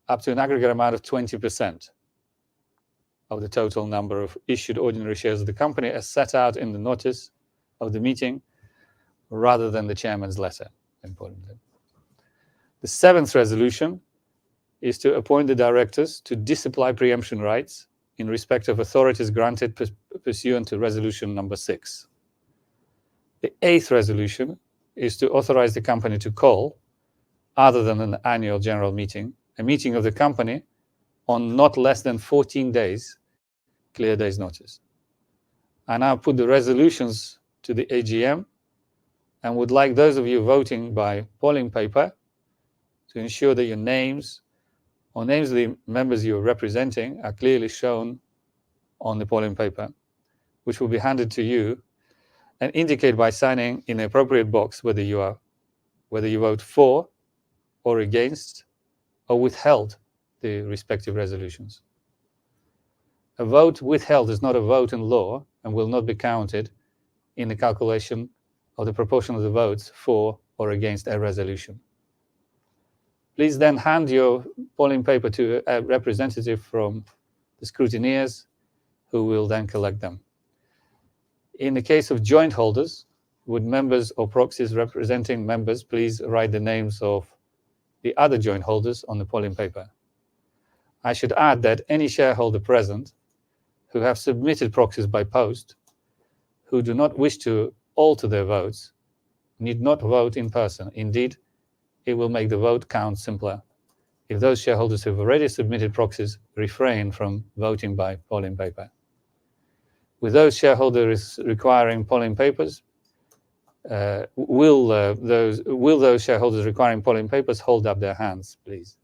up to an aggregate amount of 20% of the total number of issued ordinary shares of the company as set out in the notice of the meeting, rather than the chairman's letter, importantly. The seventh resolution is to appoint the directors to disapply preemption rights in respect of authorities granted pursuant to resolution number 6. The eighth resolution is to authorize the company to call, other than an annual general meeting, a meeting of the company on not less than 14 days, clear days notice. I now put the resolutions to the AGM and would like those of you voting by polling paper to ensure that your names or names of the members you are representing are clearly shown on the polling paper, which will be handed to you, and indicate by signing in the appropriate box whether you vote for or against or withheld the respective resolutions. A vote withheld is not a vote in law and will not be counted in the calculation of the proportion of the votes for or against a resolution. Please then hand your polling paper to a representative from the scrutineers, who will then collect them. In the case of joint holders, would members or proxies representing members please write the names of the other joint holders on the polling paper. I should add that any shareholder present who have submitted proxies by post, who do not wish to alter their votes, need not vote in person. Indeed, it will make the vote count simpler if those shareholders who have already submitted proxies refrain from voting by polling paper. With those shareholders requiring polling papers, will those shareholders requiring polling papers hold up their hands, please?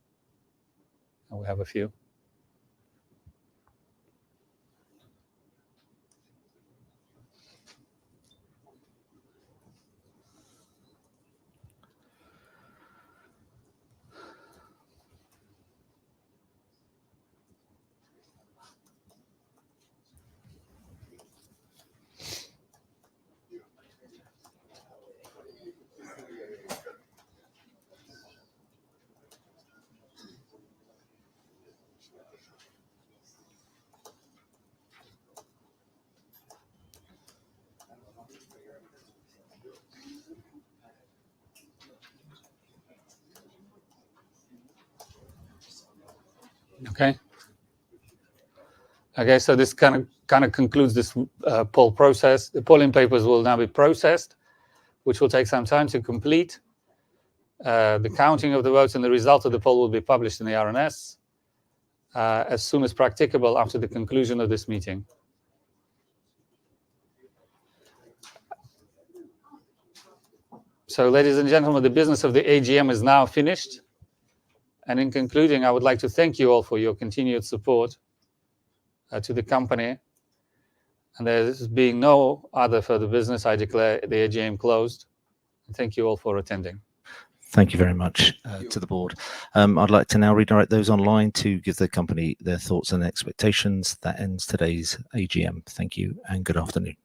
And we have a few. Okay, so this kind of concludes this poll process. The polling papers will now be processed, which will take some time to complete. The counting of the votes and the result of the poll will be published in the RNS as soon as practicable after the conclusion of this meeting. So, ladies and gentlemen, the business of the AGM is now finished. And in concluding, I would like to thank you all for your continued support to the company. And there being no other further business, I declare the AGM closed. And thank you all for attending. Thank you very much to the board. I'd like to now redirect those online to give the company their thoughts and expectations. That ends today's AGM. Thank you and good afternoon.